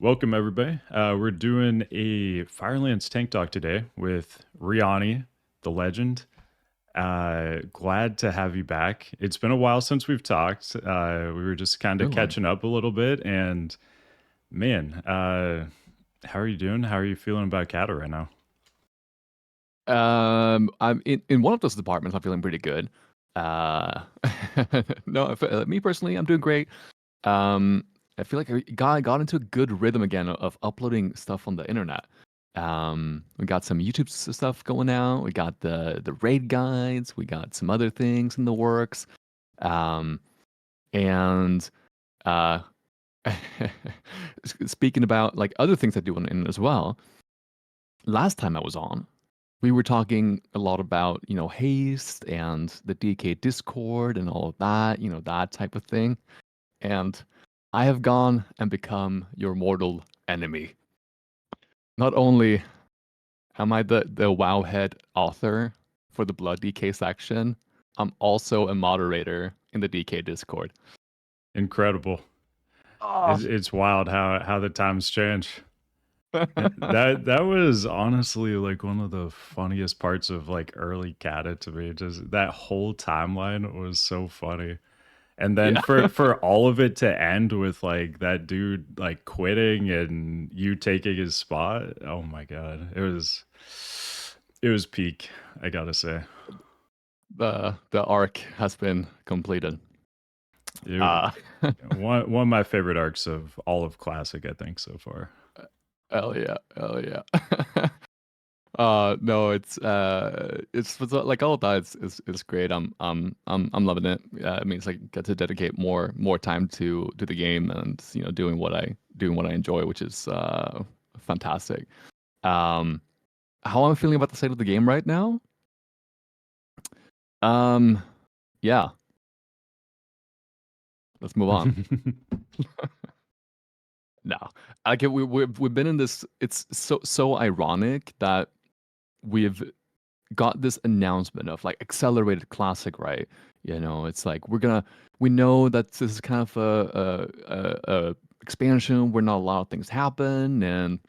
Welcome, everybody. We're doing a Firelands tank talk today with Riyani, the legend. Glad to have you back. It's been a while since we've talked. We were just kind of Really? catching up a little bit. And man, how are you doing? How are you feeling about Cata right now? I'm in one of those departments. I'm feeling pretty good. Uh, no, me personally, I'm doing great. Um, I feel like I got into a good rhythm again of uploading stuff on the internet. We got some YouTube stuff going out. We got the raid guides. We got some other things in the works. Um, and uh, speaking about like other things I do on the internet as well. Last time I was on, we were talking a lot about, haste and the DK Discord and all of that, that type of thing. And I have gone and become your mortal enemy. Not only am I the Wowhead author for the Blood DK section, I'm also a moderator in the DK Discord. Incredible. Oh, It's wild how the times change. That was honestly like one of the funniest parts of like early Cata to me. Just that whole timeline was so funny. And then yeah. for all of it to end with like that dude like quitting and you taking his spot. Oh my god. It was peak, I gotta say. The arc has been completed. It, Uh, one of my favorite arcs of all of Classic, I think, so far. hell yeah, hell yeah. No, it's like all of that is great. I'm loving it. It means I get to dedicate more time to the game and doing what I enjoy, which is fantastic. Um, how I'm feeling about the state of the game right now? Um, yeah, let's move on. No, like we've been in this. It's so ironic that we've got this announcement of like accelerated classic, right? It's like we know that this is kind of a expansion where not a lot of things happen, and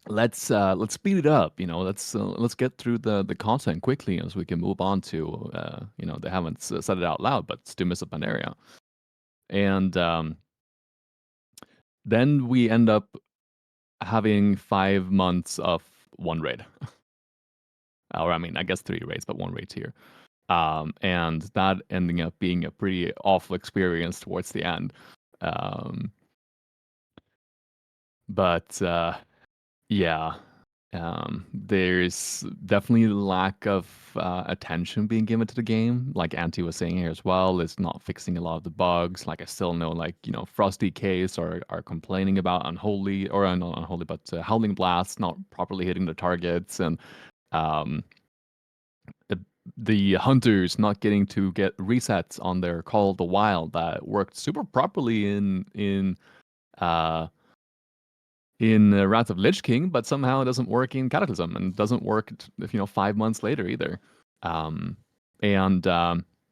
let's speed it up. Let's get through the content quickly as we can move on to they haven't said it out loud, but still miss up an area, and then we end up having 5 months of one raid, or I mean, I guess 3 raids, but one raid here. And that ending up being a pretty awful experience towards the end. Um, but yeah, there's definitely lack of attention being given to the game. Like Antti was saying here as well, it's not fixing a lot of the bugs. Like I still know, like Frosty Case are complaining about unholy or not unholy, but Howling Blast not properly hitting the targets and um, the the hunters not getting to get resets on their Call of the Wild that worked super properly uh in Wrath of Lich King, but somehow it doesn't work in Cataclysm and doesn't work 5 months later either. Um and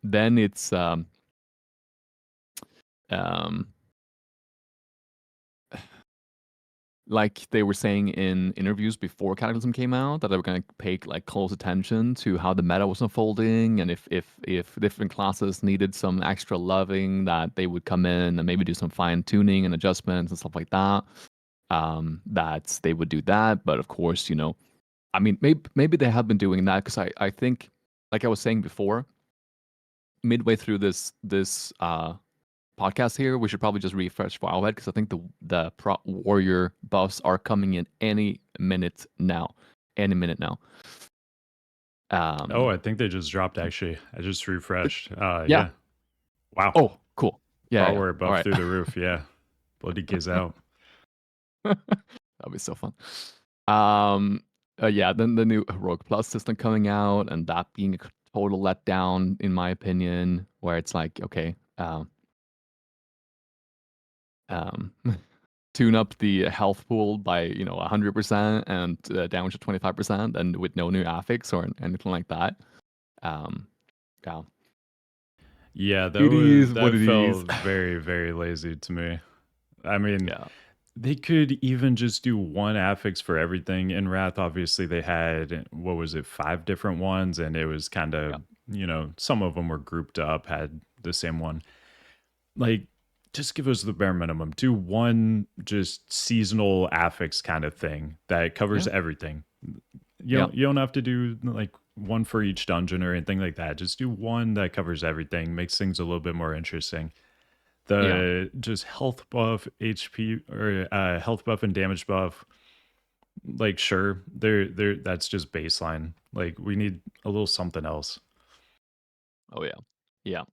then it's um like they were saying in interviews before Cataclysm came out, that they were going to pay like close attention to how the meta was unfolding, and if different classes needed some extra loving, that they would come in and maybe do some fine tuning and adjustments and stuff like that. That they would do that, but of course, I mean, maybe they have been doing that because I think, like I was saying before, midway through this podcast here, we should probably just refresh Wildhead because I think the Prot Warrior buffs are coming in any minute now. Any minute now. Oh, Um, I think they just dropped actually. I just refreshed. yeah. Yeah. Wow. Oh, cool. Yeah, Brought yeah. were All above right. through the roof. Yeah. Bloody kids out. That'll be so fun. Um, yeah. Then the new Heroic Plus system coming out, and that being a total letdown, in my opinion, where it's like, okay, um, tune up the health pool by 100% and damage at 25%, and with no new affix or anything like that. Um, yeah, Yeah, it is what that it is. felt very, very lazy to me. I mean, Yeah, They could even just do one affix for everything. In Wrath, obviously, they had, what was it, 5 different ones, and it was kind Yeah. of, some of them were grouped up, had the same one. Like, just give us the bare minimum. Do one just seasonal affix kind of thing that covers Yeah. everything. Yeah. You don't have to do like one for each dungeon or anything like that. Just do one that covers everything, makes things a little bit more interesting. Yeah. The just health buff, HP or health buff and damage buff, like sure, they're that's just baseline. Like we need a little something else. Oh yeah. Yeah.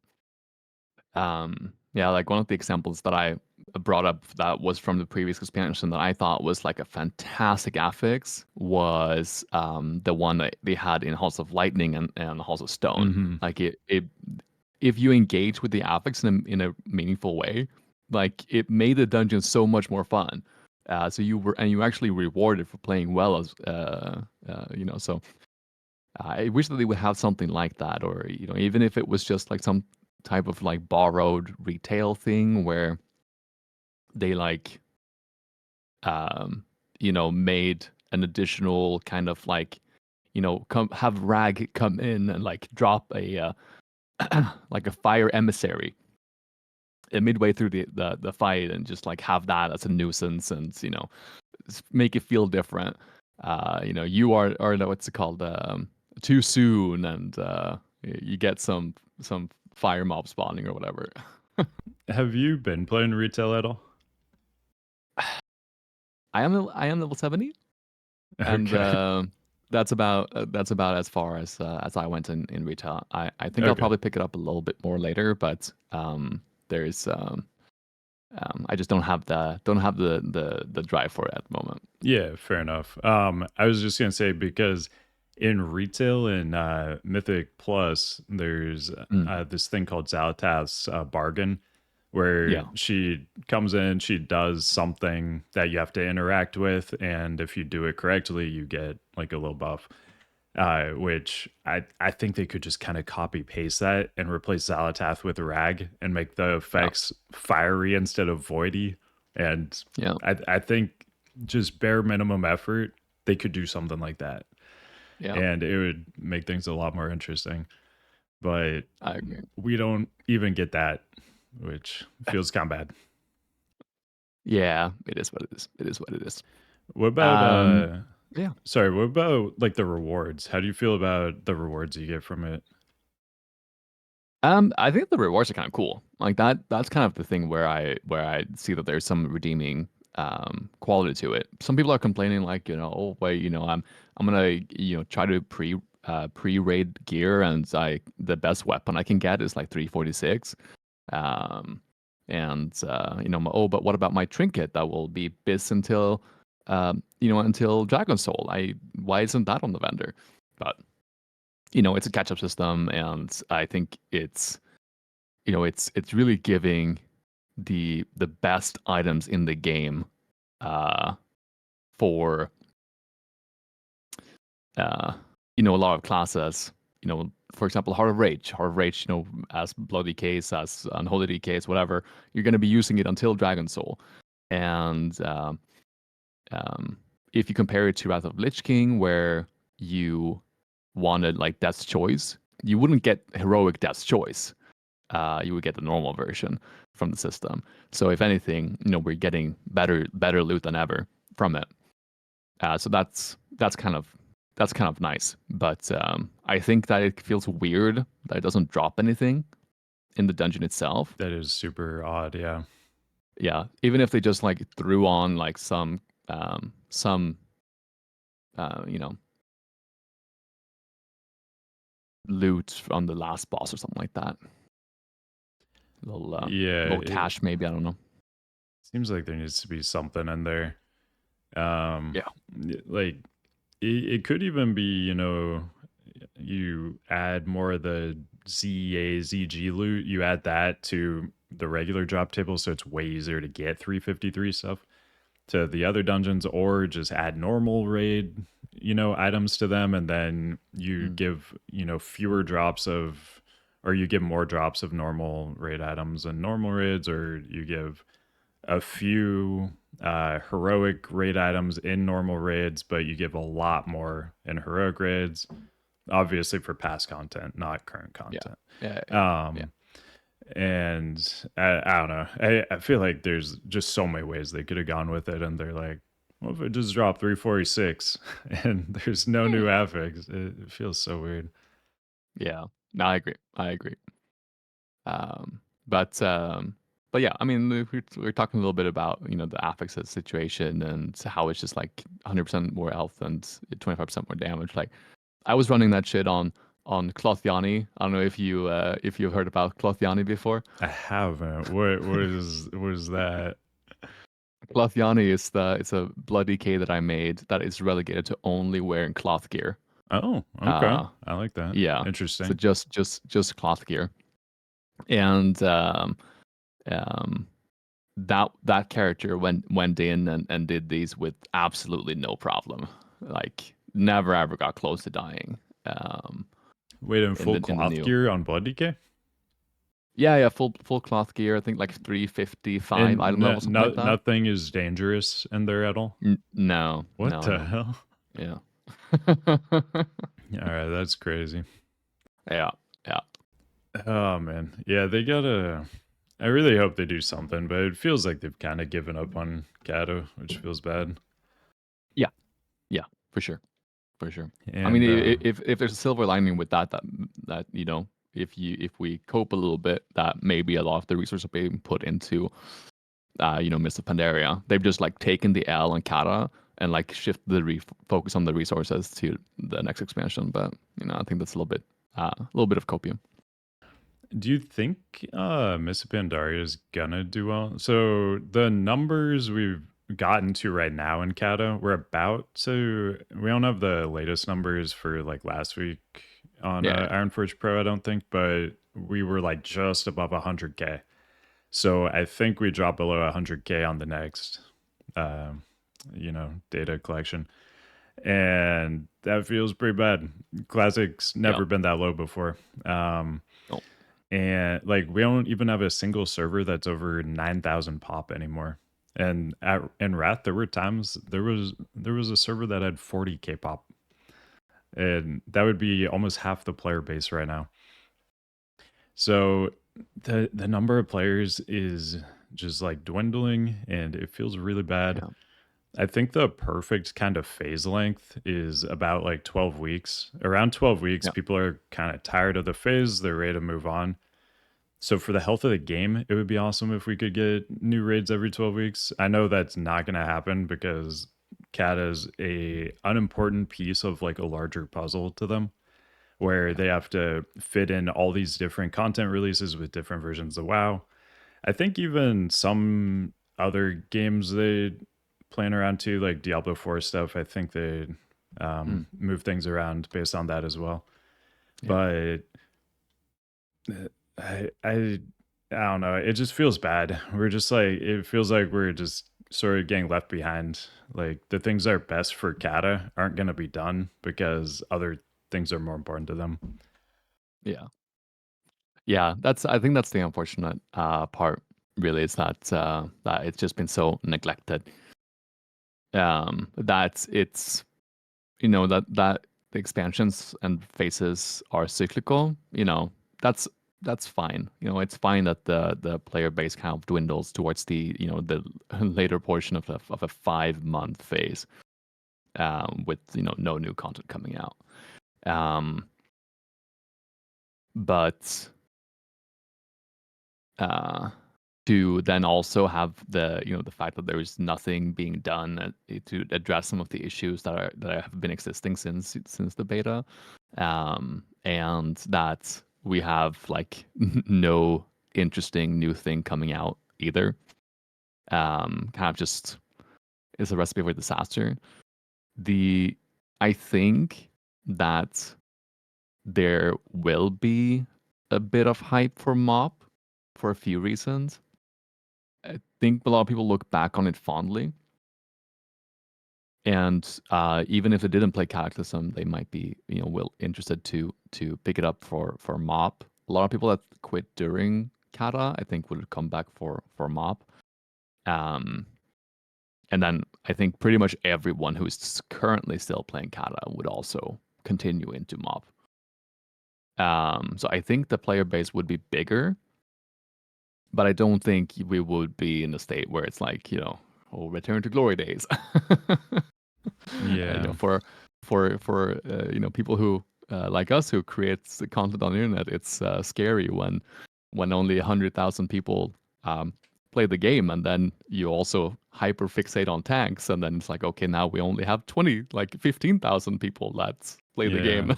Yeah, like one of the examples that I brought up that was from the previous expansion that I thought was like a fantastic affix was the one that they had in Halls of Lightning and Halls of Stone. Hmm. Like it if you engage with the affix in a meaningful way, like it made the dungeon so much more fun. So you actually rewarded for playing well as so I wish that they would have something like that, or even if it was just like some type of like borrowed retail thing where they like made an additional kind of like come have Rag come in and like drop a like a fire emissary midway through the fight and just like have that as a nuisance and make it feel different. You are what's it called? Too soon, and you get some fire mob spawning or whatever. Have you been playing retail at all? I am level 70, and Okay. that's about as far as I went in retail. I think I'll Okay. probably pick it up a little bit more later, but there's I just don't have the drive for it at the moment. Yeah, fair enough. I was just gonna say because in retail and Mythic Plus, there's Mm, this thing called Zalatath's bargain, where yeah, she comes in, she does something that you have to interact with, and if you do it correctly, you get like a little buff. Which I think they could just kind of copy paste that and replace Zalatath with Rag and make the yeah, effects fiery instead of voidy. And yeah, I think just bare minimum effort, they could do something like that, yeah. and it would make things a lot more interesting. But I agree. we don't even get that, which feels kind of bad. Yeah, it is what it is. It is what it is. What about Um, yeah. sorry, what about like the rewards? How do you feel about the rewards you get from it? I think the rewards are kind of cool. Like that's kind of the thing where I see that there's some redeeming quality to it. Some people are complaining like, oh wait, I'm gonna, try to pre-raid gear and the best weapon I can get is like 346. Um and oh, but what about my trinket that will be bis until Dragon Soul? Why isn't that on the vendor? But it's a catch-up system, and I think it's really giving the best items in the game uh for uh a lot of classes. For example, Heart of Rage, as Bloody Case, as Unholy Case, whatever, you're going to be using it until Dragon Soul. And um if you compare it to Wrath of Lich King, where you wanted like Death's Choice, you wouldn't get heroic Death's Choice. You would get the normal version from the system. So if anything, we're getting better loot than ever from it. So that's kind of nice. But I think that it feels weird that it doesn't drop anything in the dungeon itself. That is super odd. Yeah. Yeah, even if they just like threw on like some uh, you know loot on the last boss or something like that. Yeah. Little cash maybe, I don't know. Seems like there needs to be something in there. Um, Yeah. like it could even be, you add more of the ZG loot, you add that to the regular drop table, so it's way easier to get 353 stuff to the other dungeons, or just add normal raid, items to them, and then you Mm. give, fewer drops of, or you give more drops of normal raid items and normal raids, or you give a few heroic raid items in normal raids, but you give a lot more in heroic raids, obviously for past content, not current Yeah. content. Yeah. And I don't know. I feel like there's just so many ways they could have gone with it, and they're like, "What if it just dropped 346 and there's no new affix?" It feels so weird. Yeah. No, I agree. I agree. Um, but but yeah, I mean, we're talking a little bit about the affixes situation and how it's just like 100% more health and 25% more damage. Like I was running that shit on Clothiani. I don't know if you've heard about Clothiani before. I haven't. What is that? Clothiani is it's a blood DK that I made that is relegated to only wearing cloth gear. Oh, okay. Uh, I like that. yeah, so Interesting. just cloth gear, and um, that character went in and did these with absolutely no problem. Like never ever got close to dying. Um, Wait, in in full the cloth new gear on Blood DK? yeah full cloth gear. I think like 355 And item level, something like that. nothing is dangerous in there at all? No, What no, the no. hell? Yeah. All right, that's crazy. Yeah, yeah, Oh man, yeah, they gotta. I really hope they do something, but it feels like they've kind of given up on Cata, which feels bad. yeah, yeah, for sure, for sure. I mean, And if there's a silver lining with that if we cope a little bit, that maybe a lot of the resources are being put into Mist of Pandaria. They've just like taken the L on Cata and like shift the focus on the resources to the next expansion. But I think that's a little bit of copium. do you think Miss Pandaria is gonna do well? So the numbers we've gotten to right now in Cata, we're about to. We don't have the latest numbers for like last week on Yeah, Ironforge Pro, I don't think, but we were like just above 100K. So I think we drop below 100K on the next, um, data collection, and that feels pretty bad. Classic's yeah. never been that low before. Um, No, and like we don't even have a single server that's over 9,000 pop anymore. And in Wrath, there were times there was a server that had 40K pop, and that would be almost half the player base right now. So the number of players is just like dwindling, and it feels really bad. yeah, I think the perfect kind of phase length is about like 12 weeks. Around 12 weeks, yeah, people are kind of tired of the phase, they're ready to move on. So for the health of the game, it would be awesome if we could get new raids every 12 weeks. I know that's not going to happen because Cat is a unimportant piece of like a larger puzzle to them, where yeah. they have to fit in all these different content releases with different versions of WoW. I think even some other games they plan around too, like Diablo 4 stuff. I think they Mm, move things around based on that as well. yeah. But I don't know. It just feels bad. We're just like it feels like we're just sort of getting left behind. Like the things that are best for Kata aren't going to be done because other things are more important to them. Yeah. Yeah, I think that's the unfortunate part really is that it's just been so neglected. That it's that the expansions and phases are cyclical, that's that's fine. It's fine that the player base kind of dwindles towards the later portion of a 5 month phase, with no new content coming out. Um, but uh, to then also have the fact that there is nothing being done to address some of the issues that have been existing since the beta, and that we have like no interesting new thing coming out either. Kind of just is a recipe for disaster. The I think that there will be a bit of hype for Mop for a few reasons. I think a lot of people look back on it fondly, and even if they didn't play Cataclysm, they might be will interested to pick it up for Mop. A lot of people that quit during Cata, I think, would come back for Mop. Um, And then I think pretty much everyone who's currently still playing Cata would also continue into Mob. So I think the player base would be bigger, but I don't think we would be in a state where it's like, oh, return to glory days. Yeah. People who like us who creates the content on the internet, it's scary when only 100,000 people um, play the game, and then you also hyper fixate on tanks, and then it's like, okay, now we only have 15,000 people that play the Yeah. game.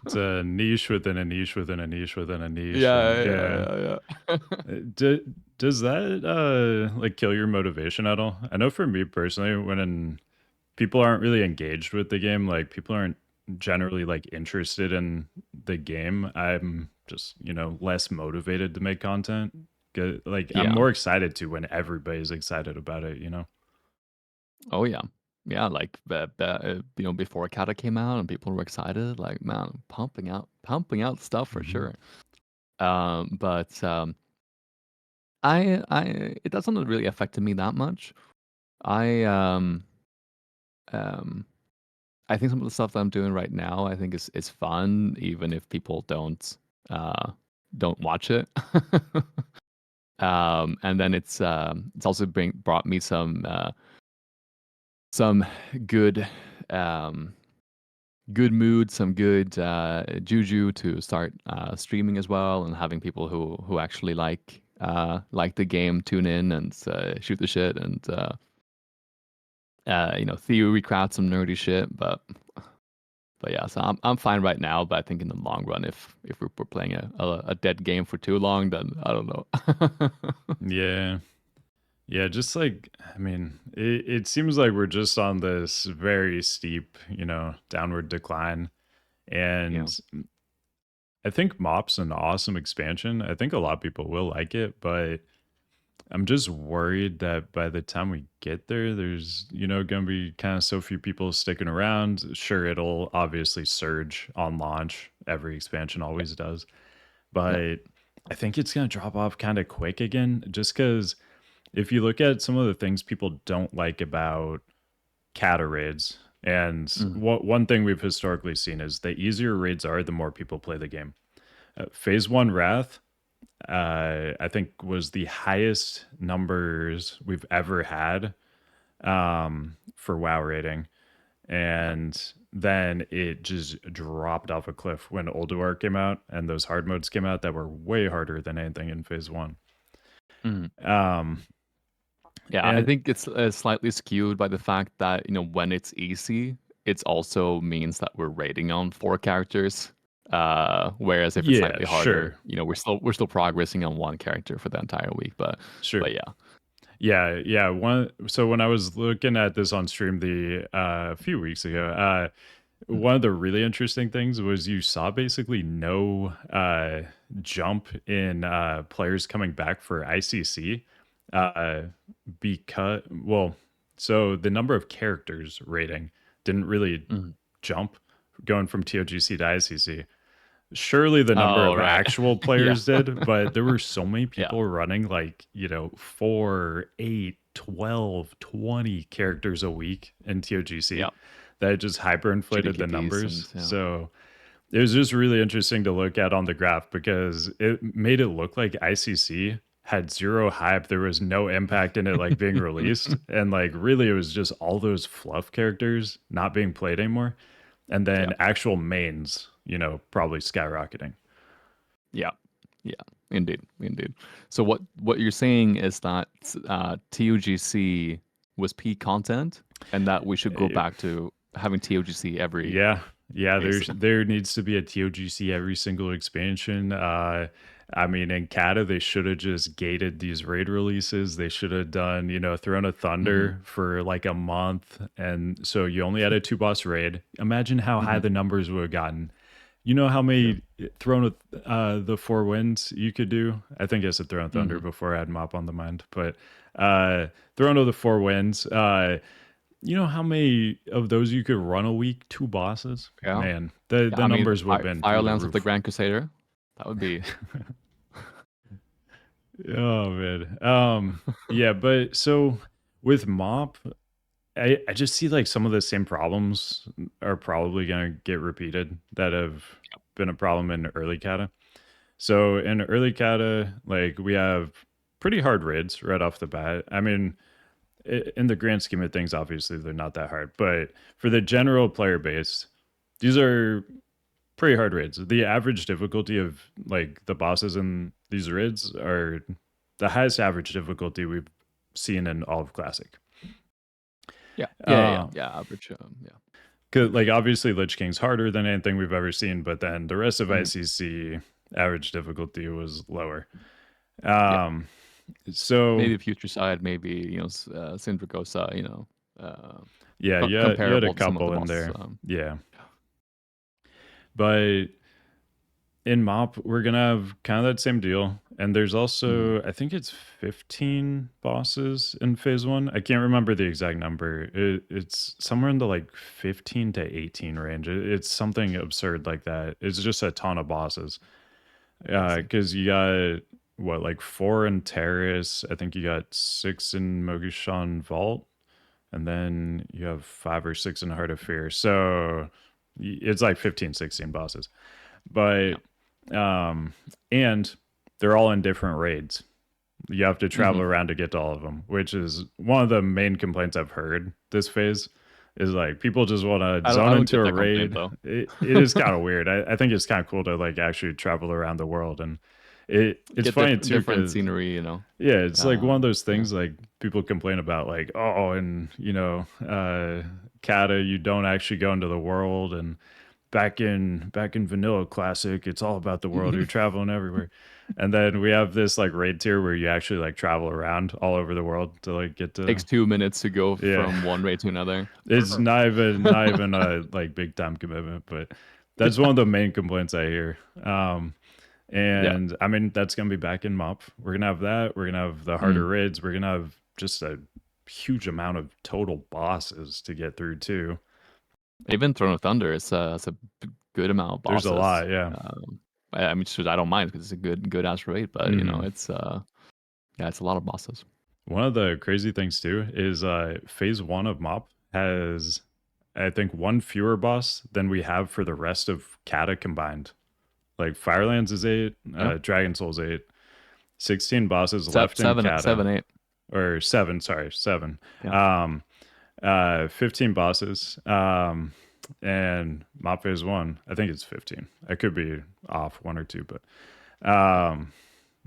It's a niche within a niche within a niche within a niche, and Yeah, yeah. yeah, yeah, yeah. Does that like kill your motivation at all? I know for me personally, when people aren't really engaged with the game, like people aren't generally like interested in the game, I'm just, less motivated to make content. Like I'm Yeah. more excited to when everybody's excited about it. Oh yeah. Yeah, like before Kata came out and people were excited, like man, pumping out stuff for Hmm. sure. But I it doesn't really affect me that much. I um I think some of the stuff that I'm doing right now I think is fun even if people don't watch it. And then it's also brought me some good um good mood, some good juju to start streaming as well, and having people who actually like the game tune in and shoot the shit and theory craft some nerdy shit. But yeah, so I'm fine right now. But I think in the long run, if we're playing a dead game for too long, then I don't know. Yeah. Yeah, just like, I mean, it seems like we're just on this very steep, downward decline. Yeah. And I think Mop's an awesome expansion. I think a lot of people will like it, but I'm just worried that by the time we get there, there's, going to be kind of so few people sticking around. Sure, it'll obviously surge on launch. Every expansion always does. Yeah. But I think it's going to drop off kind of quick again, just because if you look at some of the things people don't like about Cata raids, and Mm, one thing we've historically seen is the easier raids are, the more people play the game. Phase one Wrath, I think, was the highest numbers we've ever had for WoW rating. yeah. And then it just dropped off a cliff when Ulduar came out and those hard modes came out that were way harder than anything in phase one. Mm. Um, Yeah, I and think it's slightly skewed by the fact that, when it's easy, it also means that we're rating on four characters. Whereas if it's yeah, slightly harder, sure, we're still progressing on one character for the entire week. But sure. yeah. Yeah, yeah. So when I was looking at this on stream the a few weeks ago, Mm, one of the really interesting things was you saw basically no jump in players coming back for ICC uh, because, well, so the number of characters rating didn't really mm. jump going from TOGC to ICC. Surely the number Oh, of right. actual Yeah. players did, but there were so many Yeah. people running like, 4, 8, 12, 20 characters a week in TOGC Yeah. that it just hyperinflated the GDKPs numbers. and yeah. So it was just really interesting to look at on the graph because it made it look like ICC had zero hype. There was no impact in it like being released. And like really it was just all those fluff characters not being played anymore. And Yeah. then actual mains, probably skyrocketing. Yeah. Yeah. Indeed. Indeed. So what you're saying is that TUGC was peak content and that we should go Eh, back to having TUGC every Yeah, yeah. phase. There needs to be a TOGC every single expansion. I mean, in Cata, they should have just gated these raid releases. They should have done, Throne of Hmm. Thunder for like a month, and so you only had a two boss raid. Imagine how high Hmm. the numbers would have gotten. You know how Yeah. many Throne of the Four Winds you could do? I think I said Throne of Thunder Hmm. before I had Mop on the mind, but Throne of the Four Winds. You know how many of those you could run a week? Two bosses? Yeah. Man, the Yeah. the I mean, numbers would have been through the Firelands of the roof. Grand Crusader. That would be. Oh man. Yeah, but so with Mop, I just see like some of the same problems are probably going to get repeated that have been a problem in early Cata. So in early Cata, like we have pretty hard raids right off the bat. I mean, in the grand scheme of things, obviously they're not that hard, but for the general player base, these are pretty hard raids. The average difficulty of like the bosses in these raids are the highest average difficulty we've seen in all of Classic. Average. Yeah. Cause like obviously Lich King's harder than anything we've ever seen, but then the rest of ICC average difficulty was lower. So maybe Future Side, maybe Syndragosa, yeah, you had a comparable to some of the couple in bosses. there. Yeah. But in Mop, we're gonna have kind of that same deal. And there's also I think it's 15 bosses in phase 1. I can't remember the exact number. It's somewhere in the like 15 to 18 range. It's something absurd like that. It's just a ton of bosses. Because you got what, like 4 in Terrace. I think you got 6 in Mogushan Vault, and then you have 5 or 6 in Heart of Fear. So it's like 15, 16 bosses. But and they're all in different raids. You have to travel around to get to all of them, which is one of the main complaints I've heard this phase. Is like people just want to zone into a raid. It is kind of weird. I think it's kind of cool to like actually travel around the world, and it's get funny too different scenery, Yeah, it's like one of those things like people complain about, like, oh, and Cata, you don't actually go into the world, and back in vanilla classic, it's all about the world. You're traveling everywhere. And then we have this like raid tier where you actually like travel around all over the world to like get to. Takes 2 minutes to go from one raid to another. It's not even a like big time commitment, but that's one of the main complaints I hear. And I mean, that's gonna be back in Mop. We're gonna have that. We're gonna have the harder raids. We're gonna have just a huge amount of total bosses to get through too. Even Throne of Thunder is a good amount of bosses. There's a lot, yeah. I mean, I don't mind because it's a good ass raid, but it's it's a lot of bosses. One of the crazy things too is phase 1 of Mop has, I think, 1 fewer boss than we have for the rest of Cata combined. Like Firelands is 8, Dragon Soul's 8, 16 bosses left in Cata. 7, 8. Or 7, sorry, 7. Yeah. 15 bosses. And Mop phase 1, I think it's 15. I could be off 1 or 2, but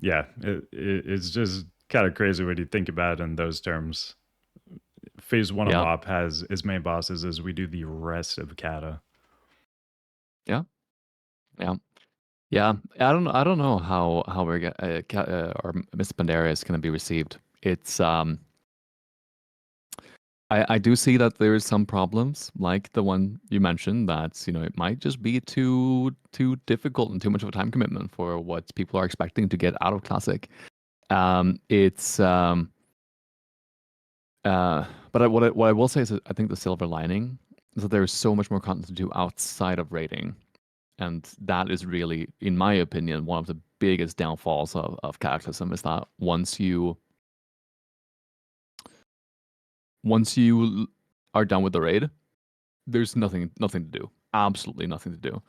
yeah, it's just kind of crazy when you think about it in those terms. Phase 1 of Mop has as many bosses as we do the rest of Cata. Yeah. I don't know how we're or Miss Pandaria is going to be received. It's I do see that there is some problems, like the one you mentioned, that it might just be too difficult and too much of a time commitment for what people are expecting to get out of Classic. But what I will say is that I think the silver lining is that there is so much more content to do outside of raiding, and that is really, in my opinion, one of the biggest downfalls of Cataclysm is that once you are done with the raid, there's nothing to do. Absolutely nothing to do.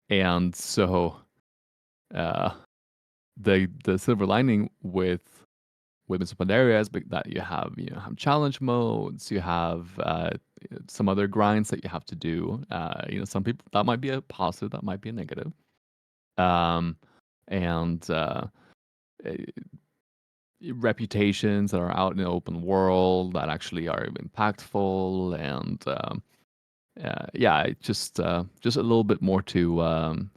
And so the silver lining with Miss Pandaria is that you have challenge modes, you have some other grinds that you have to do. Some people, that might be a positive, that might be a negative. Reputations that are out in the open world that actually are impactful, and just a little bit more to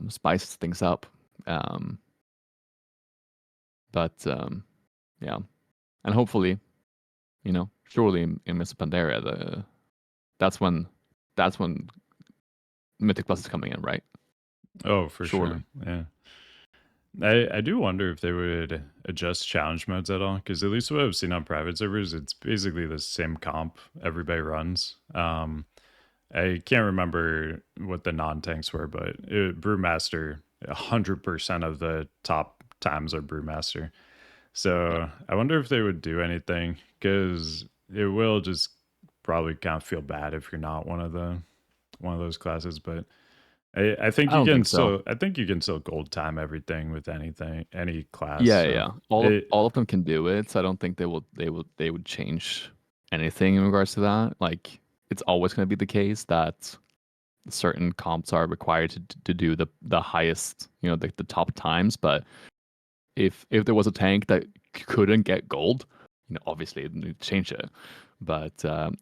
spice things up. And hopefully, surely in Miss Pandaria, that's when Mythic Plus is coming in, right? Oh, for sure. Yeah. I do wonder if they would adjust challenge modes at all, because at least what I've seen on private servers, it's basically the same comp everybody runs. I can't remember what the non-tanks were, but Brewmaster, 100% of the top times are Brewmaster. So I wonder if they would do anything, because it will just probably kind of feel bad if you're not one of those classes. But I think I you don't can think so. still, I think you can still gold time everything with any class. Yeah, So yeah. it All of them can do it. So I don't think they would change anything in regards to that. Like it's always going to be the case that certain comps are required to do the highest, you know, the top times. But if there was a tank that couldn't get gold, you know, obviously it need to change it. But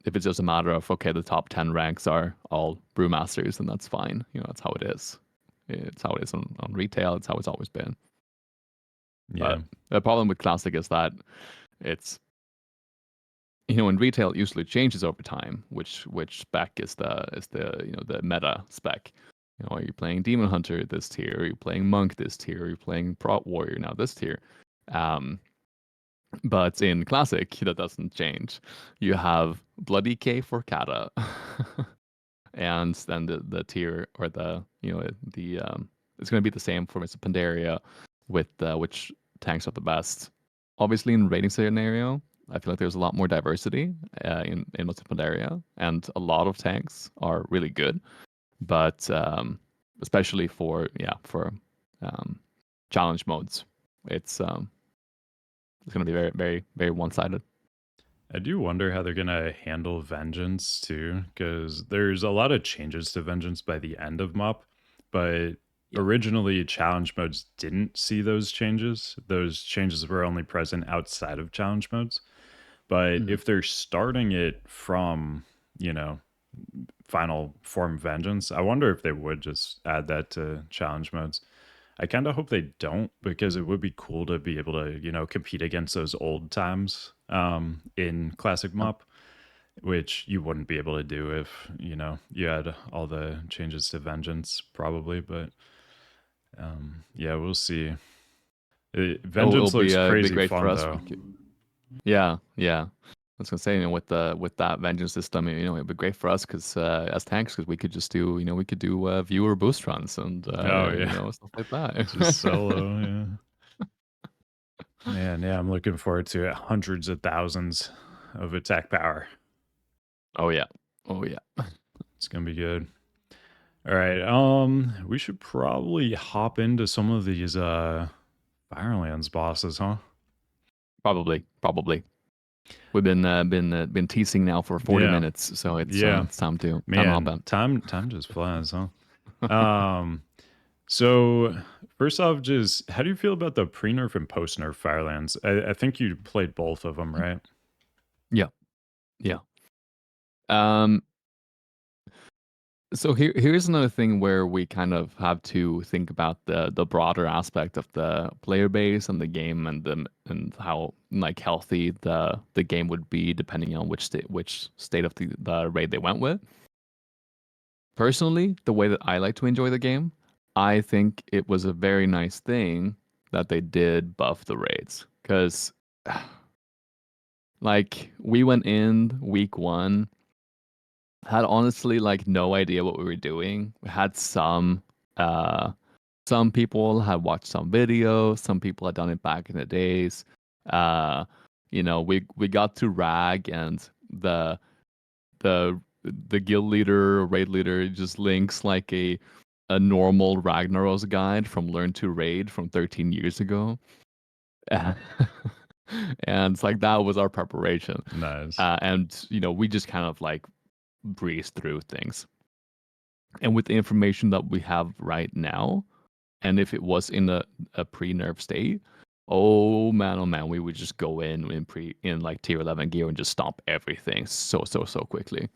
if it's just a matter of okay, the top 10 ranks are all brewmasters, then that's fine. You know, that's how it is. It's how it is on retail. It's how it's always been. yeah. But the problem with classic is that it's, you know, in retail it usually changes over time, which spec is the you know the meta spec. You know, are you playing Demon Hunter this tier? Are you playing Monk this tier? Are you playing Prot Warrior now this tier? Um, but in Classic, that doesn't change. You have Bloody K for Cata, and then the tier or the you know the it's going to be the same for Mr. Pandaria with which tanks are the best. Obviously, in rating scenario, I feel like there's a lot more diversity in Mr. Pandaria, and a lot of tanks are really good. But especially for um, challenge modes, it's going to be very very very one sided. I do wonder how they're gonna handle Vengeance too, because there's a lot of changes to Vengeance by the end of MOP, but Yeah. originally challenge modes didn't see those changes. Those changes were only present outside of challenge modes. But Mhm. if they're starting it from, you know, final form Vengeance, I wonder if they would just add that to challenge modes. I kind of hope they don't, because it would be cool to be able to, you know, compete against those old times in classic Yeah. mop, which you wouldn't be able to do if, you know, you had all the changes to Vengeance probably. But yeah, we'll see. Vengeance looks It'll be crazy great for fun us. though. Yeah, yeah. I was gonna say, you know, with that vengeance system, you know, it'd be great for us because as tanks, because we could just do, you know, we could do viewer boost runs and Oh you yeah. know stuff like Just that. solo, yeah. Man, yeah, I'm looking forward to it. Hundreds of thousands of attack power. Oh yeah, oh yeah. It's gonna be good. All right. We should probably hop into some of these Firelands bosses, huh? Probably, probably. We've been teasing now for 40 Yeah. minutes, so Yeah. it's time to hop Man, in. time just flies, huh? Um, so first off, just how do you feel about the pre-nerf and post-nerf Firelands? I think you played both of them, right? Yeah, yeah. Um, So here's another thing where we kind of have to think about the broader aspect of the player base and the game and how like healthy the game would be depending on which state of the raid they went with. Personally, the way that I like to enjoy the game, I think it was a very nice thing that they did buff the raids because like we went in week one had honestly like no idea what we were doing. We had some people had watched some videos, some people had done it back in the days. Uh you know, we got to rag and the the guild leader, raid leader just links like a normal Ragnaros guide from Learn to Raid from 13 years ago. and it's like that was our preparation. Nice. And you know, we just kind of like breeze through things. And with the information that we have right now, and if it was in a pre-nerf state, oh man, we would just go in like tier 11 gear and just stomp everything so quickly.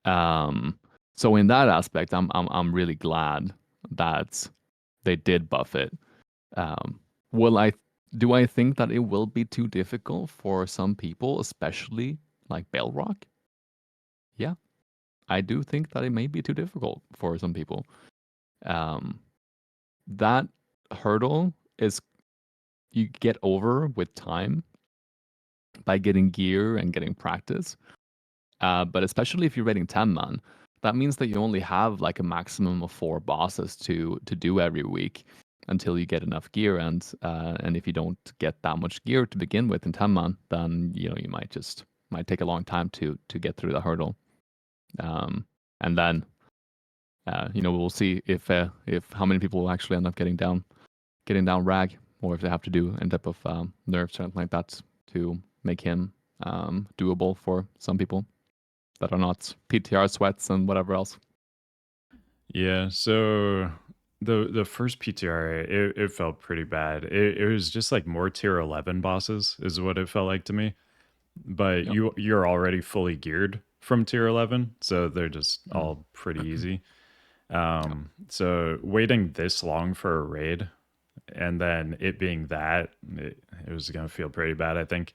Um, so in that aspect, I'm really glad that they did buff it. Will I do I think that it will be too difficult for some people, especially like Baleroc? Yeah, I do think that it may be too difficult for some people. Um, that hurdle is you get over with time by getting gear and getting practice. But especially if you're rating 10 man, that means that you only have like a maximum of 4 bosses to do every week. until you get enough gear, and if you don't get that much gear to begin with in 10 man, then you might take a long time to get through the hurdle. And then we'll see if how many people will actually end up getting down Rag, or if they have to do any type of nerfs or something like that to make him doable for some people that are not PTR sweats and whatever else. Yeah, so the first PTR, it felt pretty bad. It was just like more tier 11 bosses is what it felt like to me. But Yep. you're already fully geared from tier 11, so they're just Mm. all pretty easy. Yep. So waiting this long for a raid and then it being that, it was going to feel pretty bad, I think.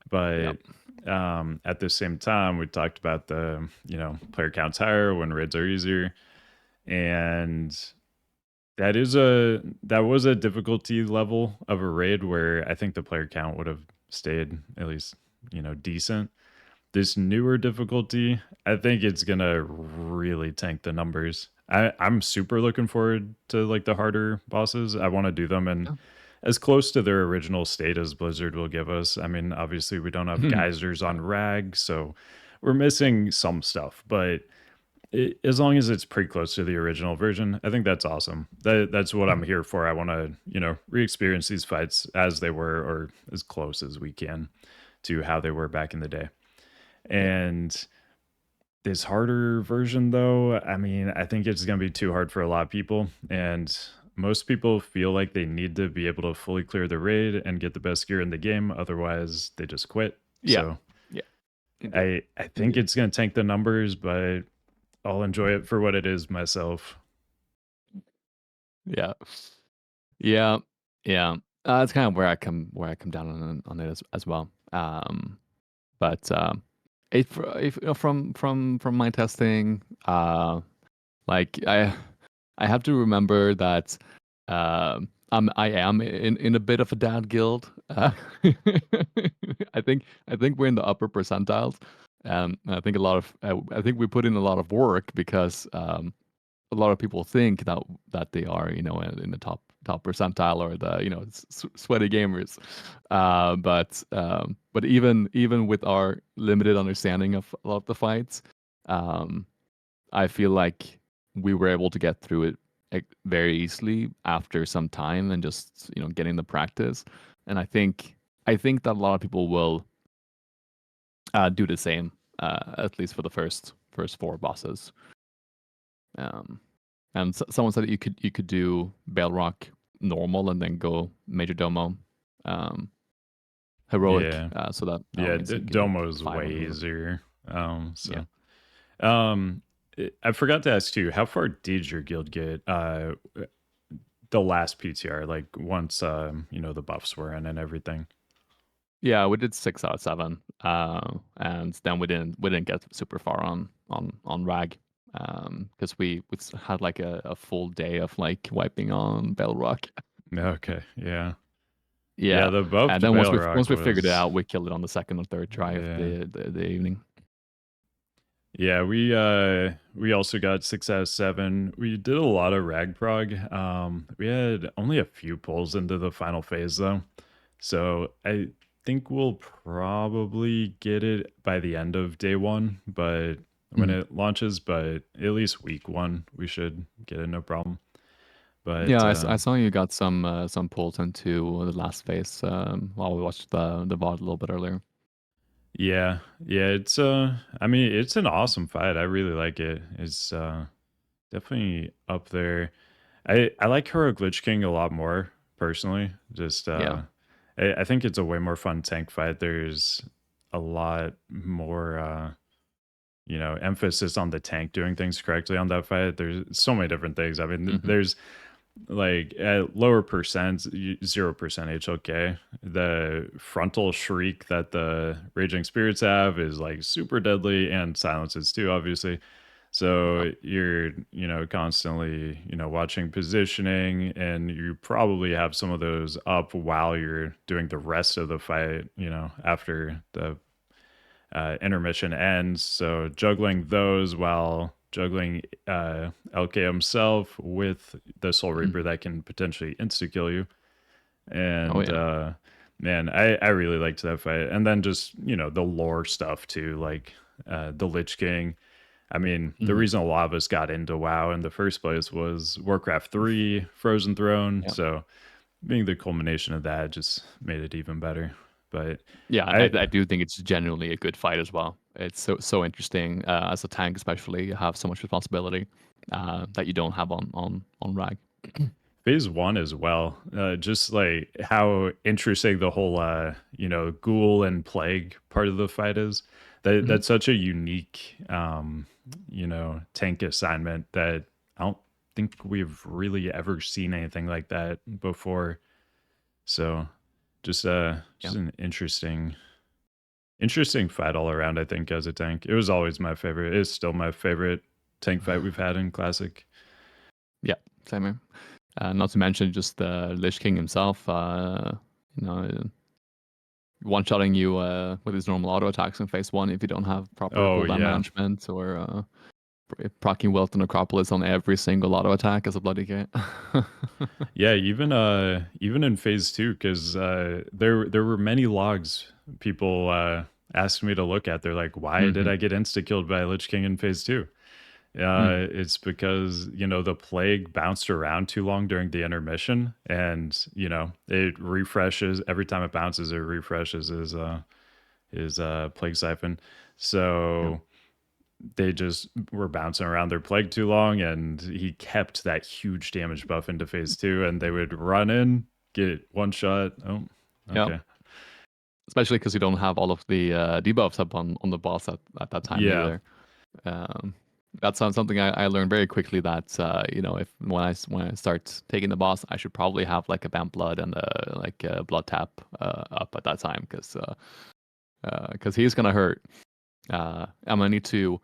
But Yep. at the same time, we talked about the, player counts higher when raids are easier. And that was a difficulty level of a raid where I think the player count would have stayed at least, decent. This newer difficulty, I think it's gonna really tank the numbers. I'm super looking forward to like the harder bosses. I want to do them and Yeah. as close to their original state as Blizzard will give us. I mean, obviously we don't have geysers on Rag, so we're missing some stuff, but as long as it's pretty close to the original version, I think that's awesome. That's what I'm here for. I want to, re-experience these fights as they were or as close as we can to how they were back in the day. Yeah. And this harder version, though, I mean, I think it's going to be too hard for a lot of people. And most people feel like they need to be able to fully clear the raid and get the best gear in the game. Otherwise, they just quit. Yeah. So Yeah. Indeed. I think it's going to tank the numbers, but I'll enjoy it for what it is myself. Yeah. Yeah. Yeah. That's kind of where I come down on it as well. But if from my testing, like I have to remember that I am in a bit of a dad guild. I think we're in the upper percentiles. I think I think we put in a lot of work because a lot of people think that they are in the top percentile or the sweaty gamers. But even with our limited understanding of a lot of the fights, um, I feel like we were able to get through it very easily after some time and just getting the practice. And I think that a lot of people will do the same, at least for the first four bosses. Um, and someone said that you could do Baleroc normal and then go Majordomo heroic. Yeah. So that Yeah. means you can Domo make is 5 way on heroic. easier. Yeah. Um, I forgot to ask too, how far did your guild get the last PTR, like once the buffs were in and everything? Yeah, we did 6 out of 7, and then we didn't get super far on Rag, because we had like a full day of like wiping on Baleroc. Okay, yeah. Yeah, Yeah, the and buffed then Baleroc once we figured it was, out, we killed it on the second or third try of yeah. the evening. Yeah, we also got 6 out of 7. We did a lot of rag prog. We had only a few pulls into the final phase though. So I think we'll probably get it by the end of day 1, but when Mhm. it launches, but at least week 1 we should get it no problem. But Yeah, I saw you got some pulls into the last phase while we watched the VOD a little bit earlier. yeah, yeah, it's I mean, it's an awesome fight. I really like it. It's definitely up there. I like Hero Glitch King a lot more personally. Just Yeah. I think it's a way more fun tank fight. There's a lot more emphasis on the tank doing things correctly on that fight. There's so many different things. I mean, Hmm. there's like at lower percents, 0% HLK. The frontal shriek that the Raging Spirits have is like super deadly and silences too, obviously. Yeah. So you're, constantly, watching positioning and you probably have some of those up while you're doing the rest of the fight, after the intermission ends. So juggling those while juggling LK himself with the Soul Mhm. Reaper that can potentially insta kill you. Oh And yeah. man, I really liked that fight. And then just, the lore stuff too, like the Lich King. I mean, the Mhm. reason a lot of us got into WoW in the first place was Warcraft 3, Frozen Throne. Yeah. So being the culmination of that just made it even better. But Yeah, and I I do think it's genuinely a good fight as well. It's so interesting as a tank, especially you have so much responsibility that you don't have on Rag. phase one as well, just like how interesting the whole ghoul and plague part of the fight is. Mhm. That's such a unique tank assignment that I don't think we've really ever seen anything like that before. So Yeah. just an interesting fight all around. I think as a tank, it was always my favorite. It's still my favorite tank fight we've had in Classic. Yeah, same here. Not to mention just the Lich King himself, you know, one-shotting you with his normal auto attacks in phase one if you don't have proper Oh cooldown yeah. management, or proccing Wilt and Acropolis on every single auto attack as a bloody K. Yeah, even in phase two, because there were many logs people asked me to look at. They're like, why did Hmm. I get insta killed by Lich King in phase two? Mm. It's because the plague bounced around too long during the intermission, and it refreshes every time it bounces. It refreshes his plague siphon. Yeah. So they just were bouncing around their plague too long, and he kept that huge damage buff into phase two, and they would run in, get one shot. Oh, Yeah. okay. Especially because you don't have all of the debuffs up on the boss at that time Yeah. either. Um, that's something I learned very quickly, that if when I start taking the boss, I should probably have like a Vamp Blood and a Blood Tap up at that time, because he's gonna hurt. I'm gonna need to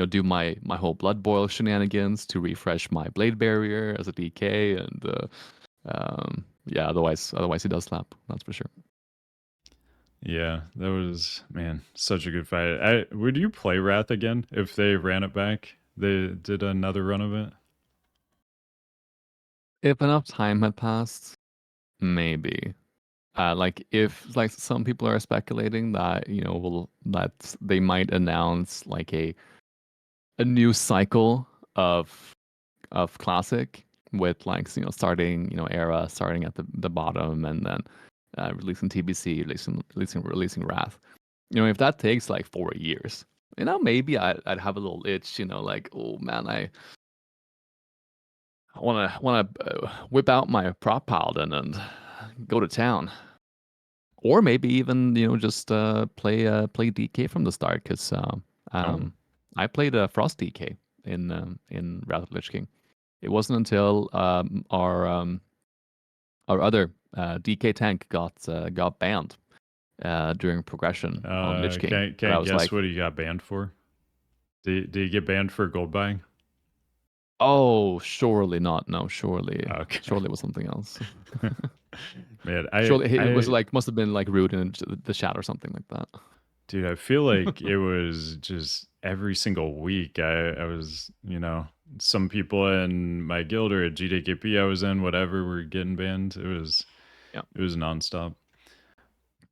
do my whole Blood Boil shenanigans to refresh my Blade Barrier as a DK, and yeah, otherwise he does slap. That's for sure. Yeah, that was, man, such a good fight. Would you play Wrath again if they ran it back? They did another run of it. If enough time had passed, maybe. Like if like some people are speculating that that they might announce like a new cycle of classic, with like starting era starting at the bottom, and then releasing TBC, releasing Wrath. If that takes like 4 years, maybe I'd have a little itch, like, oh man, I wanna whip out my prop paladin and go to town. Or maybe even just play DK from the start, because Oh, um, I played a Frost DK in Wrath of Lich King. It wasn't until our other DK tank got banned during progression on Lich King can that I I was guess like, what he got banned for? Did he get banned for gold buying? oh, surely not. No, Okay. surely it was something else. Man, Surely it was like, must have been like rude in the chat or something like that. dude, I feel like it was just every single week. I was, some people in my guild or at GDKP I was in, whatever, were getting banned. Yeah. It was nonstop.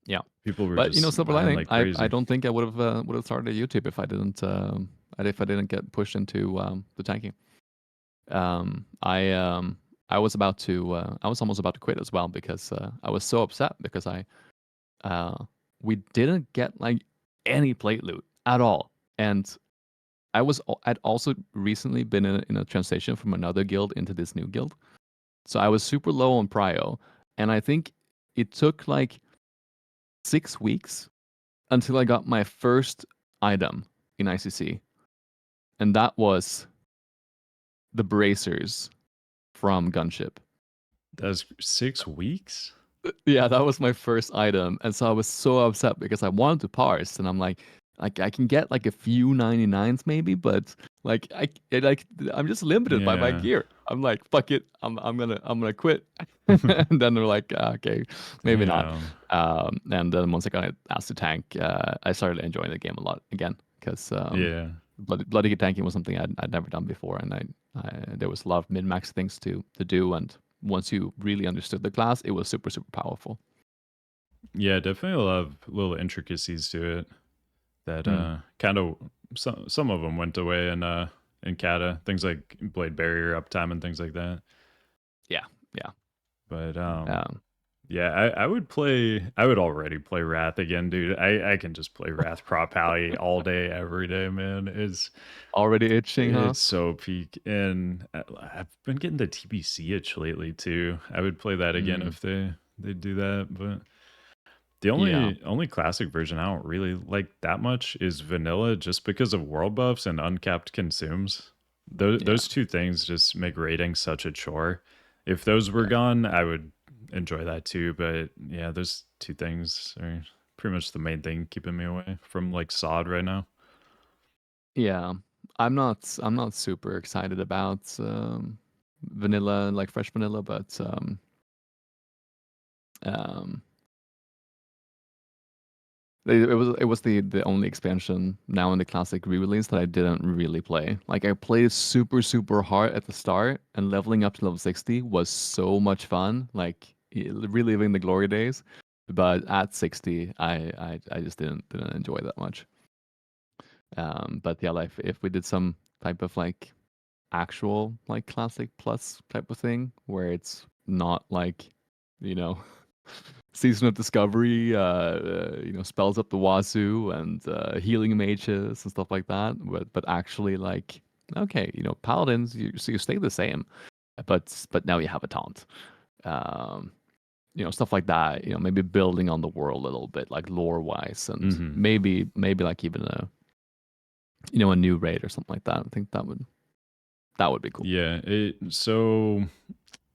Yeah, People were but just silver buying lining, like I crazy. don't think I would have started a YouTube if I didn't get pushed into the tanking. I was about to I was almost about to quit as well, because I was so upset because uh we didn't get like any plate loot at all, and I'd also recently been in a transition from another guild into this new guild, so I was super low on prio, and I think it took like 6 weeks until I got my first item in ICC, and that was the bracers from Gunship. That's 6 weeks? Yeah, that was my first item, and so I was so upset because I wanted to parse, and I'm like I can get like a few 99s maybe, but like I'm just limited by my Yeah. gear. I'm like, fuck it, I'm gonna quit. And then they're like, okay, maybe not. Damn. And then once I got asked to tank, I started enjoying the game a lot again, because Yeah. Bloody tanking was something I'd never done before, and there was a lot of min max things to do, and once you really understood the class, it was super powerful. Yeah, definitely a lot of little intricacies to it that Mm. kind of some of them went away in Cata, things like blade barrier uptime and things like that. Yeah, yeah. But Um, yeah, I would already play Wrath again, dude. I can just play Wrath Prop Pally all day, every day, man. already itching, huh? It's so peak. And I've been getting the TBC itch lately too. I would play that again Mm. if they do that. But the Yeah, only classic version I don't really like that much is vanilla, just because of world buffs and uncapped consumes. yeah, Those two things just make raiding such a chore. If those were yeah, gone, I would enjoy that too. But yeah, those two things are pretty much the main thing keeping me away from like sod right now. yeah. I'm not super excited about vanilla, like fresh vanilla, but um, it was the only expansion now in the classic re-release that I didn't really play. Like I played super hard at the start, and leveling up to level 60 was so much fun, like reliving the glory days. But at 60, I just didn't enjoy that much. But yeah, like if we did some type of like actual like classic plus type of thing where it's not like, you know, Season of Discovery, spells up the wazoo and healing mages and stuff like that. But actually, like, okay, paladins, so you stay the same, but now you have a taunt. Um, stuff like that. Maybe building on the world a little bit, like lore wise, and Hmm. maybe like even a new raid or something like that. I think that would be cool. Yeah. So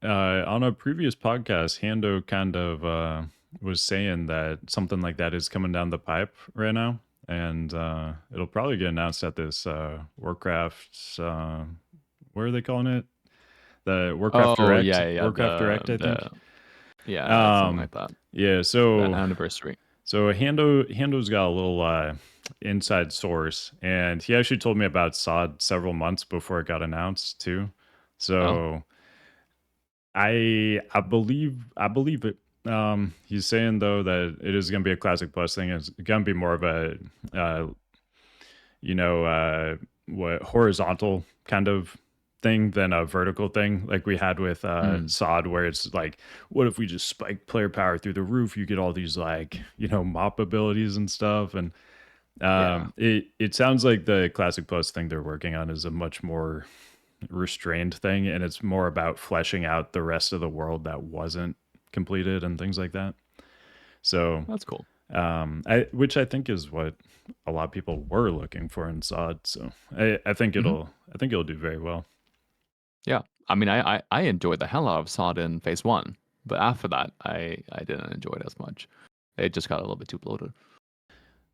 on a previous podcast, Hando kind of was saying that something like that is coming down the pipe right now, and it'll probably get announced at this Warcraft. What are they calling it? The Warcraft Oh Direct. yeah, yeah, Warcraft Direct, I the think. yeah, it's something Um, like that. yeah. The So anniversary. Hando's got a little inside source, and he actually told me about Sod several months before it got announced too. Oh. So I believe it. He's saying though that it is going to be a classic plus thing. It's going to be more of a uh, you know what horizontal kind of thing than a vertical thing like we had with Mm. sod, where it's like, what if we just spike player power through the roof, you get all these like mop abilities and stuff. And Yeah. it sounds like the classic plus thing they're working on is a much more restrained thing, and it's more about fleshing out the rest of the world that wasn't completed and things like that. So That's cool. which I think is what a lot of people were looking for in sod. So Hmm. I think it'll do very well. Yeah. I mean, I enjoyed the hell out of Sod in phase one, but after that, I didn't enjoy it as much. It just got a little bit too bloated.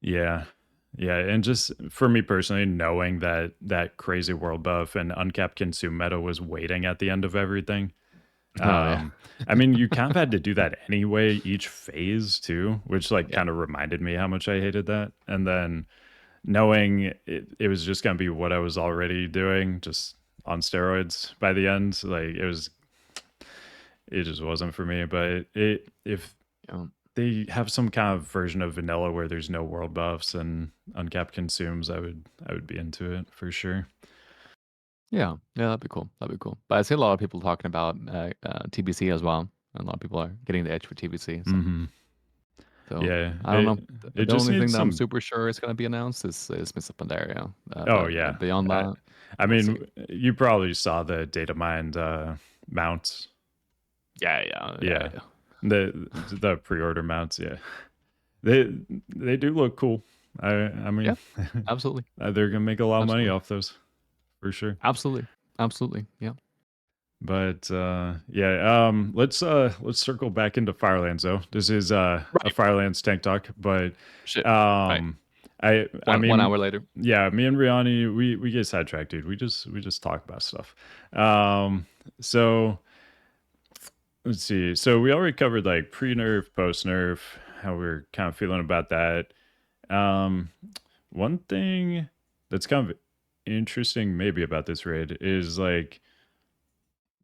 Yeah. Yeah, and just for me personally, knowing that that crazy world buff and uncapped consume meta was waiting at the end of everything. Oh yeah. Um, I mean, you kind of had to do that anyway each phase too, which like Yeah. kind of reminded me how much I hated that. And then knowing it was just gonna be what I was already doing, just on steroids by the end, like it just wasn't for me. But it if Yeah. they have some kind of version of vanilla where there's no world buffs and uncapped consumes, I would be into it for sure. Yeah. Yeah. That'd be cool. That'd be cool. But I see a lot of people talking about TBC as well. And a lot of people are getting the itch for TBC. Hmm. So Yeah, I don't know. it The just only thing needs that I'm some. super sure is going to be announced is Miss Pandaria. Oh But yeah, beyond I, that, I we'll see. mean, you probably saw the data mined mounts. Yeah. Yeah. Yeah. Yeah, Yeah. the pre-order mounts. Yeah, they they do look cool. I mean, Yeah. Absolutely. they're gonna make a lot of money Absolutely. off those for sure. Absolutely. Absolutely. Yeah. But let's circle back into Firelands though. This is a Right. Firelands tank talk, but Shit. Right. um I One mean, hour later. yeah, me and Riyani, we get sidetracked, dude. We just talk about stuff. So let's see. So we already covered like pre-nerf, post-nerf, how we're kind of feeling about that. Um one thing that's kind of interesting maybe about this raid is like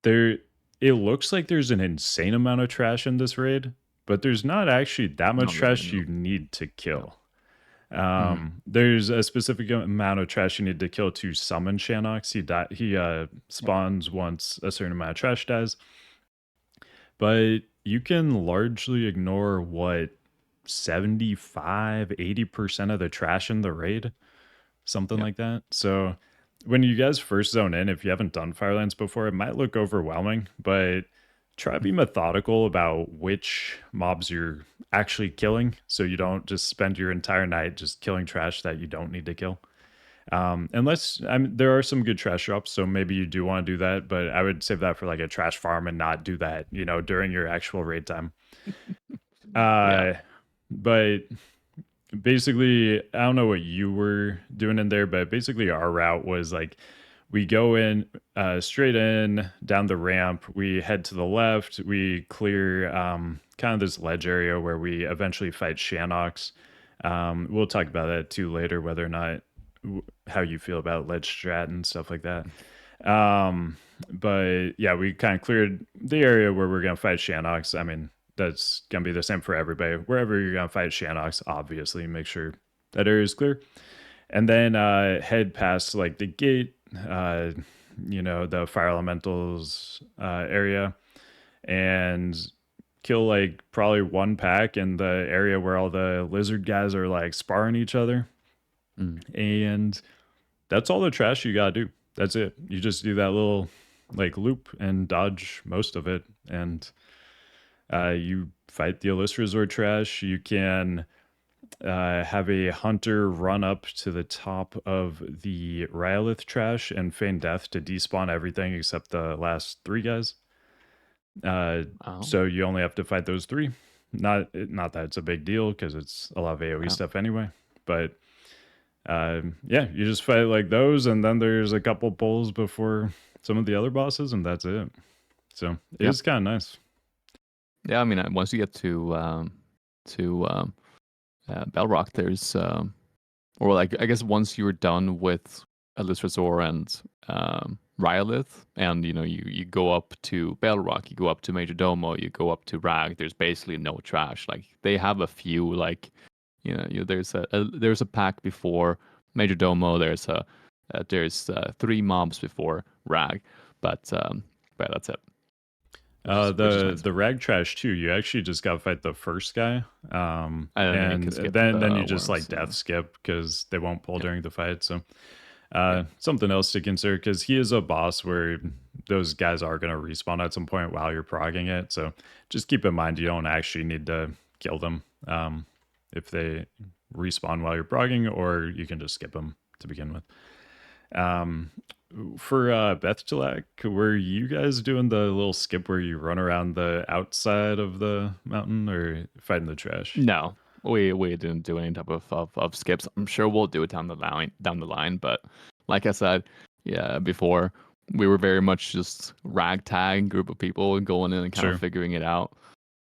there it looks like there's an insane amount of trash in this raid, but there's not actually that much Not really, trash no. you need to No. kill. Mhm. There's a specific amount of trash you need to kill to summon Shannox. He Yeah. spawns once a certain amount of trash dies, but you can largely ignore what 75-80% of the trash in the raid, something Yeah. like that. So when you guys first zone in, if you haven't done Firelands before, it might look overwhelming, but try to be methodical about which mobs you're actually killing so you don't just spend your entire night just killing trash that you don't need to kill. Unless there are some good trash drops, so maybe you do want to do that, but I would save that for like a trash farm and not do that, during your actual raid time. Yeah. Uh, but basically, I don't know what you were doing in there, but basically our route was like we go in straight in down the ramp, we head to the left, we clear kind of this ledge area where we eventually fight Shannox. We'll talk about that too later, whether or not how you feel about ledge strat and stuff like that. But yeah, we kind of cleared the area where we're gonna fight Shannox. I mean, that's gonna be the same for everybody. Wherever you're gonna fight Shannox, obviously make sure that area is clear. And then head past like the gate, the fire elementals area, and kill like probably one pack in the area where all the lizard guys are like sparring each other. Mm. And that's all the trash you gotta do. That's it. You just do that little like loop and dodge most of it, and you fight the Alysrazor trash. You can have a hunter run up to the top of the Rhyolith trash and feign death to despawn everything except the last three guys. Oh. So you only have to fight those three. Not that it's a big deal because it's a lot of AoE Yeah. stuff anyway. But yeah, you just fight like those, and then there's a couple pulls before some of the other bosses, and that's it. So it Yeah. is kind of nice. Yeah, I mean, once you get to Baleroc, there's or like I guess once you're done with Alysrazor and Rhyolith, and you go up to Baleroc, you go up to Majordomo, you go up to Rag. There's basically no trash. Like they have a few, like there's a pack before Majordomo. There's 3 mobs before Rag, but that's it. Which is The nice. the rag trash too. You actually just got to fight the first guy, And then you and can skip then you the just like worms. death skip because they won't pull Yeah. during the fight. So Yeah. something else to consider because he is a boss where those guys are going to respawn at some point while you're progging it. So just keep in mind you don't actually need to kill them if they respawn while you're progging, or you can just skip them to begin with. Um, for Beth'tilac, were you guys doing the little skip where you run around the outside of the mountain or fighting the trash? No, we didn't do any type of skips. I'm sure we'll do it down the line, but like I said, yeah, before we were very much just ragtag group of people going in and kind of Sure. figuring it out.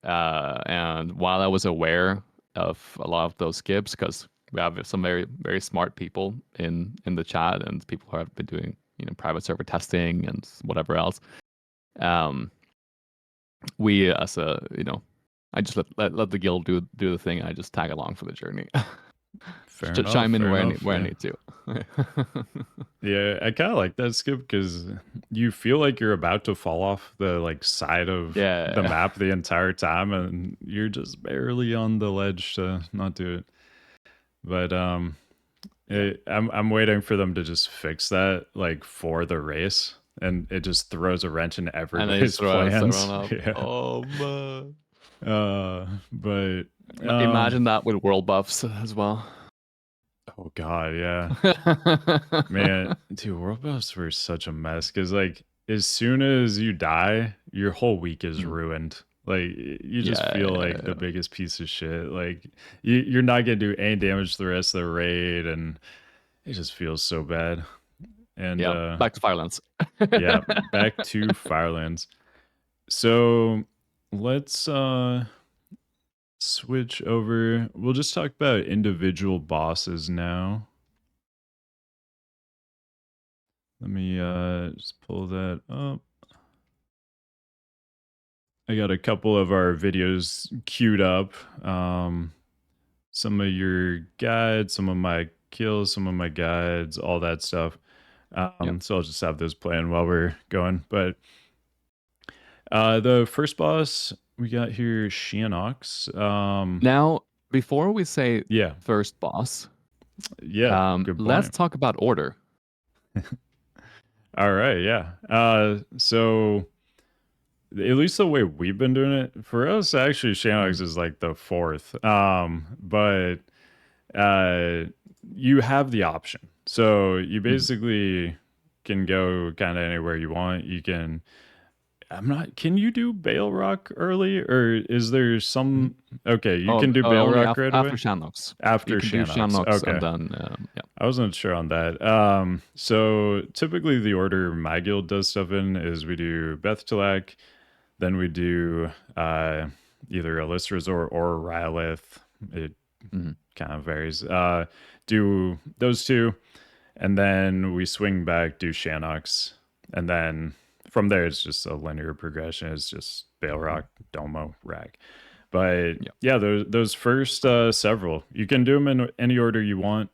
And while I was aware of a lot of those skips, because we have some very very smart people in the chat and people who have been doing private server testing and whatever else, um, we as a I just let the guild do the thing. I just tag along for the journey. Fair enough. Chime in Fair where enough. I Yeah. need to. Yeah, I kind of like that skip because you feel like you're about to fall off the like side of the Yeah, map the entire time, and you're just barely on the ledge to not do it. But yeah. I'm waiting for them to just fix that like for the race, and it just throws a wrench in And they everybody's throw us plans. everyone up. Yeah. Oh man! But Imagine that with world buffs as well. oh god, yeah. Man, dude, world buffs were such a mess because, like, as soon as you die, your whole week is Mm. ruined. Like, you just feel like the Yeah, biggest piece of shit. Like, you're not gonna do any damage the rest of the raid, and it just feels so bad. And yeah. Back to Firelands. yeah, back to Firelands. So let's switch over. We'll just talk about individual bosses now. Let me just pull that up. I got a couple of our videos queued up. Some of your guides, some of my kills, some of my guides, all that stuff. Yep. So I'll just have those playing while we're going. But the first boss we got here is Shannox. Now, before we say Yeah, first boss, yeah, good let's point. talk about order. All right, yeah. So at least the way we've been doing it for us, actually, Shannox Mm, is like the fourth. But uh, you have the option. So you mhm, basically can go kind of anywhere you want. You can. I'm not. Can you do Baleroc early, or is there mhm. some? Okay, you can do Only Baleroc right after away Shannox. You after can do Shannox. Shannox and Okay, then yeah. I wasn't sure on that. So typically the order my guild does stuff in is we do Beth'tilac, then we do either Alysrazor or Rhyolith. It Mhm. kind of varies. Do those two, and then we swing back, do Shannox, and then from there it's just a linear progression. It's just Mhm. Baleroc, Domo, Rag. But Yeah. yeah, those first several, you can do them in any order you want.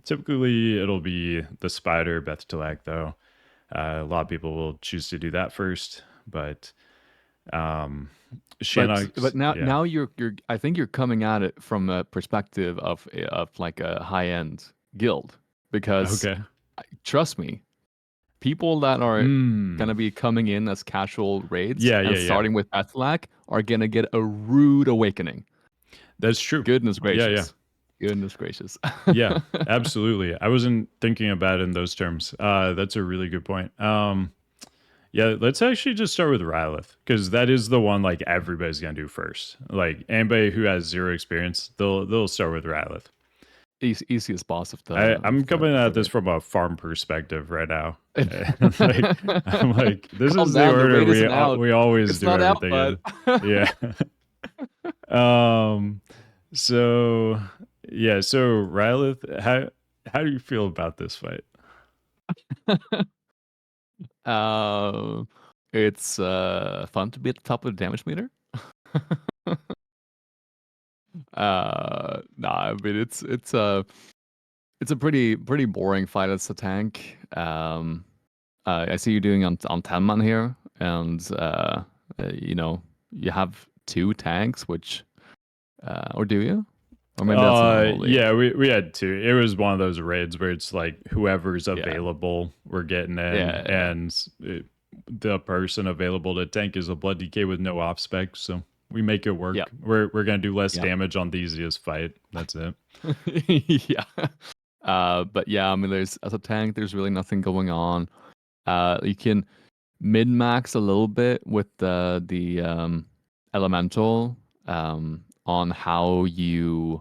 Typically, it'll be the Spider, Beth'tilac, though. A lot of people will choose to do that first, but um, But Shannox, now yeah, now you're I think you're coming at it from a perspective of like a high-end guild because okay, trust me, people that are mm. gonna be coming in as casual raids Yeah, and yeah, yeah, starting with Beth'tilac are gonna get a rude awakening. that's true. Goodness Yeah, yeah. gracious. Goodness gracious. Yeah, absolutely. I wasn't thinking about it in those terms. That's a really good point. Yeah, let's actually just start with Rylith because that is the one like everybody's gonna do first. Like anybody who has zero experience, they'll start with Rylith. Easiest boss of I'm coming the at this raid. from a farm perspective right now. Like I'm like, this Calm is the down, the order raid isn't out. we always It's do not out, everything bud. in. Yeah. um. So yeah. So Rylith, how do you feel about this fight? Uh, it's fun to be at the top of the damage meter. Nah, I mean it's a pretty boring fight as a tank. I see you doing on 10 man here, and you know you have two tanks, which or do you? Or maybe that's normally. Yeah, we had two. It was one of those raids where it's like whoever's Yeah, available, we're getting in, yeah, and the person available to tank is a blood DK with no off spec, so we make it yeah, work. We're gonna do less yeah, damage on the easiest fight. That's it. yeah. But yeah, I mean, there's as a tank, there's really nothing going on. You can min max a little bit with the elemental on how you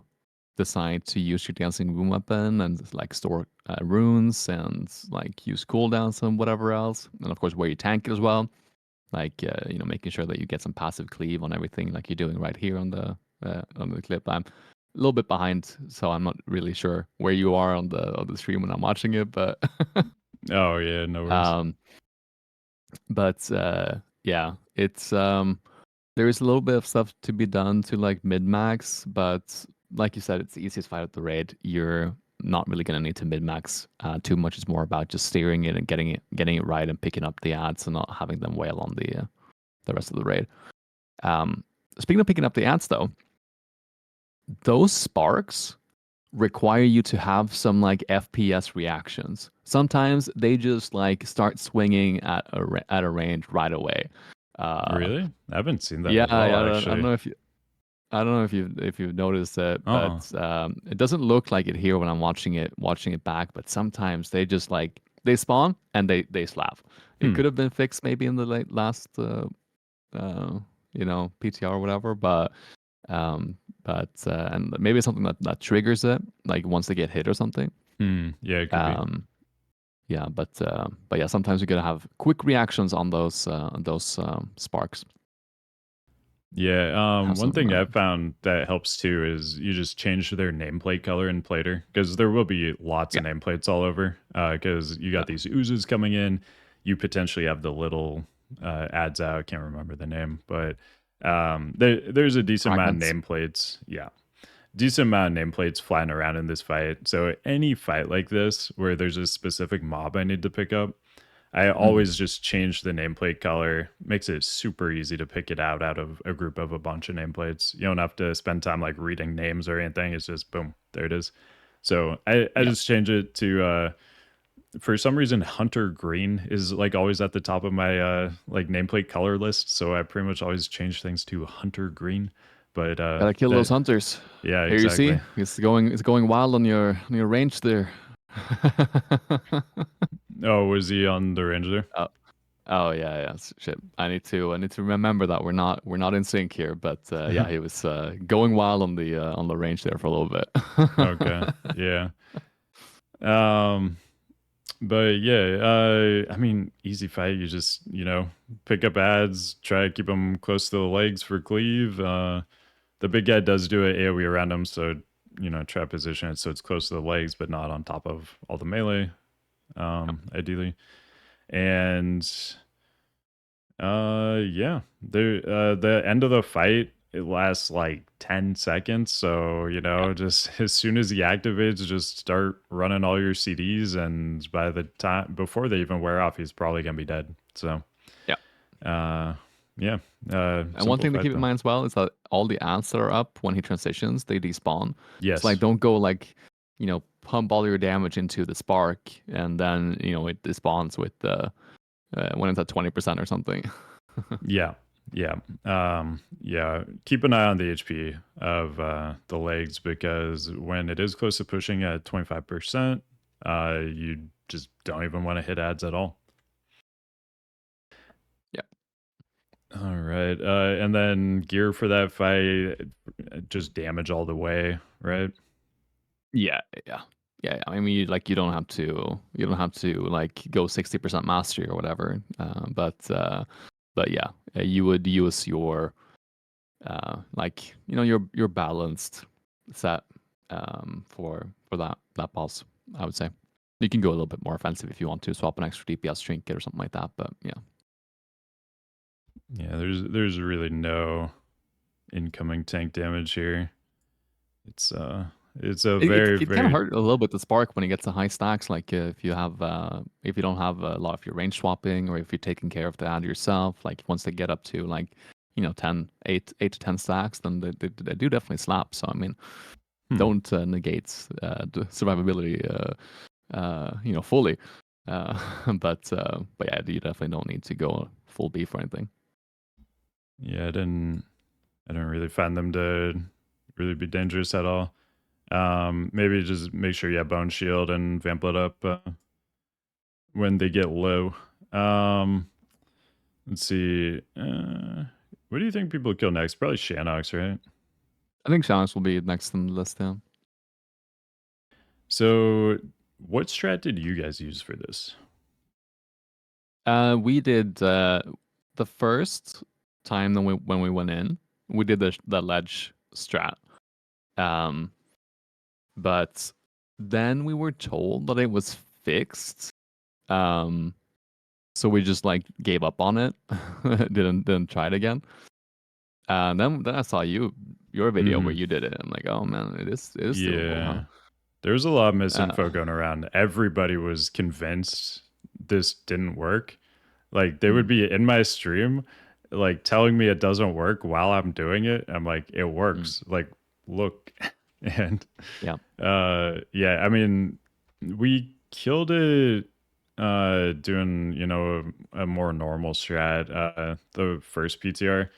decide to use your dancing rune weapon and like store runes and like use cooldowns and whatever else, and of course where you tank it as well. Like making sure that you get some passive cleave on everything, like you're doing right here on the clip. I'm a little bit behind, so I'm not really sure where you are on the stream when I'm watching it, but Oh yeah, no worries. um, yeah, it's there is a little bit of stuff to be done to like mid max, but like you said, it's the easiest fight at the raid. You're not really gonna need to mid max too much. It's more about just steering it and getting it right and picking up the ads and not having them wail on the rest of the raid. Um, Speaking of picking up the ads, though, those sparks require you to have some like FPS reactions. Sometimes they just like start swinging at at a range right away. Uh, Really? I haven't seen that yeah, at all, I don't actually. know I don't know if you've noticed it, Uh-uh. but it doesn't look like it here when I'm watching it back. But sometimes they just like they spawn and they slap. It Hmm. could have been fixed maybe in the last uh, PTR or whatever, um, and maybe it's something that triggers it, like once they get hit or something. Hmm. Yeah, it could be. Um, yeah, but yeah, sometimes you're gonna have quick reactions on those sparks. Yeah, Have one some. thing I found that helps too is you just change their nameplate color in Plater because there will be lots Yeah, of nameplates all over. Because you got yeah, these oozes coming in, you potentially have the little ads out. I can't remember the name, but there's a decent amount of fragments. nameplates. Yeah, decent amount of nameplates flying around in this fight. So any fight like this where there's a specific mob I need to pick up, I Mm, always just change the nameplate color. Makes it super easy to pick it out of a group of a bunch of nameplates. You don't have to spend time like reading names or anything. It's just boom, there it is. So I yeah. just change it to for some reason Hunter Green is like always at the top of my like nameplate color list. So I pretty much always change things to Hunter Green. But Gotta kill those that hunters. yeah, Here you see, exactly. it's going wild on your range there. Oh, was he on the range there? Oh, oh yeah, yeah. Shit. I need to remember that we're not in sync here. But yeah, he was going wild on the range there for a little Okay. bit. Yeah. Um But yeah, I mean, easy fight. You just, pick up ads, try to keep them close to the legs for cleave. The big guy does do an AoE around him, so, try to position it so it's close to the legs, but not on top of all the melee, ideally. And yeah, the end of the fight, it lasts like 10 seconds. So, Yeah, just as soon as he activates, just start running all your CDs. And by the time, before they even wear off, he's probably going to be dead. So, yeah. uh, yeah, And one simple thing to fight keep in though. mind as well is that all the ads that are up when he transitions, they despawn. So like, Yes. don't go like, pump all your damage into the spark, and then it despawns with the when it's at 20% or something. Yeah. Yeah. Yeah. Keep an eye on the HP of the legs because when it is close to pushing at 25%, you just don't even want to hit ads at all. Yeah, All right. And then gear for that fight, just damage all the way, right? yeah, yeah, yeah. I mean, you don't have to like go 60% mastery or whatever. But yeah, you would use your like your balanced set for that boss. I would say you can go a little bit more offensive if you want to swap an extra DPS trinket or something like that. But yeah, Yeah, there's really no incoming tank damage here. It's a very, it kind of very hurt a little bit the spark when he gets the high stacks. Like if you don't have a lot of your range swapping, or if you're taking care of the ad yourself, like once they get up to like 8 to 10 stacks, then they do definitely slap. So I mean, hmm. don't negate the survivability fully. But yeah, you definitely don't need to go full beef or anything. Yeah, I didn't really find them to really be dangerous at all. Maybe just make sure you have bone shield and vamp it up when they get low. Um, let's see. What do you think people kill next? Probably Shannox, right? I think Shannox will be next on the list. Yeah. So, what strat did you guys use for this? We did the first time that when we went in, we did the ledge strat. Um, but then we were told that it was fixed. Um, so we just like gave up on it. Didn't try it again. Then I saw your video where Hmm. you did it. I'm like, oh man, it is doable, huh? Yeah, there was a lot of Uh, misinfo going around. Everybody was convinced this didn't work. Like they would mm, be in my stream, like telling me it doesn't work while I'm doing it. I'm like, it mm, works. Like, look, and yeah. yeah. I mean, we killed it doing a more normal strat the first PTR,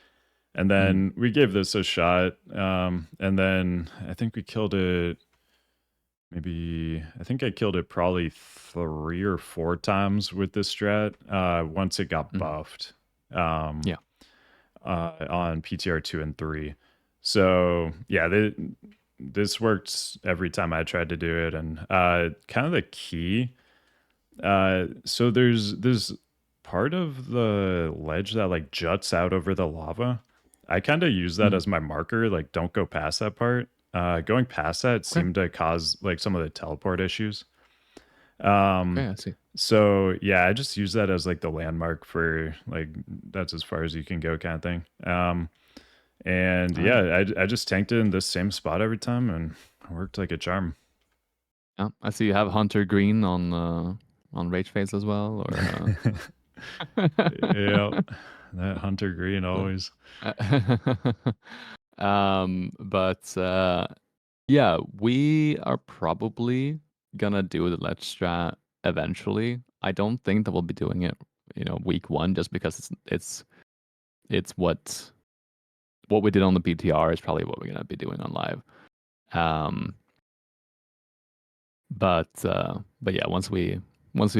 and Mm, then we gave this a shot, and then I think we killed it. Maybe I think I killed it probably 3 or 4 times with this strat. Once it got mm, buffed, um, yeah. on PTR 2 and 3. So yeah, this worked every time I tried to do it, and kind of the key. So there's this part of the ledge that like juts out over the lava. I kind of use that Mm. as my marker. Like, don't go past that part. Going past that Okay. seemed to cause like some of the teleport issues. Okay, Um, I see. so yeah, I just use that as like the landmark for like that's as far as you can go kind of thing. And All right. yeah, I just tanked it in this same spot every time and it worked like a charm. Yeah, I see you have Hunter Green on Rage Face as well, or Yeah, that Hunter Green so, always. but yeah, we are probably gonna do the Let's Strat eventually. I don't think that we'll be doing it, week one, just because it's what we did on the BTR is probably what we're gonna be doing on live. Um, but yeah, once we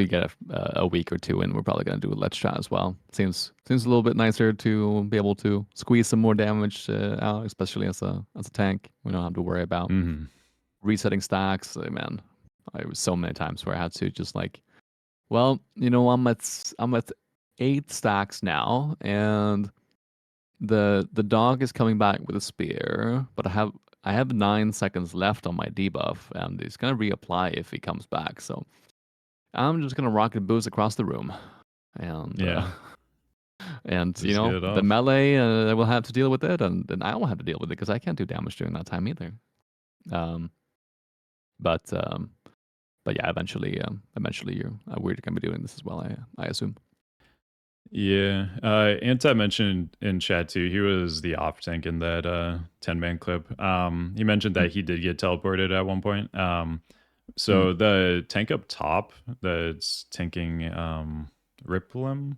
get a week or two in, we're probably gonna do a Let's Chat as well. Seems a little bit nicer to be able to squeeze some more damage out, especially as a tank. We don't have to worry about Hmm. resetting stacks. Man, I was so many times where I had to just like, well, I'm at 8 stacks now, and the dog is coming back with a spear, but I have 9 seconds left on my debuff, and he's gonna reapply if he comes back. So I'm just gonna rocket boost across the room, and Yeah, and just get it the off. melee will have to deal with it, and then I won't have to deal with it because I can't do damage during that time either. Um, but um, but yeah, eventually we're gonna be doing this as well. I assume. Yeah. Anti mentioned in chat too, he was the off tank in that 10-man clip. He mentioned Mm, that he did get teleported at one point. mm, So the tank up top that's tanking Riplem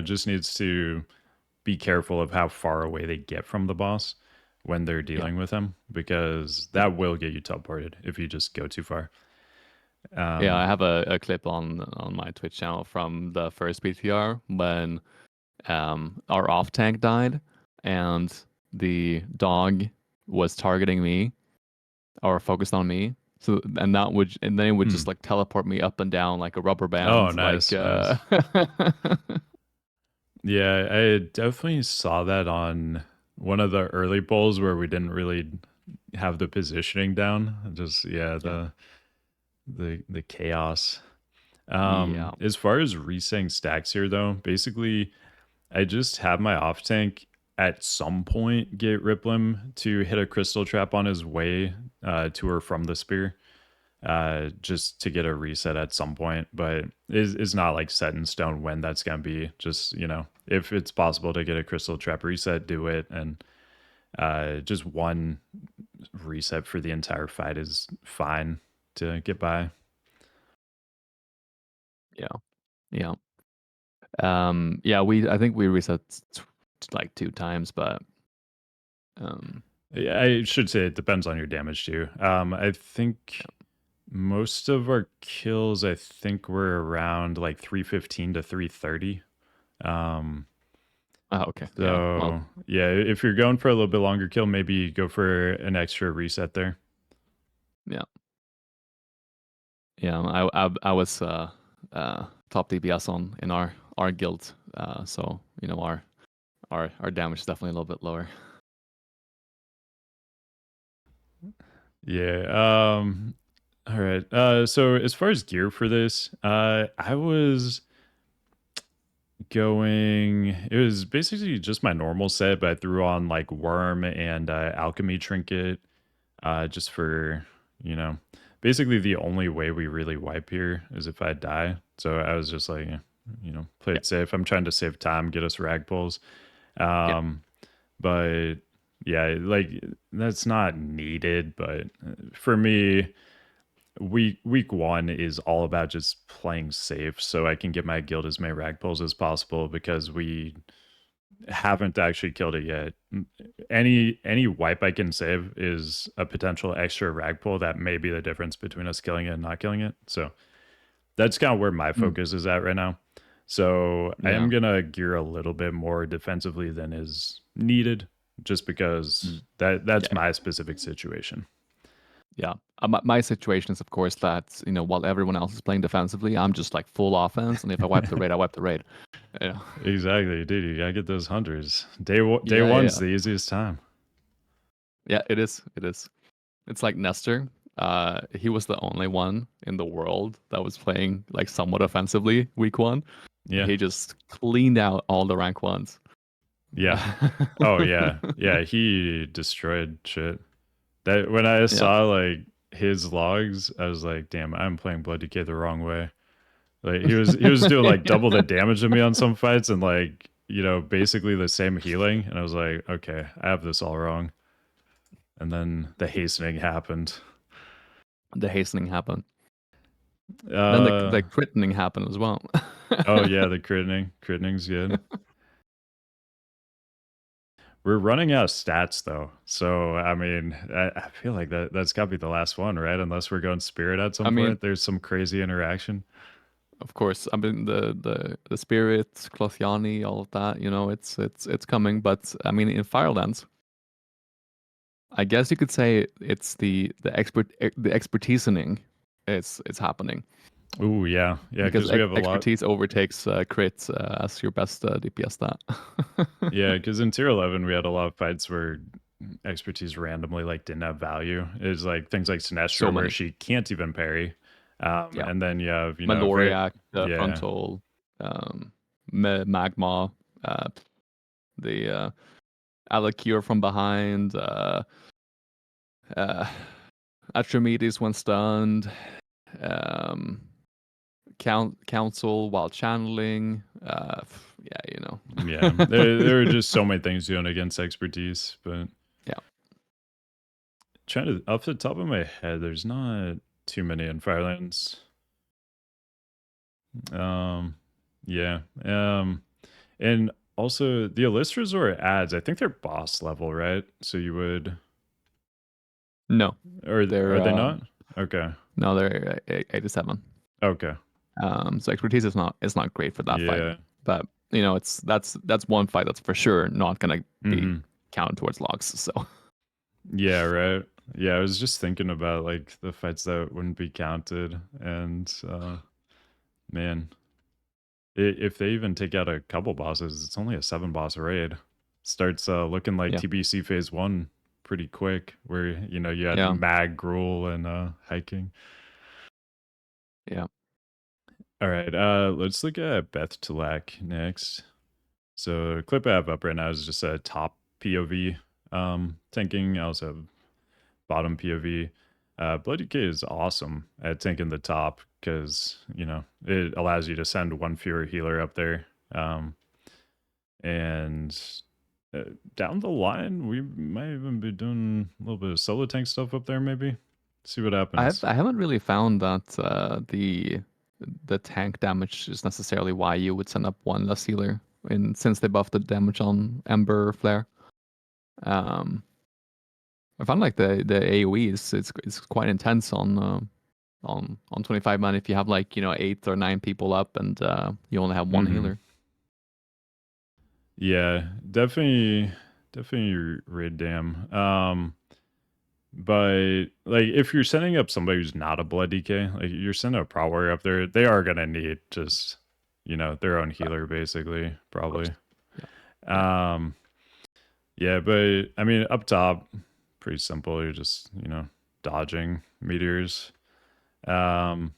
just needs to be careful of how far away they get from the boss when they're yeah. dealing with him, because Yeah. that will get you teleported if you just go too far. Yeah, I Um, have a clip on my Twitch channel from the first BTR when our off tank died, and the dog was targeting me or focused on me. So and then it would hmm. just like teleport me up and down like a rubber Oh, band, like nice, nice. Yeah, I definitely saw that on one of the early polls where we didn't really have the positioning down. Just yeah, yeah, the chaos. yeah, As far as resetting stacks here though, basically I just have my off tank at some point get Riplem to hit a crystal trap on his way to or from the spear, just to get a reset at some point. But it's not like set in stone when that's gonna be. Just if it's possible to get a crystal trap reset, do it. And just one reset for the entire fight is fine to get by. yeah, yeah. Yeah, I think we reset like 2 times, but um, I should say it depends on your damage too. I think most of our kills, I think, were around like 315 to 330. Um, oh, okay, yeah, well, so yeah, if you're going for a little bit longer kill, maybe go for an extra reset there. yeah, yeah. I was top DPS in our guild, so our damage is definitely a little bit lower. Yeah. All right. So as far as gear for this, I was going. It was basically just my normal set, but I threw on like worm and alchemy trinket, just for you know, basically the only way we really wipe here is if I die. So I was just like, play Yeah, it safe. I'm trying to save time, get us rag pulls. yeah, Um, but yeah, like that's not needed. But for me, week one is all about just playing safe, so I can get my guild as many rag pulls as possible because we haven't actually killed it yet. Any wipe I can save is a potential extra rag pull that may be the difference between us killing it and not killing it. So that's kind of where my mm, focus is at right now. So I am yeah, gonna gear a little bit more defensively than is needed, just because mm, that's yeah, my specific situation. Yeah. My situation is, of course, that while everyone else is playing defensively, I'm just like full offense, and if I wipe the raid, I wipe the raid. Yeah. Exactly, dude. You gotta get those hunters. Day Yeah, one's yeah, the easiest time. yeah. It is. It is. It's like Nestor. He was the only one in the world that was playing like somewhat offensively week one. Yeah, He just cleaned out all the rank ones. yeah. Oh yeah, yeah. He destroyed shit. That when I Yeah. saw like his logs, I was like, damn, I'm playing Blood DK the wrong way. Like he was doing like double the damage to me on some fights and like basically the same healing, and I was like, okay, I have this all wrong. And then the hastening happened. The hastening happened. Then the Uh critting happened as well. oh yeah, the critting's good. We're running out of stats though, so I mean, I feel like that's got to be the last one, right? Unless we're going spirit at I some mean, point. There's some crazy interaction. of course, I mean the spirit, Clothiani, all of that. It's coming. But I mean, in Firelands, I guess you could say it's the expertising. It's happening Ooh, yeah, yeah, because because we have a lot. expertise overtakes crit as your best DPS stat. Yeah, because in tier 11 we had a lot of fights where expertise randomly like didn't have value. It's like things like So Sinestra where many. she can't even parry. Yeah. And then you have very Maloriac, yeah. frontal, um, magma, uh, the Alakir from behind, uh, Atramedes when stunned, um, council while channeling. Yeah, Yeah, there are just so many things doing against expertise, but Yeah. trying to off the top of my head, there's not too many in Firelands. Yeah. And also the Alysrazor ads, I think they're boss level, right? So you would, No, or they're are they not? Okay. no, they're 87. Okay. So expertise is not great for that fight, Yeah. but that's one fight that's for sure not gonna be Mm-hmm. counted towards logs. So Yeah, right. Yeah, I was just thinking about like the fights that wouldn't be counted, and man, if they even take out a couple bosses, it's only a 7 boss raid. Starts looking like yeah, TBC phase 1 pretty quick, where you had yeah, Mag, Gruul, and hiking. yeah. All right, let's look at Beth'tilac next. So the clip I have up right now is just a top POV tanking. I also have bottom POV. Blood DK is awesome at tanking the top because it allows you to send one fewer healer up there. And down the line, we might even be doing a little bit of solo tank stuff up there. Maybe see what happens. I haven't really found that the tank damage is necessarily why you would send up one less healer since they buffed the damage on Ember Flare. Um, I found like the AoE it's quite intense on 25 man if you have like 8 or 9 people up and you only have one Hmm. healer. Yeah, definitely raid dam. But like if you're sending up somebody who's not a blood DK, like you're sending a Prot warrior up there, they are gonna need just their own healer basically, Of course. probably. Yeah. Yeah. Um yeah, but I mean up top, pretty simple. You're just, dodging meteors. Um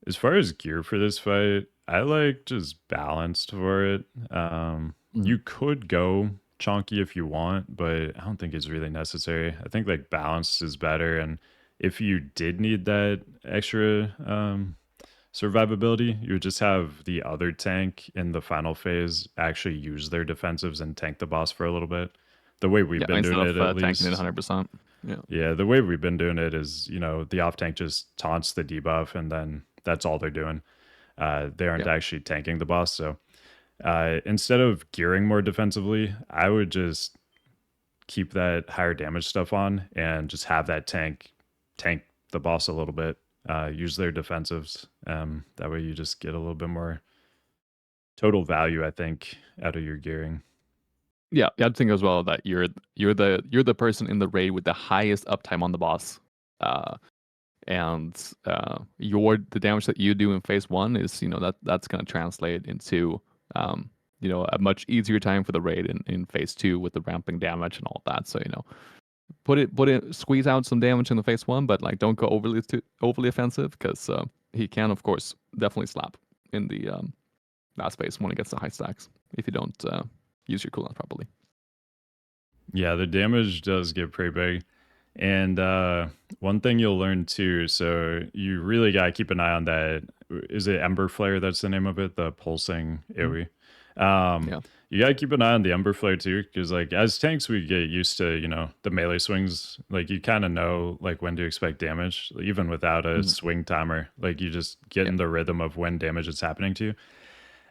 as far as gear for this fight, I like just balanced for it. Mhm. You could go chonky if you want, but I don't think it's really necessary. I think like balanced is better. And if you did need that extra survivability, you would just have the other tank in the final phase actually use their defensives and tank the boss for a little bit. The way we've Yeah, been instead doing it, of at tanking it least. 100%. Yeah. Yeah, the way we've been doing it is, the off tank just taunts the debuff, and then that's all they're doing. They aren't Yeah. actually tanking the boss. So instead of gearing more defensively, I would just keep that higher damage stuff on and just have that tank the boss a little bit. Use their defensives. That way you just get a little bit more total value, I think, out of your gearing. Yeah, I think as well that you're the person in the raid with the highest uptime on the boss. Uh, and the damage that you do in phase 1 is that's going to translate into a much easier time for the raid in phase 2 with the ramping damage and all that. So squeeze out some damage in the phase 1, but like don't go overly offensive, because he can of course definitely slap in the last phase when it gets to high stacks if you don't use your cooldown properly. Yeah, the damage does get pretty big. And one thing you'll learn too, so you really got to keep an eye on that. Is it Ember Flare? That's the name of it, the pulsing AoE. Yeah. You got to keep an eye on the Ember Flare too, because like as tanks, we get used to, the melee swings. Like you kind of know like when to expect damage, even without a swing timer. Like you just get in the rhythm of when damage is happening to you.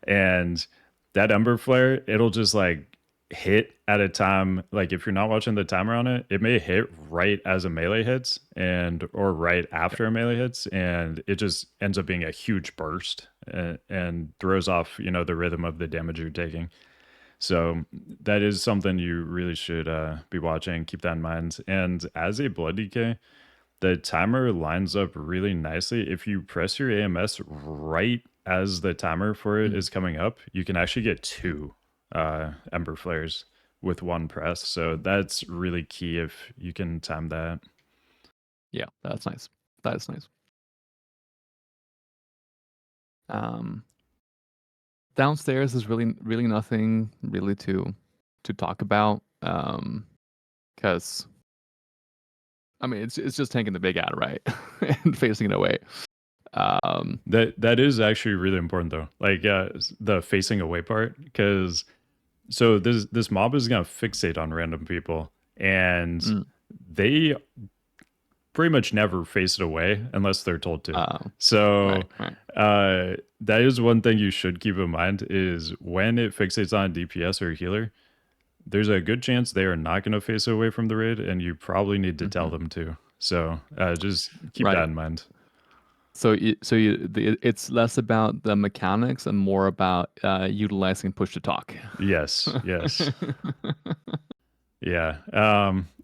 And that Ember Flare, it'll just like hit at a time, like if you're not watching the timer on it, it may hit right as a melee hits or right after a melee hits, and it just ends up being a huge burst and throws off the rhythm of the damage you're taking. So that is something you really should be watching. Keep that in mind. And as a blood DK, the timer lines up really nicely. If you press your AMS right as the timer for it is coming up, you can actually get 2 Ember Flares with 1 press. So that's really key if you can time that. Yeah, that's nice. That is nice. Downstairs is really nothing really to talk about, because I mean it's just tanking the big ad, right? And facing it away. That is actually really important though. Like the facing away part, because so this mob is gonna fixate on random people, and they pretty much never face it away unless they're told to. So right. that is one thing you should keep in mind, is when it fixates on a DPS or a healer, there's a good chance they are not going to face away from the raid, and you probably need to tell them to. So just keep that in mind. So it's less about the mechanics and more about utilizing push to talk. Yes. Yeah.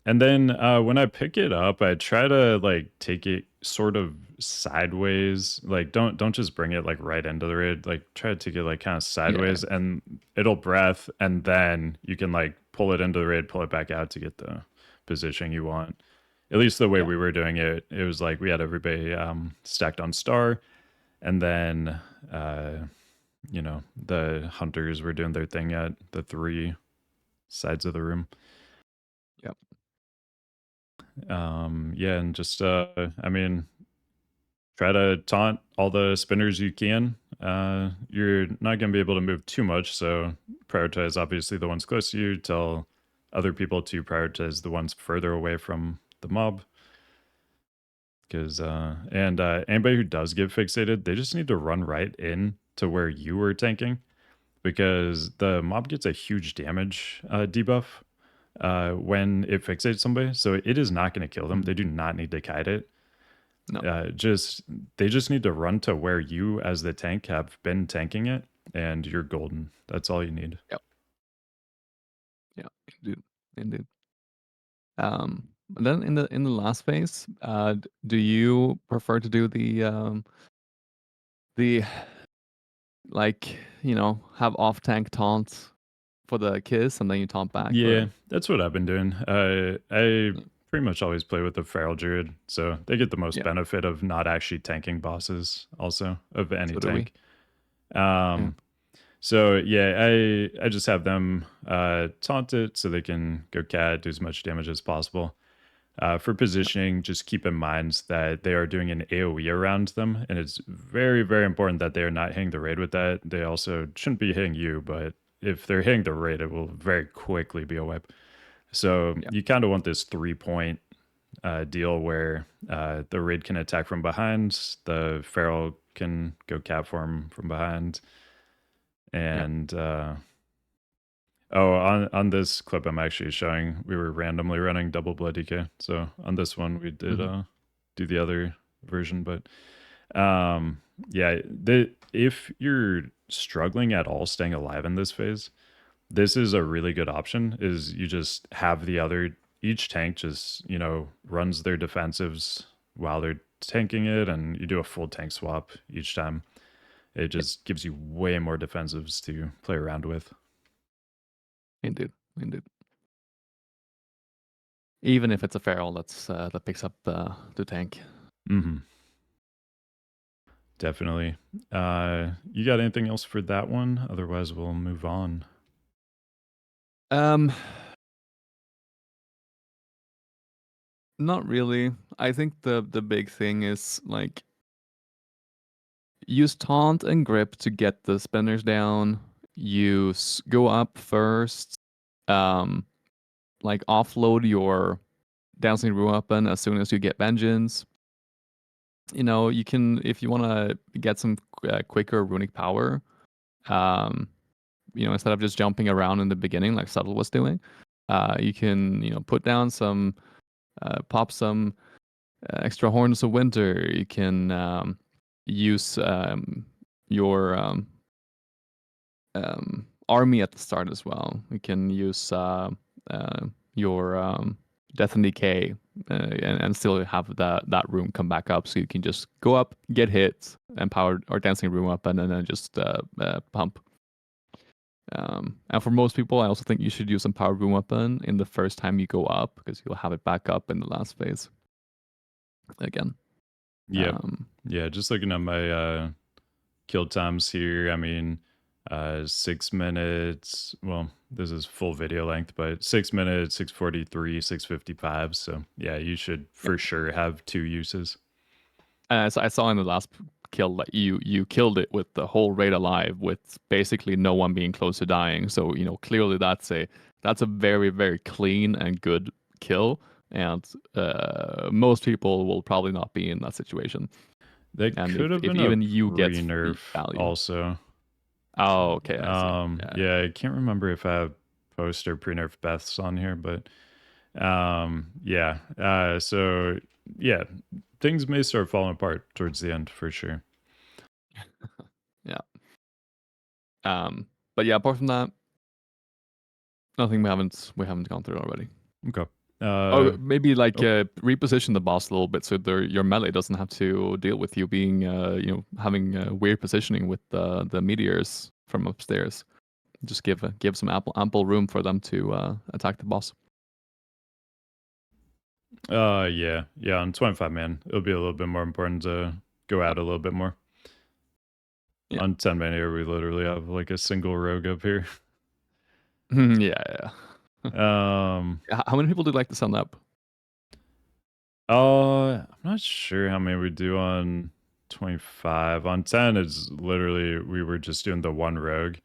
And then when I pick it up, I try to like take it sort of sideways. Like don't just bring it like right into the raid. Like try to take it like kind of sideways, and it'll breath, and then you can like pull it into the raid, pull it back out to get the position you want. At least the way we were doing it, it was like we had everybody stacked on star, and then the hunters were doing their thing at the 3 sides of the room. Yep. Yeah, and just I mean, try to taunt all the spinners you can. You're not going to be able to move too much, so prioritize obviously the ones close to you. Tell other people to prioritize the ones further away from the mob. Because anybody who does get fixated, they just need to run right in to where you were tanking, because the mob gets a huge damage debuff when it fixates somebody. So it is not going to kill them. They do not need to kite it. No. They just need to run to where you as the tank have been tanking it, and you're golden. That's all you need. Yep. Yeah, indeed. Then in the last phase, do you prefer to do the like have off tank taunts for the kiss and then you taunt back? Yeah, Or? that's what I've been doing. I pretty much always play with the feral druid, so they get the most benefit of not actually tanking bosses, also of any So do tank. we. So yeah, I just have them taunt it so they can go cat, do as much damage as possible. For positioning, just keep in mind that they are doing an AoE around them, and it's very, very important that they are not hitting the raid with that. They also shouldn't be hitting you, but if they're hitting the raid, it will very quickly be a wipe. So you kind of want this 3-point deal where the raid can attack from behind, the feral can go cat form from behind, and on this clip I'm actually showing, we were randomly running double blood DK. So on this one we did do the other version, but yeah, if you're struggling at all staying alive in this phase, this is a really good option. Is you just have the other each tank just, runs their defensives while they're tanking it, and you do a full tank swap each time. It Yep. just gives you way more defensives to play around with. Indeed. Even if it's a feral that picks up the tank. Mm-hmm. Definitely. You got anything else for that one? Otherwise, we'll move on. Not really. I think the big thing is like use taunt and grip to get the spinners down. Use go up first. Like offload your dancing room weapon as soon as you get vengeance. You can if you want to get some quicker runic power. Instead of just jumping around in the beginning like Subtle was doing, you can put down some, pop some extra horns of winter. You can use your army at the start as well. You can use your death and decay and still have that room come back up, so you can just go up, get hit, empower or dancing room up, and then just pump. And for most people, I also think you should use some power room weapon in the first time you go up because you'll have it back up in the last phase again. Yep. Yeah, just looking at my kill times here. I mean, 6 minutes. Well, this is full video length, but 6 minutes, 6:43, 6:55. So yeah, you should for sure have 2 uses. So I saw in the last kill that you killed it with the whole raid alive, with basically no one being close to dying. So clearly that's a very very clean and good kill, and most people will probably not be in that situation. That And could have if been a even you get pre-nerf value. also. Oh, okay, I see. Yeah, I can't remember if I have post or pre-nerf Beths on here, but yeah. So yeah, things may start falling apart towards the end for sure. Yeah. But yeah, apart from that, nothing we haven't gone through already. Okay. Oh, maybe like reposition the boss a little bit so your melee doesn't have to deal with you being, having weird positioning with the meteors from upstairs. Just give some ample room for them to attack the boss. Yeah. On 25 man, it'll be a little bit more important to go out a little bit more. Yeah. On 10 man here, we literally have like a single rogue up here. Yeah. How many people do you like to send up? I'm not sure how many we do on 25. On 10 is literally we were just doing the one rogue,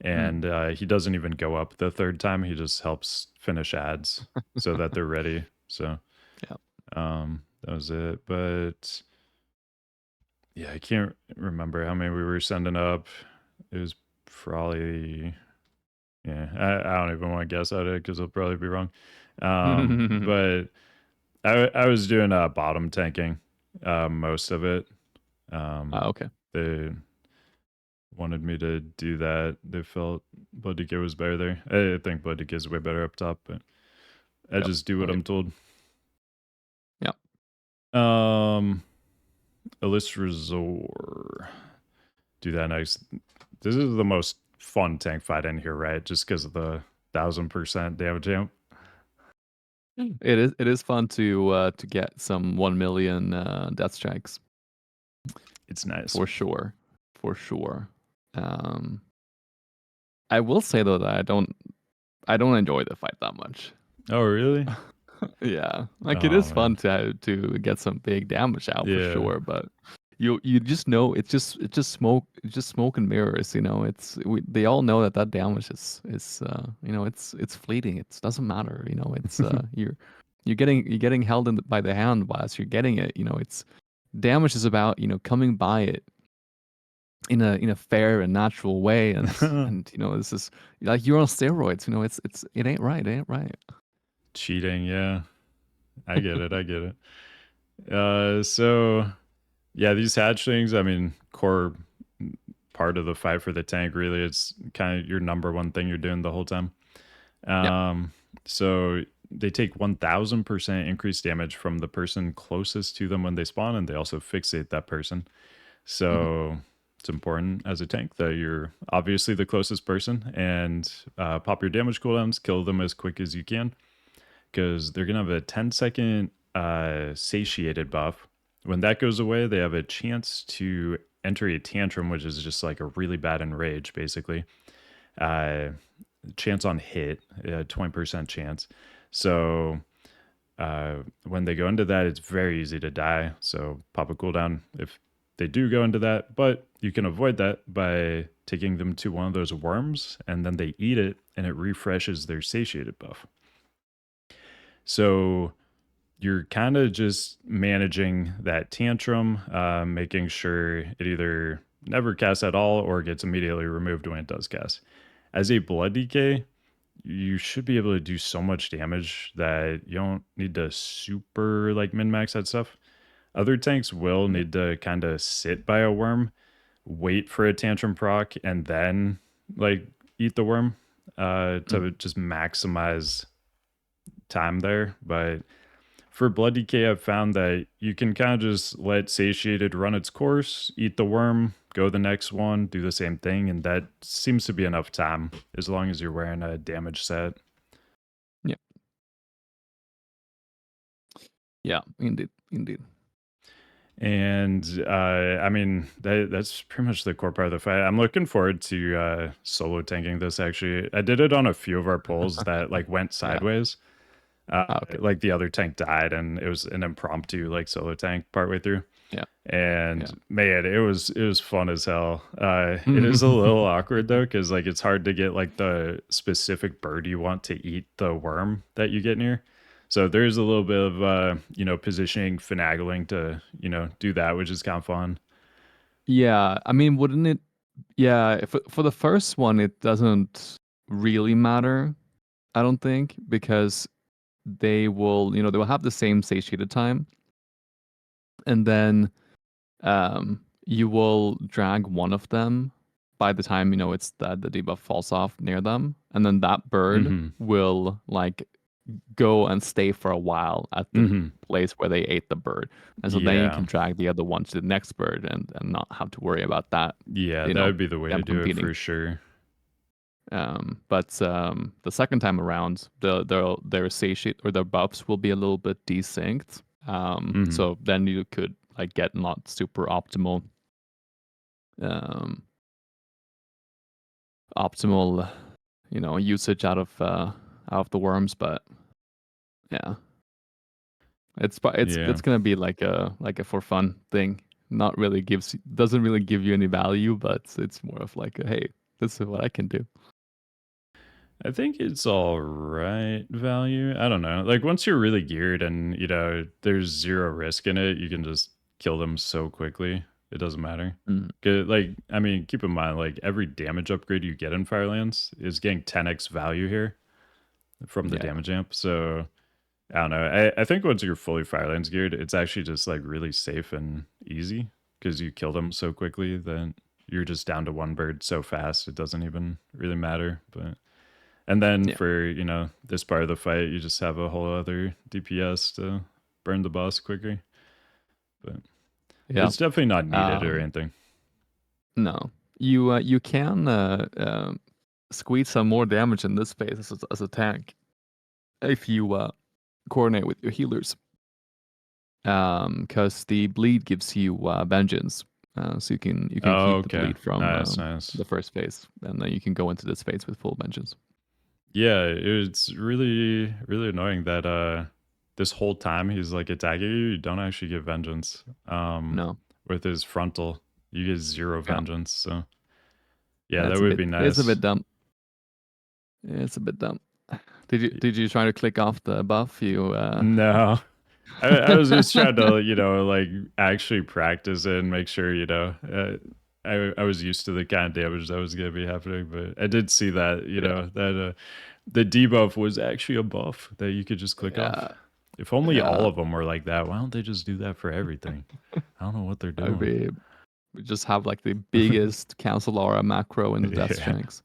and he doesn't even go up the third time. He just helps finish ads so that they're ready. So Yeah. that was it. But yeah, I can't remember how many we were sending up. It was probably, yeah, I don't even want to guess at it because I'll probably be wrong. But I was doing bottom tanking most of it. Okay. They wanted me to do that. They felt BDK was better there. I think BDK is way better up top, but I just do what I'm told. Yeah. Alysrazor. Do that next. This is the most fun tank fight in here, right? Just because of the 1000% damage amp. It is fun to get some 1 million death strikes. It's nice. For sure. I will say though that I don't enjoy the fight that much. Oh, really? Yeah. Like it Oh, is man. fun to get some big damage out for Yeah. sure, but you just know it's just smoke, and mirrors, they all know that damage is it's fleeting. It doesn't matter, it's you're getting held by the hand whilst you're getting it, it's damage is about, coming by it in a fair and natural way, and this is like you're on steroids, it ain't right. Cheating, yeah. I get it. So yeah, these hatchlings, I mean, core part of the fight for the tank, really. It's kind of your number one thing you're doing the whole time. Yeah. So they take 1000% increased damage from the person closest to them when they spawn, and they also fixate that person. So it's important as a tank that you're obviously the closest person, and pop your damage cooldowns, kill them as quick as you can, because they're gonna have a 10-second satiated buff. When that goes away, they have a chance to enter a tantrum, which is just like a really bad enrage, basically. Chance on hit, 20% chance. So when they go into that, it's very easy to die. So pop a cooldown if they do go into that, but you can avoid that by taking them to one of those worms, and then they eat it, and it refreshes their satiated buff. So you're kind of just managing that tantrum, making sure it either never casts at all or gets immediately removed when it does cast. As a blood DK, you should be able to do so much damage that you don't need to super like min-max that stuff. Other tanks will need to kind of sit by a worm, wait for a tantrum proc, and then like eat the worm to just maximize time there. But for blood DK, I've found that you can kind of just let satiated run its course, eat the worm, go the next one, do the same thing, and that seems to be enough time as long as you're wearing a damage set. Yeah. Yeah, indeed. And I mean, that's pretty much the core part of the fight. I'm looking forward to solo tanking this. Actually, I did it on a few of our polls that like went sideways. Okay. Like the other tank died, and it was an impromptu like solo tank partway through. Yeah. And man, it was fun as hell. It is a little awkward though, because like it's hard to get like the specific bird you want to eat the worm that you get near. So there's a little bit of positioning, finagling to do that, which is kind of fun. Yeah, I mean, wouldn't it? Yeah, for the first one, it doesn't really matter, I don't think, because they will, they will have the same satiated time, and then you will drag one of them by the time it's that the debuff falls off near them, and then that bird will like go and stay for a while at the place where they ate the bird, and so then you can drag the other one to the next bird and not have to worry about that. Yeah, that would be the way to do it for sure. But the second time around, their satiate or their buffs will be a little bit desynced. So then you could like get not super optimal usage out of the worms, but yeah, it's gonna be like a for fun thing. Not really doesn't really give you any value, but it's more of like hey, this is what I can do. I think it's all right value. I don't know. Like once you're really geared and there's zero risk in it, you can just kill them so quickly. It doesn't matter. Like, I mean, keep in mind, like every damage upgrade you get in Firelands is getting 10x value here from the damage amp. So I don't know. I think once you're fully Firelands geared, it's actually just like really safe and easy because you kill them so quickly that you're just down to one bird so fast. It doesn't even really matter. And then for, this part of the fight, you just have a whole other DPS to burn the boss quicker. But it's definitely not needed or anything. No. You can squeeze some more damage in this phase as a tank if you coordinate with your healers. Because the bleed gives you vengeance. So you can keep the bleed from the first phase, and then you can go into this phase with full vengeance. Yeah, it's really, really annoying that this whole time he's like attacking you don't actually get vengeance. No. With his frontal, you get 0 vengeance. So yeah, that would be nice. It's a bit dumb. It's a bit dumb. Did you try to click off the buff? No. I was just trying to, like actually practice it and make sure, I was used to the kind of damage that was going to be happening, but I did see that, that the debuff was actually a buff that you could just click off. If only all of them were like that, why don't they just do that for everything? I don't know what they're doing. We just have like the biggest Council Aura macro in the Death Shanks.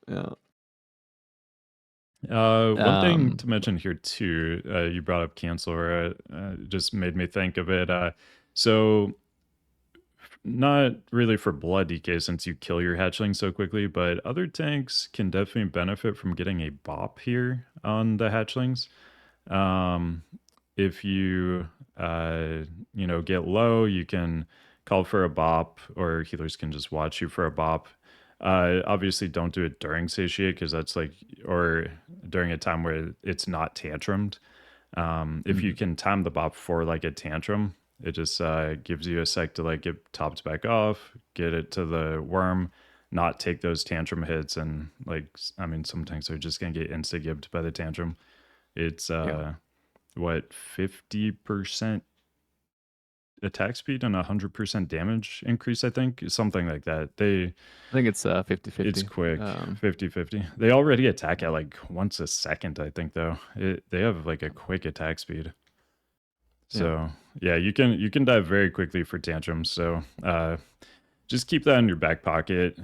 Yeah. One thing Um, to mention here too, you brought up cancel, or just made me think of it. So not really for blood DK since you kill your hatchling so quickly, but other tanks can definitely benefit from getting a bop here on the hatchlings. Um, if you get low, you can call for a bop, or healers can just watch you for a bop. Obviously, don't do it during satiate because that's like, or during a time where it's not tantrumed. If you mhm. can time the bop for like a tantrum, it just gives you a sec to like get topped back off, get it to the worm, not take those tantrum hits, and like I mean, some tanks are just gonna get insta gibbed by the tantrum. It's Yeah, what 50% attack speed and 100% damage increase, I think, something like that. I think it's It's 50-50. quick, 50-50. They already attack at like once a second, I think, though. They have like a quick attack speed. Yeah, So yeah, you can dive very quickly for tantrums. So just keep that in your back pocket.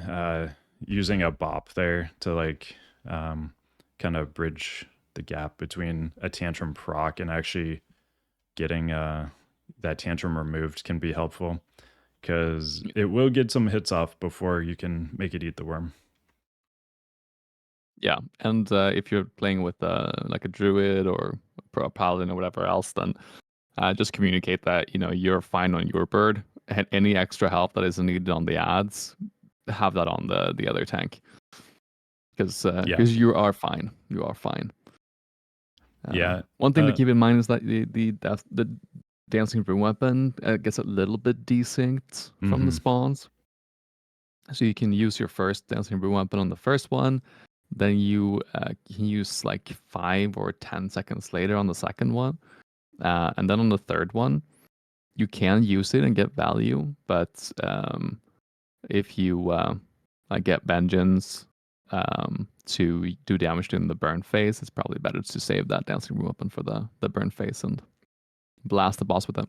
Using a bop there to like kind of bridge the gap between a tantrum proc and actually getting that tantrum removed can be helpful because yeah, it will get some hits off before you can make it eat the worm. yeah. And if you're playing with like a druid or a paladin or whatever else, then just communicate that you're fine on your bird. And any extra help that is needed on the ads, have that on the other tank, because Yeah, you are fine. You are fine. yeah. One thing to keep in mind is that the dancing room weapon gets a little bit desynced from the Hmm. spawns. So you can use your first dancing room weapon on the first one, then you can use like 5 or 10 seconds later on the second one, and then on the third one you can use it and get value. But if you get vengeance to do damage during the burn phase, it's probably better to save that dancing room weapon for the burn phase and blast the boss with it.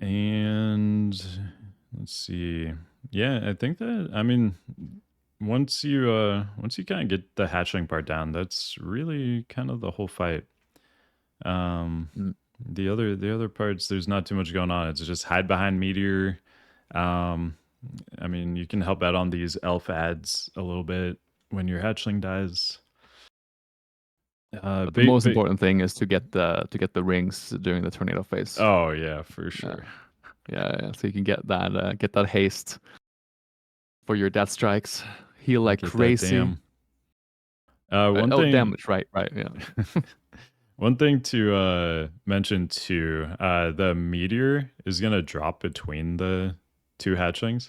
And let's see. Yeah, I think that I mean once you kind of get the hatchling part down, that's really kind of the whole fight. Um Mm. the other parts there's not too much going on. It's just hide behind meteor. Um I mean, you can help out on these elf ads a little bit when your hatchling dies. But the most important thing is to get the rings during the tornado phase. Oh yeah, for Yeah, sure. yeah. So you can get that haste for your death strikes. Heal like Get that crazy. damn. One Oh, thing damage, right, yeah. one thing to mention too, the meteor is gonna drop between the two hatchlings.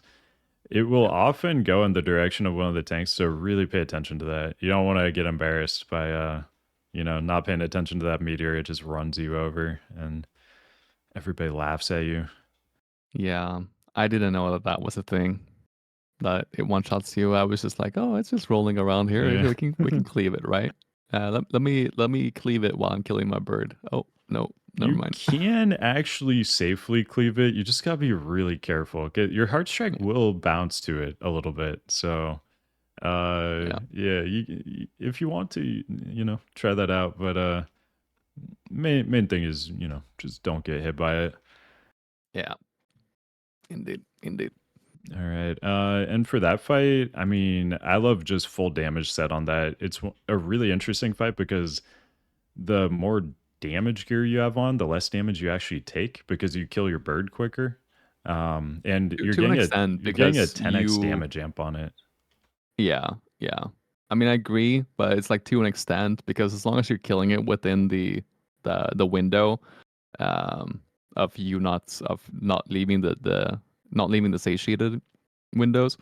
It will Yeah. often go in the direction of one of the tanks, so really pay attention to that. You don't want to get embarrassed by not paying attention to that meteor. It just runs you over and everybody laughs at you. Yeah, I didn't know that that was a thing. That it one shots you. I was just like, oh, it's just rolling around here. Yeah. We can cleave it, right? Let me cleave it while I'm killing my bird. Oh no, never You mind. can actually safely cleave it. You just gotta be really careful. Your heart strike Yeah, will bounce to it a little bit. So yeah, yeah, if you want to, try that out. But main thing is, just don't get hit by it. yeah. Indeed, indeed. All right. And for that fight, I mean, I love just full damage set on that. It's a really interesting fight because the more damage gear you have on, the less damage you actually take because you kill your bird quicker. And you're To an getting a extent, you're getting a because 10x damage amp on it. yeah, yeah. I mean, I agree, but it's like to an extent, because as long as you're killing it within the window um, of you not leaving the not leaving the satiated windows,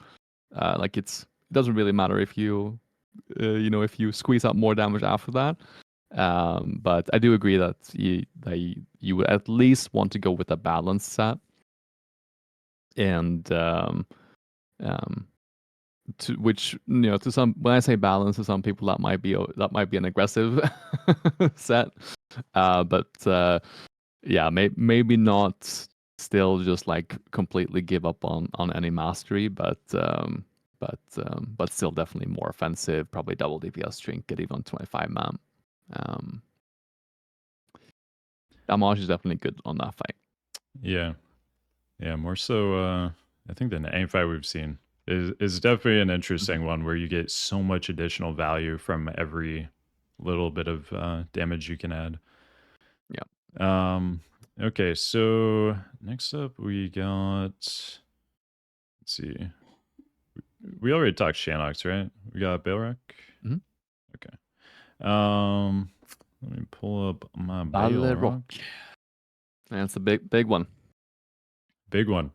it doesn't really matter if if you squeeze out more damage after that. But I do agree that you would at least want to go with a balanced set, and um, to which to some, when I say balance, to some people that might be an aggressive set, but yeah, maybe not still just like completely give up on any mastery, but but still definitely more offensive. Probably double DPS trinket even on 25 man. Damage is definitely good on that fight. Yeah. Yeah, more so I think than any fight we've seen is definitely an interesting one where you get so much additional value from every little bit of damage you can add. Yeah. Okay, so next up we got, let's see. We already talked Shannox, right? We got Baleroc. Mhm. Okay. Let me pull up my Baleroc. Baleroc. That's a big one. Big one.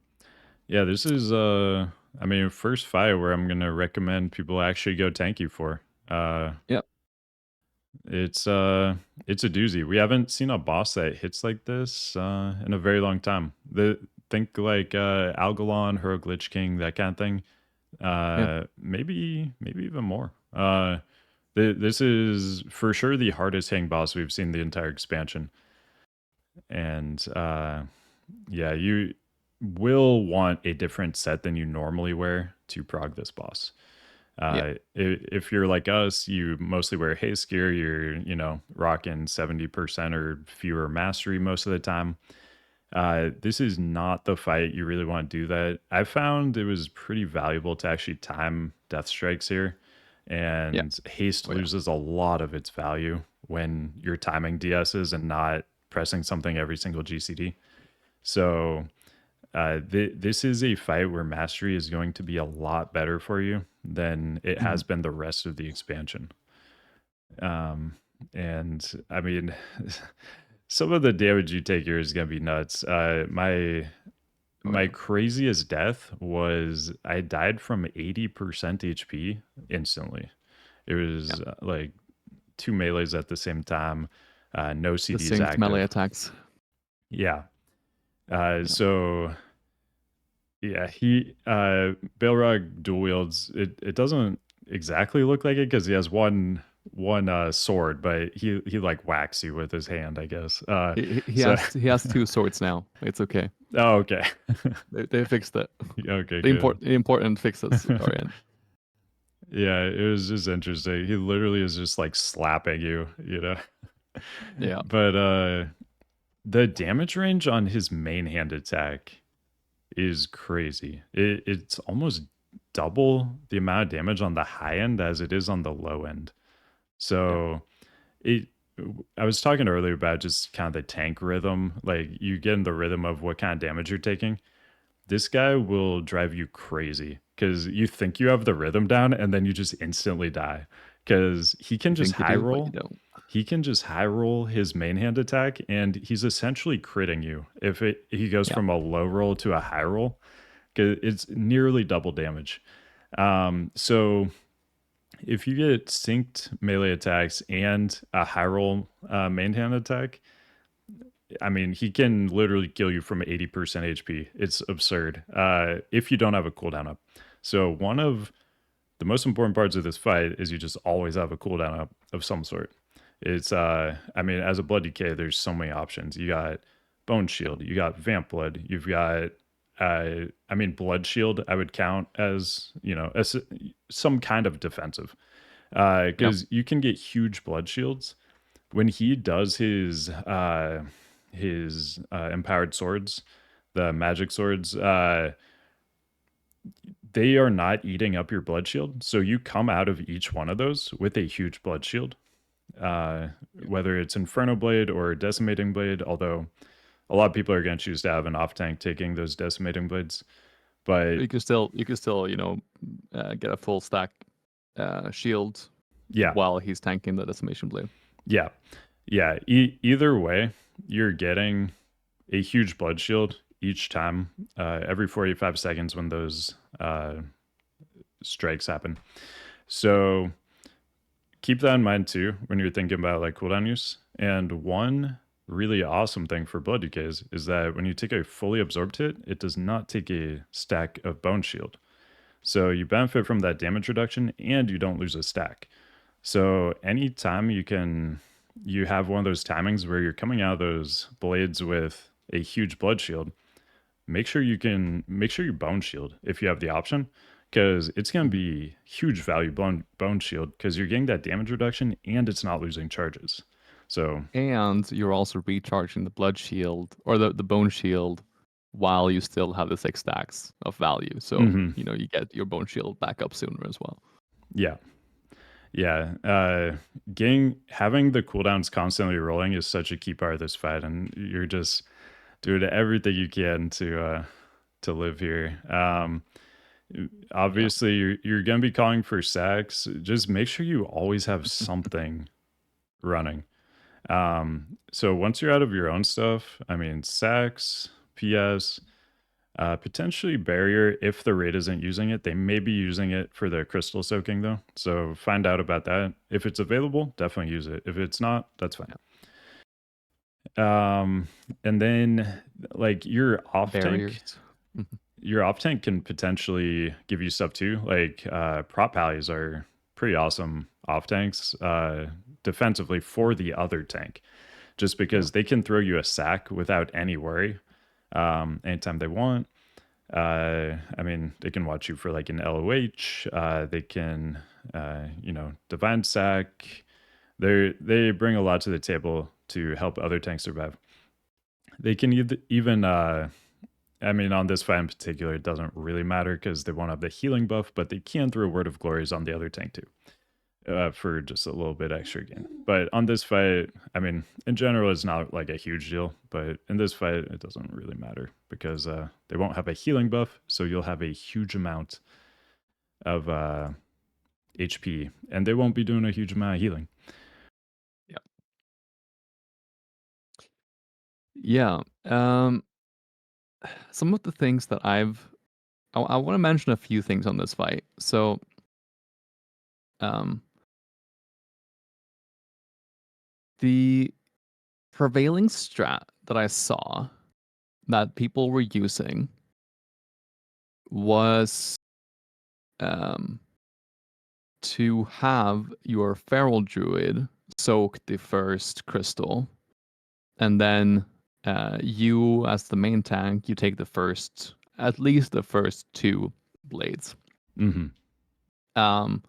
Yeah, this is I mean, first fight where I'm gonna recommend people actually go tanky for. Yep. It's it's a doozy. We haven't seen a boss that hits like this in a very long time. Think like Algalon, Hero Glitch King, that kind of thing. Yeah. Maybe even more. This is for sure the hardest hitting boss we've seen the entire expansion. And yeah, you will want a different set than you normally wear to prog this boss. Yeah. If you're like us, you mostly wear haste gear, you're, rocking 70% or fewer mastery most of the time. This is not the fight you really want to do that. I found it was pretty valuable to actually time death strikes here. Yeah. And haste Oh, yeah. loses a lot of its value when you're timing DSs and not pressing something every single GCD. So this is a fight where mastery is going to be a lot better for you than it has been the rest of the expansion. And I mean, some of the damage you take here is going to be nuts. Oh, My yeah. craziest death was I died from 80% HP instantly. It was Yeah. like 2 melees at the same time, no The CDs synced melee active. attacks. Yeah. Yeah. So yeah, he Baleroc dual wields. It doesn't exactly look like it because he has one sword, but he like whacks you with his hand, I guess. He So has two swords now. It's okay. oh, okay. They fixed it. Okay, The good. important fixes are in. Yeah, it was just interesting. He literally is just like slapping you. Yeah. But the damage range on his main hand attack is crazy. It's almost double the amount of damage on the high end as it is on the low end. Yeah. So it I was talking earlier about just kind of the tank rhythm. Like you get in the rhythm of what kind of damage you're taking. This guy will drive you crazy because you think you have the rhythm down and then you just instantly die because he can You just think you high do, but you roll. don't. He can just high roll his main hand attack and he's essentially critting you if he goes Yeah. from a low roll to a high roll because it's nearly double damage. So if you get synced melee attacks and a high roll main hand attack, I mean, he can literally kill you from 80% HP. It's absurd if you don't have a cooldown up. So one of the most important parts of this fight is you just always have a cooldown up of some sort. It's I mean, as a blood DK, there's so many options. You got Bone Shield, you got Vamp Blood, you've got I mean, Blood Shield I would count as, as some kind of defensive. Yep. Because you can get huge blood shields when he does his empowered swords, the magic swords. They are not eating up your blood shield, so you come out of each one of those with a huge blood shield. Yeah. Whether it's Inferno Blade or Decimating Blade, although a lot of people are going to choose to have an off tank taking those Decimating Blades. But You can still get a full stack shield yeah, while he's tanking the decimation blade. yeah, yeah. Either way, you're getting a huge blood shield each time, every 45 seconds when those strikes happen. So keep that in mind too when you're thinking about like cooldown use. And one really awesome thing for blood decays is that when you take a fully absorbed hit, it does not take a stack of bone shield. So you benefit from that damage reduction and you don't lose a stack. So anytime you have one of those timings where you're coming out of those blades with a huge blood shield, make sure you bone shield if you have the option, because it's going to Mhm. be huge value bone shield because you're getting that damage reduction and it's not losing charges. So And you're also recharging the blood shield or the bone shield while you still have the 6 stacks of value. So, mhm, you get your bone shield back up sooner as well. yeah, yeah. Getting having the cooldowns constantly rolling is such a key part of this fight, and you're just doing everything you can to live here. Yeah. Obviously, you're gonna be calling for sacks. Just make sure you always have something running. So once you're out of your own stuff, I mean, sacks, PS, potentially barrier if the raid isn't using it. They may be using it for the crystal soaking though. So find out about that. If it's available, definitely use it. If it's not, that's fine. Yeah. And then like Barriers. Mhm. your off tank can potentially give you stuff too. Like prop pallies are pretty awesome off tanks defensively for the other tank, just Yeah. because they can throw you a sack without any worry anytime they want. I mean, they can watch you for like an LOH. They can, divine sack. They bring a lot to the table to help other tanks survive. They can even I mean, on this fight in particular, it doesn't really matter because they won't have the healing buff, but they can throw Word of Glories on the other tank too for just a little bit extra gain. But on this fight, I mean, in general, it's not like a huge deal, but in this fight, it doesn't really matter because they won't have a healing buff, so you'll have a huge amount of HP, and they won't be doing a huge amount of healing. Yeah. Yeah. Some of the things that I want to mention a few things on this fight. So, um, the prevailing strat that I saw that people were using was um, to have your feral druid soak the first crystal, and then you, as the main tank, you take at least the first 2 blades. Mm-hmm. Um,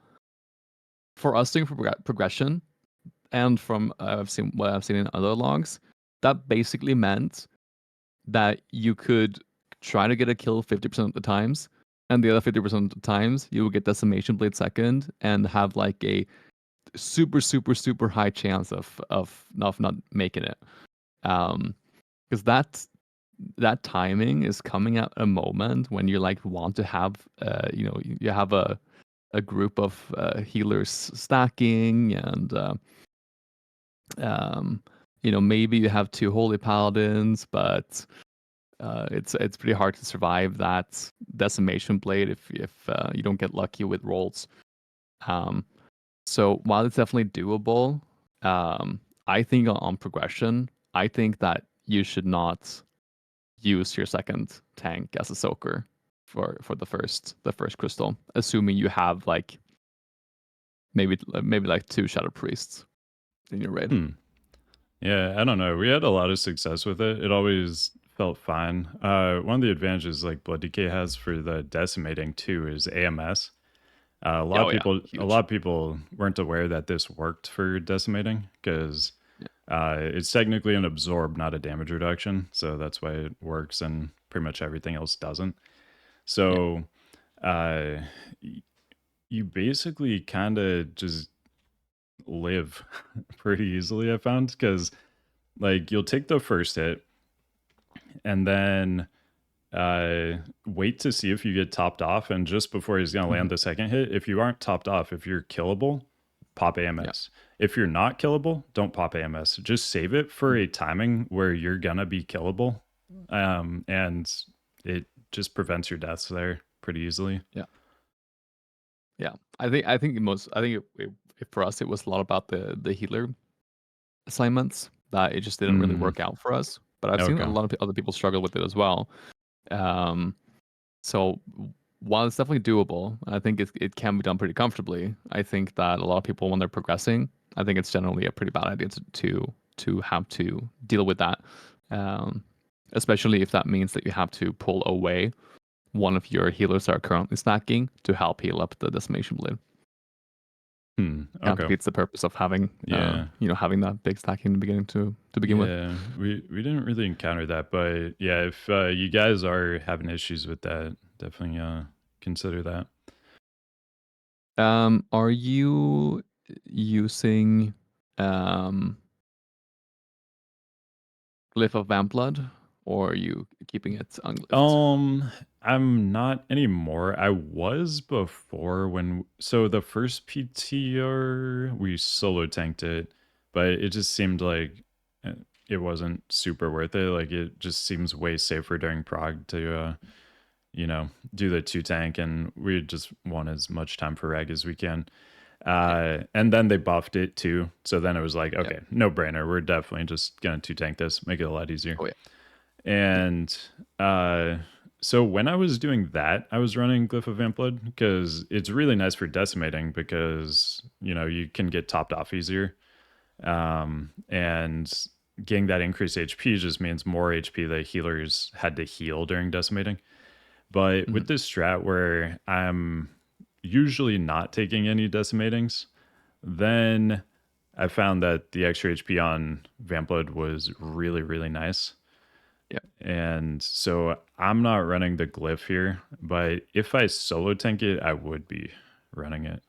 for us doing progression, and from what I've seen in other logs, that basically meant that you could try to get a kill 50% of the times, and the other 50% of the times you will get decimation blade second and have like a super super super high chance of not making it. Because that timing is coming at a moment when you like want to have you have a group of healers stacking, and um maybe you have 2 holy paladins, but it's pretty hard to survive that decimation blade if you don't get lucky with rolls. Um, so while it's definitely doable, I think on progression, I think that you should not use your second tank as a soaker for the first crystal, assuming you have like maybe like 2 shadow priests in your raid. Hmm. Yeah, I don't know. We had a lot of success with it. It always felt fine. One of the advantages like Blood DK has for the decimating too is AMS. Oh yeah, A huge. lot of people weren't aware that this worked for decimating because Yeah, it's technically an absorb, not a damage reduction. So that's why it works, and pretty much everything else doesn't. yeah, So uh, you basically kind of just live pretty easily. I found because like you'll take the first hit and then wait to see if you get topped off. And just before he's going to mhm, land the second hit, if you aren't topped off, if you're killable, pop yeah, AMS. If you're not killable, don't pop AMS. Just save it for mm, a timing where you're going to be killable. And it just prevents your deaths there pretty easily. yeah. Yeah, for us it was a lot about the healer assignments that it just didn't really Mm, work out for us. But I've seen a okay. lot of other people struggle with it as well. Um, so while it's definitely doable, I think it can be done pretty comfortably. I think that a lot of people when they're progressing, I think it's generally a pretty bad idea to have to deal with that, um, especially if that means that you have to pull away one of your healers that are currently stacking to help heal up the Decimation Blade. Kind of Okay. defeats the purpose of having, Yeah. having that big stacking in the beginning to begin with. Yeah. We didn't really encounter that, but yeah, if you guys are having issues with that, definitely consider that. Are you using Glyph of Vampblood, or are you keeping it unglyphed? I'm not anymore. I was before so the first PTR we solo tanked it, but it just seemed like uh, it wasn't super worth it. Like it just seems way safer during prog to do the 2 tank, and we just want as much time for reg as we can. Yeah. And then they buffed it too. So then it was like, Yeah. okay, no brainer. We're definitely just gonna 2 tank this, make it a lot easier. Oh yeah. And so when I was doing that, I was running Glyph of Vampblood because it's really nice for decimating because you can get topped off easier. And getting that increased HP just means more HP the healers had to heal during decimating. But Mhm. with this strat where I'm usually not taking any decimatings, then I found that the extra HP on Vampblood was really, really nice. Yeah. And so I'm not running the glyph here, but if I solo tank it, I would be running it.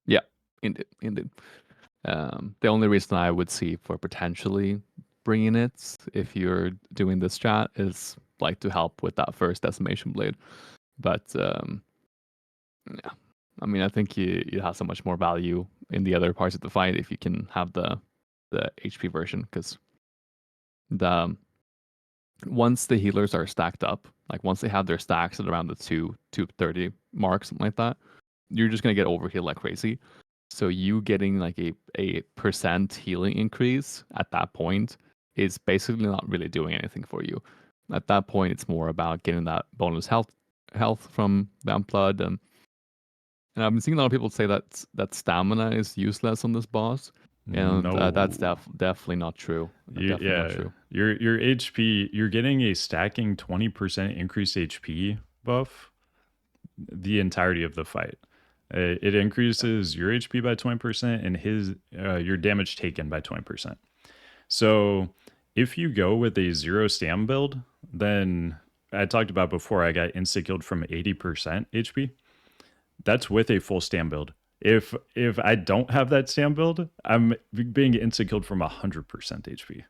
Yeah. Indeed. Indeed. The only reason I would see for potentially bringing it, if you're doing this strat, is like to help with that first Decimation Blade. But yeah, I mean, I think you have so much more value in the other parts of the fight if you can have the HP version, because the once the healers are stacked up, like once they have their stacks at around the 230 mark, something like that, you're just gonna get overhealed like crazy. So you getting like a percent healing increase at that point is basically not really doing anything for you. At that point, it's more about getting that bonus health from Vamp Blood, and I've been seeing a lot of people say that stamina is useless on this boss, and that's No. definitely not true. Definitely not Yeah, true. your HP, you're getting a stacking 20% increased HP buff the entirety of the fight. It increases your HP by 20% and your damage taken by 20%. So if you go with a 0 stam build, then I talked about before I got insta-killed from 80% HP. That's with a full stam build. If I don't have that stam build, I'm being insta-killed from 100% HP.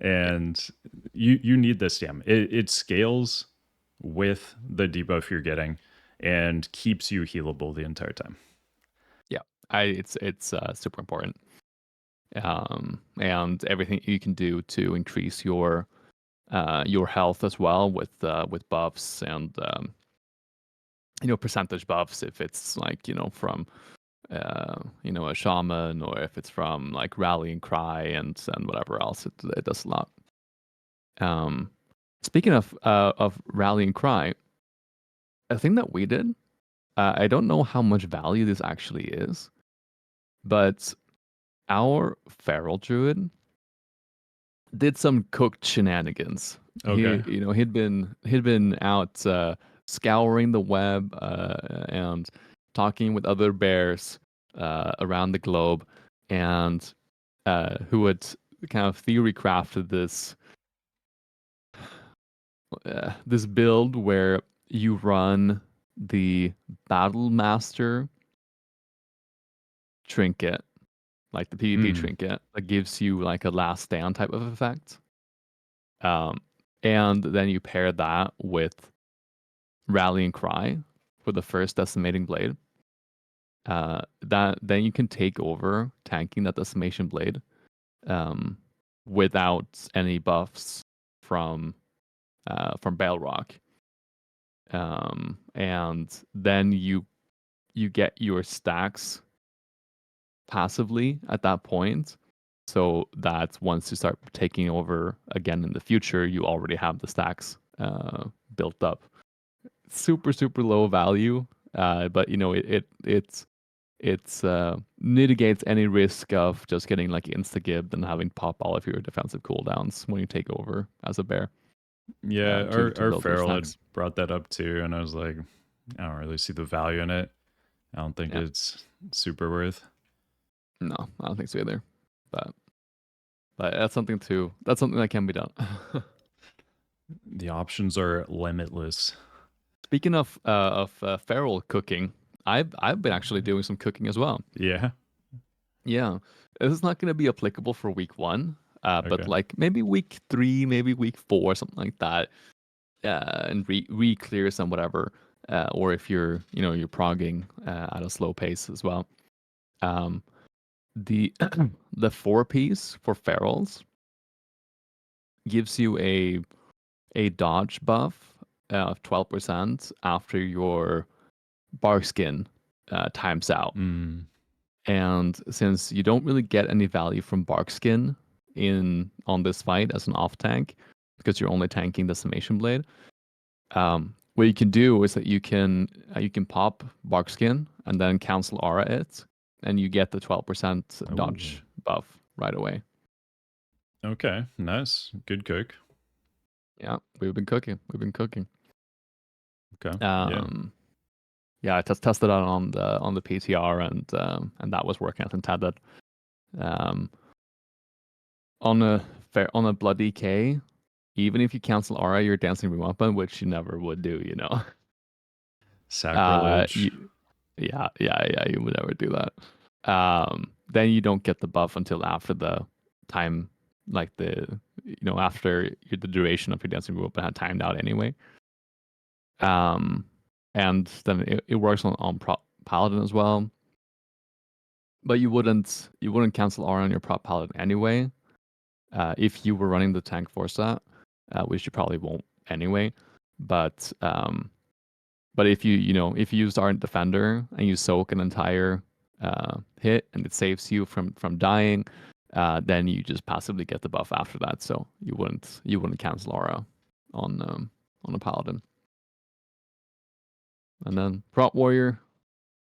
Yeah, And you need the stam. It scales with the debuff you're getting and keeps you healable the entire time. yeah. It's super important. And everything you can do to increase your health as well with buffs and percentage buffs, if it's like from a shaman, or if it's from like rallying cry and whatever else, it does a lot. Um, Speaking of rallying cry, a thing that we did, I don't know how much value this actually is, but our feral druid did some cooked shenanigans. Okay. He'd been out scouring the web and talking with other bears around the globe, and who had kind of theory crafted this build where you run the Battle Master trinket, like the PvP Hmm. trinket, that gives you like a last stand type of effect. Um, and then you pair that with Rallying Cry for the first Decimating Blade. That then you can take over tanking that Decimation Blade um, without any buffs from Baleroc. And then you get your stacks passively at that point, so that once you start taking over again in the future, you already have the stacks built up. Super super low value, but it's mitigates any risk of just getting like insta-gibbed and having to pop all of your defensive cooldowns when you take over as a bear. Yeah, to our build your feral had stacks. brought that up too, and I was like, I don't really see the value in it. I don't think Yeah. it's super worth. No, I don't think so either. But that's something that can be done. The options are limitless. Speaking of feral cooking, I've been actually doing some cooking as well. Yeah. Yeah, this is not going to be applicable for week one, but Okay. like maybe week three, maybe week four, something like that. And re-clear some whatever, or if you're progging at a slow pace as well. Um, the the 4 piece for ferals gives you a dodge buff of 12% after your bark skin times out. Mm. And since you don't really get any value from bark skin in on this fight as an off tank, because you're only tanking the summation blade, what you can do is that you can pop bark skin and then cancel aura it, and you get the 12% Ooh. dodge buff right away. Okay. Nice. Good cook. Yeah, we've been cooking. We've been cooking. Okay. Yeah. Um, yeah, I tested it on the PTR, and that was working as intended. Um, on a bloody K, even if you cancel aura your dancing room weapon, which you never would do, Sacrilege. you yeah, you would never do that. Then you don't get the buff until after the time, like after the duration of your dancing room weapon had timed out anyway. Um, and then it works on paladin as well. But you wouldn't cancel aura on your prop paladin anyway. If you were running the tank for that, which you probably won't anyway. But if if you use Ardent Defender and you soak an entire hit and it saves you from dying, then you just passively get the buff after that. So you wouldn't cancel aura on a paladin. And then Prot Warrior,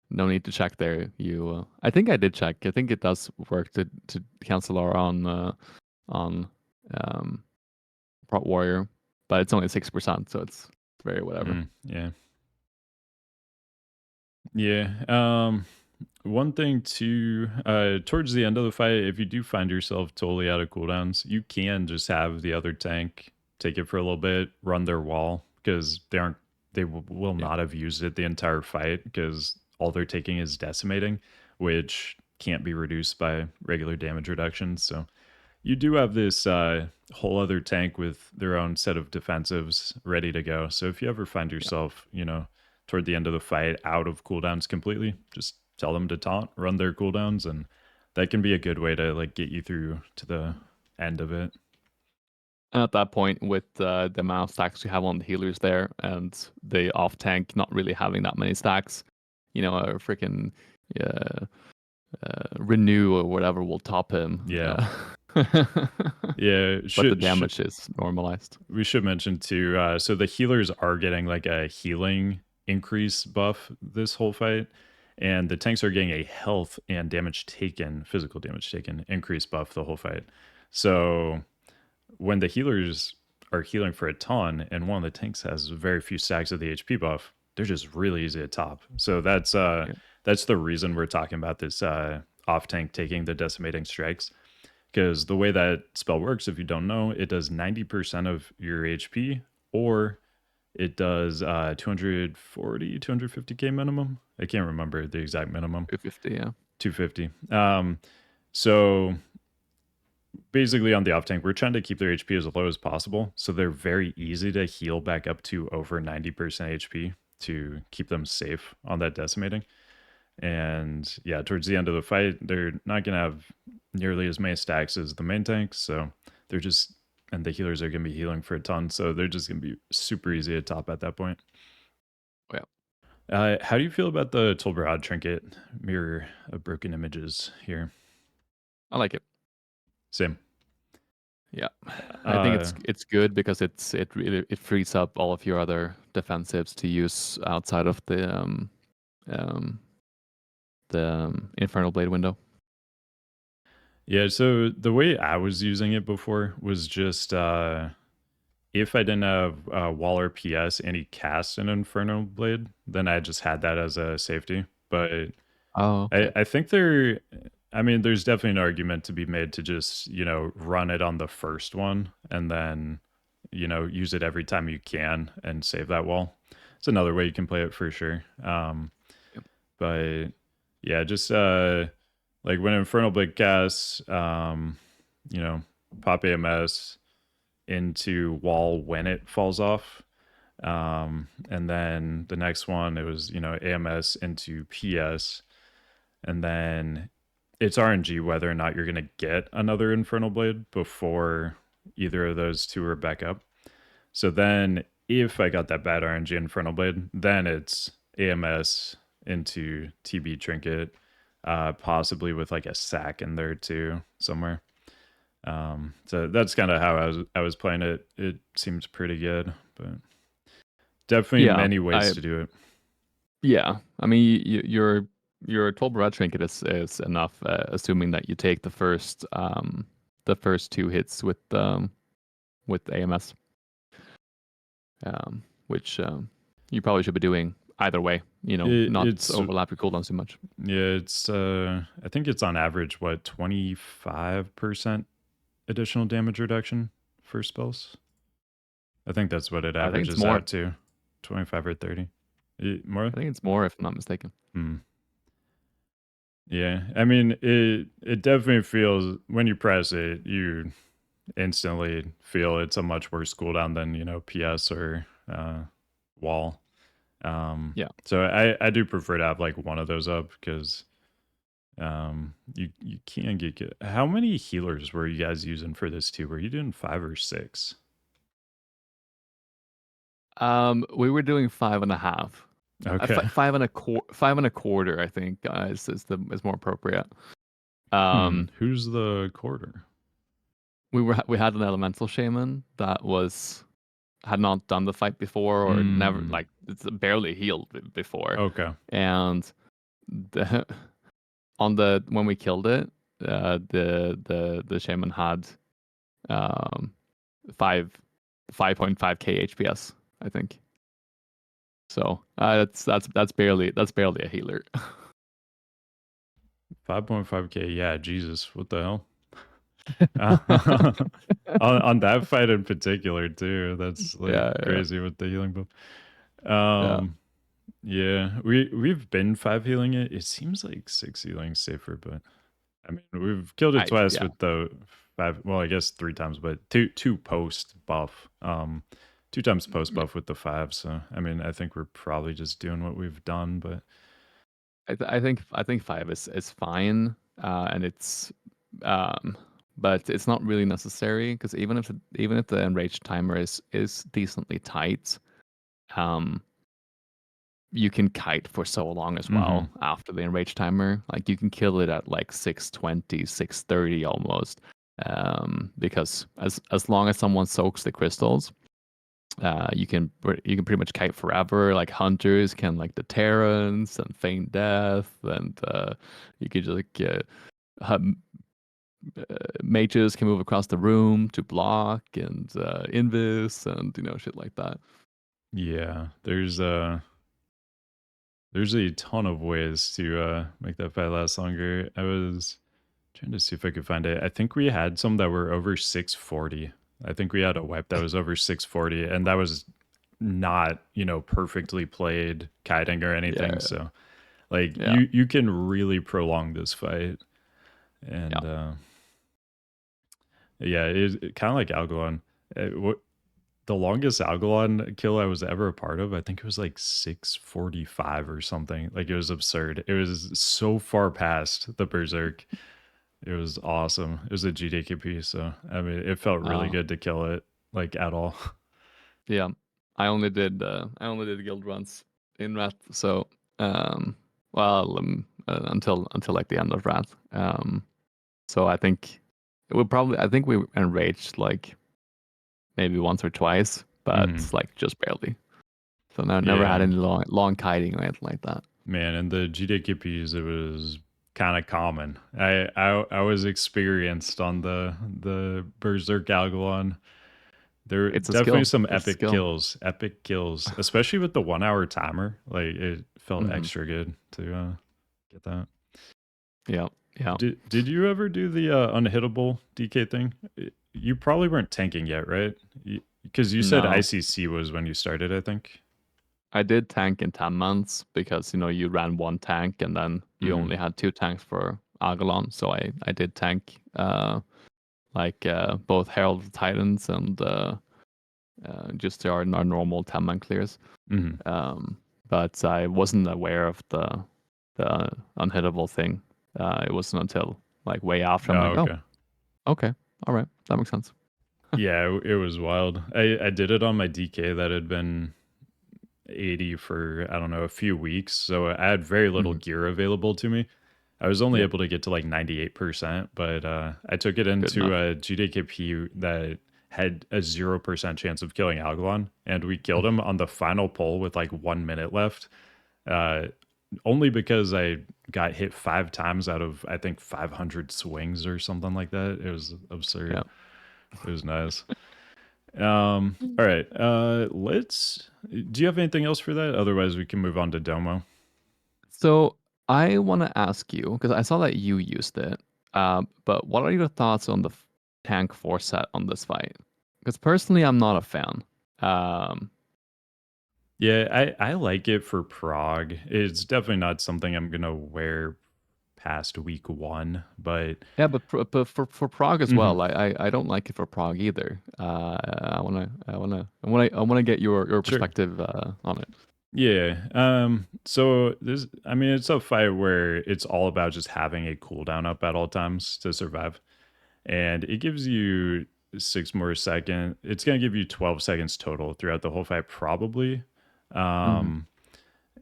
no need to check there. I think I did check. I think it does work to cancel aura on um, Prot Warrior, but it's only 6%, so it's very whatever. Yeah. Yeah. One thing too, towards the end of the fight, if you do find yourself totally out of cooldowns, you can just have the other tank take it for a little bit, run their wall, because they will Yeah. not have used it the entire fight, because all they're taking is decimating, which can't be reduced by regular damage reduction. So you do have this whole other tank with their own set of defensives ready to go. So if you ever find Yeah. yourself, toward the end of the fight out of cooldowns completely, just tell them to taunt, run their cooldowns, and that can be a good way to like get you through to the end of it. And at that point, with the amount of stacks you have on the healers there, and the off tank not really having that many stacks, a freaking uh, renew or whatever will top him. Yeah. Yeah, But the damage is normalized. we should mention too. So the healers are getting like a healing increase buff this whole fight, and the tanks are getting a health and damage taken, physical damage taken, increase buff the whole fight. So when the healers are healing for a ton, and one of the tanks has very few stacks of the HP buff, they're just really easy to top. So Yeah. that's the reason we're talking about this off tank taking the decimating strikes, because the way that spell works, if you don't know, it does 90% of your HP, or it does 240, 250k minimum. I can't remember the exact minimum. 250, yeah. 250. So basically on the off tank, we're trying to keep their HP as low as possible. So they're very easy to heal back up to over 90% HP to keep them safe on that decimating. And yeah, towards the end of the fight, they're not going to have nearly as many stacks as the main tanks. So they're just, and the healers are going to be healing for a ton. So they're just going to be super easy to top at that point. Yeah. How do you feel about the Tolbarad trinket, mirror of broken images here? I like it. Same. Yeah. I think Uh, it's good because it really frees up all of your other defensives to use outside of um, the Infernal Blade window. yeah, so the way I was using it before was just if I didn't have Waller PS and he cast an Inferno Blade, then I just had that as a safety. But Oh, okay. I think I mean, there's definitely an argument to be made to just, run it on the first one and then, use it every time you can and save that wall. It's another way you can play it for sure. Yep. But yeah, just like when Infernal Blade casts, you know, pop AMS into wall when it falls off. And then the next one, it was, AMS into PS. And then it's RNG whether or not you're going to get another Infernal Blade before either of those two are back up. So then if I got that bad RNG Infernal Blade, then it's AMS into TB Trinket, possibly with like a sack in there too somewhere. So that's kind of how I was playing it. It seems pretty good, but definitely Yeah, many ways to do it. yeah. I mean, your 12 red trinket is enough, assuming that you take the first two hits with AMS, which you probably should be doing either way. Not It's overlap your cooldowns too much. yeah, it's I think it's on average what 25% additional damage reduction for spells. I think that's what it I think it's averages more. out to, 25 or 30. More? I think it's more, if I'm not mistaken. Hmm. Yeah, I mean it definitely feels when you press it, you instantly feel it's a much worse cooldown than PS or wall. Yeah. So I do prefer to have like one of those up because you can get good. How many healers were you guys using for this too? Were you doing 5 or 6? We were doing 5.5. Okay. 5.25, I think, is more appropriate. Who's the quarter? We had an elemental shaman that had not done the fight before, or never, Hmm. like, it's barely healed before. Okay. And the when we killed it, the shaman had um 5 5.5k HPS, I think. So that's barely a healer. 5.5k. Yeah, Jesus. What the hell? On that fight in particular too. That's like Yeah, yeah, crazy with the healing buff. yeah. Yeah, we've been 5 healing it. It seems like 6 healing safer, but I mean, we've killed it twice Yeah, with the 5. Well, I guess 3 times, but two post buff. 2 times post yeah. buff with the 5. So I mean, I think we're probably just doing what we've done, but I think 5 is fine, and it's um, but it's not really necessary, because even if the enraged timer is decently tight, um, you can kite for so long as mm-hmm. well after the enraged timer. Like, you can kill it at like 620, 630 almost, because as long as someone soaks the crystals, you can pretty much kite forever. Like, hunters can, like, the Terrans and feign death, and you could just like have, mages can move across the room to block and invis and shit like that. Yeah, there's a ton of ways to make that fight last longer. I was trying to see if I could find it. I think we had some that were over 640. I think we had a wipe that was over 640, and that was not, perfectly played kiting or anything. Yeah, So like yeah, you can really prolong this fight. yeah. And yeah, it's kind of like Algalon. What the longest Algalon kill I was ever a part of, I think it was like 645 or something. Like it was absurd. It was so far past the Berserk. It was awesome. It was a GDKP, so I mean, it felt really Uh, good to kill it like at all. yeah. I only did guild runs in Rat, so um, well, until like the end of Rat. So I think we enraged like maybe once or twice, but Hmm. like just barely. So no, never had Yeah, any long kiting or anything like that. man. And the GDKPs, it was kind of common. I was experienced on the Berserk Algalon. There were It's a definitely skill. some It's a skill. epic kills, especially with the 1 hour timer. Like it felt Mhm. extra good to get that. Yeah, yeah. Did you ever do the unhittable DK thing? You probably weren't tanking yet, right? Because you said No, ICC was when you started, I think. I did tank in 10 months because you ran one tank and then you Hmm. only had two tanks for Agalon. So I did tank both Herald of the Titans and just our normal 10-man clears. Hmm. But I wasn't aware of the unhittable thing. It wasn't until like way after I'm Oh, like, oh, okay. okay, all right, that makes sense. Yeah, it was wild. I did it on my DK that had been 80 for, I don't know, a few weeks. So I had very little Mhm. gear available to me. I was only Yep, able to get to like 98%, but I took it good into enough. a GDKP that had a 0% chance of killing Algalon, and we killed him on the final pull with like 1 minute left. Uh, Only because I got hit 5 times out of, I think, 500 swings or something like that. It was absurd. Yeah. It was nice. All right. Let's. Do you have anything else for that? Otherwise, we can move on to Domo. So I want to ask you because I saw that you used it. But what are your thoughts on the tank 4 set on this fight? Because personally, I'm not a fan. Um, Yeah, I like it for Prague. It's definitely not something I'm gonna wear past week one, but yeah, but for Prague as mhm, well, I don't like it for Prague either. I wanna get your sure. perspective on it. Yeah. So there's, I mean, it's a fight where it's all about just having a cooldown up at all times to survive, and it gives you 6 more seconds. It's gonna give you 12 seconds total throughout the whole fight, probably. Hmm. Um,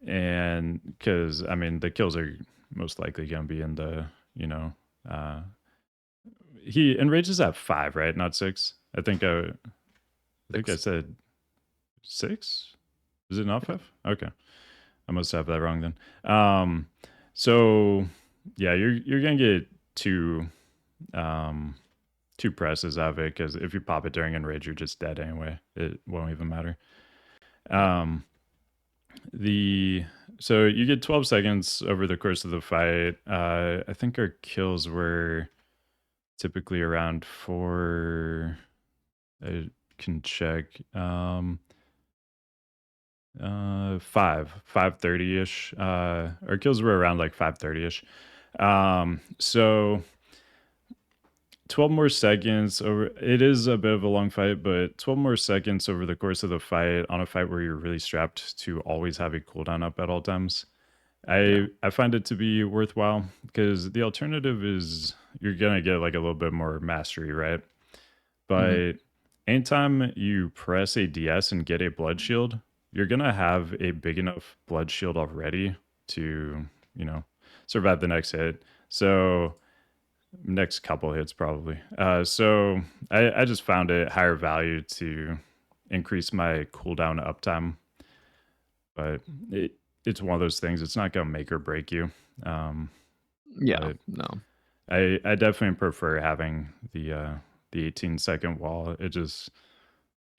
and because I mean, the kills are most likely gonna be in the, you know, uh he enrages at 5, right? Not 6. I think I 6. said 6. Is it not Yeah. 5? Okay, I must have that wrong then. So yeah, you're gonna get um two presses of it because if you pop it during enrage, you're just dead anyway. It won't even matter. Yeah. Um, the so you get 12 seconds over the course of the fight. I think our kills were typically around 4. I can check. 5:30 ish. Our kills were around like 5:30 ish. So 12 more seconds over. It is a bit of a long fight, but 12 more seconds over the course of the fight on a fight where you're really strapped to always have a cooldown up at all times. Yeah. I find it to be worthwhile because the alternative is you're gonna get like a little bit more mastery, right? Hmm. But anytime you press a DS and get a blood shield, you're gonna have a big enough blood shield already to, you know, survive the next hit. So next couple hits probably. So I just found it higher value to increase my cooldown uptime, but it's one of those things. It's not gonna make or break you. Um, Yeah. but No. I definitely prefer having the 18-second wall. It just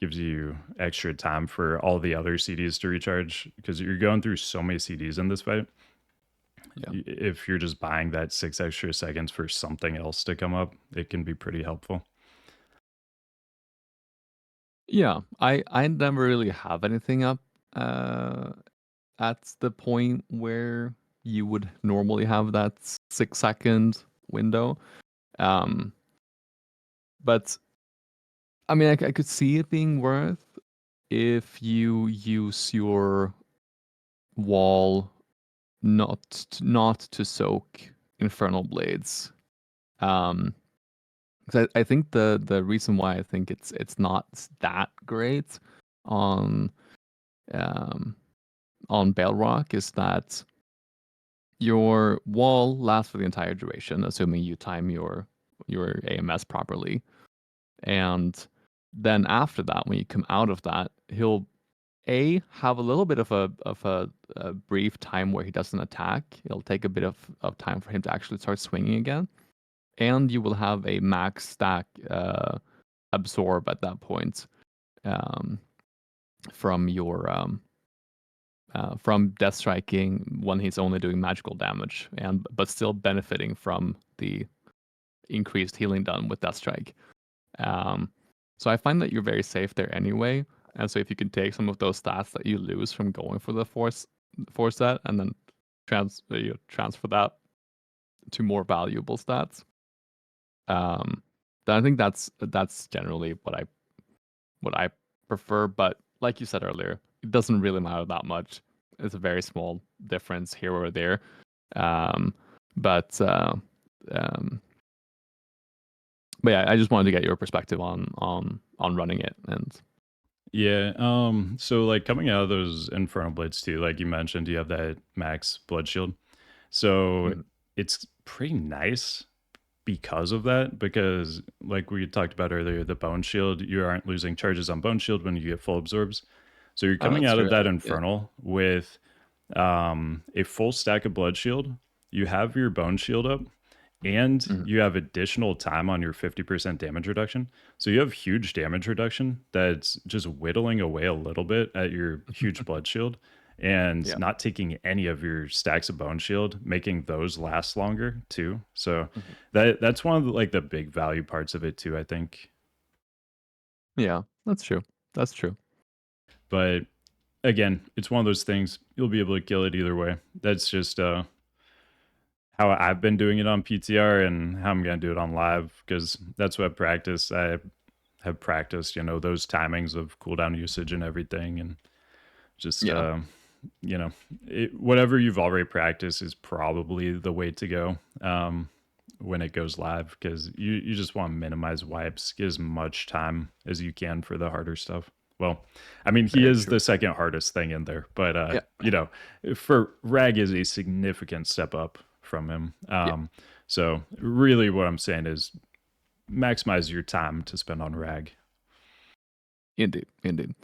gives you extra time for all the other CDs to recharge because you're going through so many CDs in this fight. Yeah. If you're just buying that 6 extra seconds for something else to come up, it can be pretty helpful. Yeah. I never really have anything up uh at the point where you would normally have that 6-second window. Um, but I mean, I could see it being worth if you use your wall not to soak infernal blades. Um, 'Cause I think the reason why I think it's not that great on um on Baleroc is that your wall lasts for the entire duration, assuming you time your AMS properly. And then after that, when you come out of that, he'll have a little bit of a brief time where he doesn't attack. It'll take a bit of time for him to actually start swinging again, and you will have a max stack absorb at that point. from your from death striking when he's only doing magical damage, but still benefiting from the increased healing done with death strike. So I find that you're very safe there anyway. And so if you can take some of those stats that you lose from going for the force set and then transfer that to more valuable stats, then I think that's generally what I prefer. But like you said earlier, it doesn't really matter that much. It's a very small difference here or there. But yeah, I just wanted to get your perspective on running it. And Yeah. So like coming out of those Infernal Blades too, like you mentioned, you have that max blood shield. So mm, it's pretty nice because of that, because like we talked about earlier, the bone shield, you aren't losing charges on bone shield when you get full absorbs. So you're oh, coming that's out true. of that Yeah. Infernal with a full stack of blood shield. You have your bone shield up, and Mhm. you have additional time on your 50% damage reduction. So you have huge damage reduction that's just whittling away a little bit at your huge blood shield and Yeah. not taking any of your stacks of bone shield, making those last longer too. So Mhm. that's one of the, like the big value parts of it too, I think. Yeah, that's true. That's true. But again, it's one of those things, you'll be able to kill it either way. That's just how I've been doing it on PTR and how I'm going to do it on live, because that's what I practice. I have practiced, those timings of cooldown usage and everything. And just, Yeah. whatever you've already practiced is probably the way to go when it goes live, because you just want to minimize wipes, get as much time as you can for the harder stuff. Well, I mean, he Very is true. the second hardest thing in there, but Yeah. for Rag is a significant step up from him. Yeah. So really what I'm saying is maximize your time to spend on Rag. Indeed. Indeed.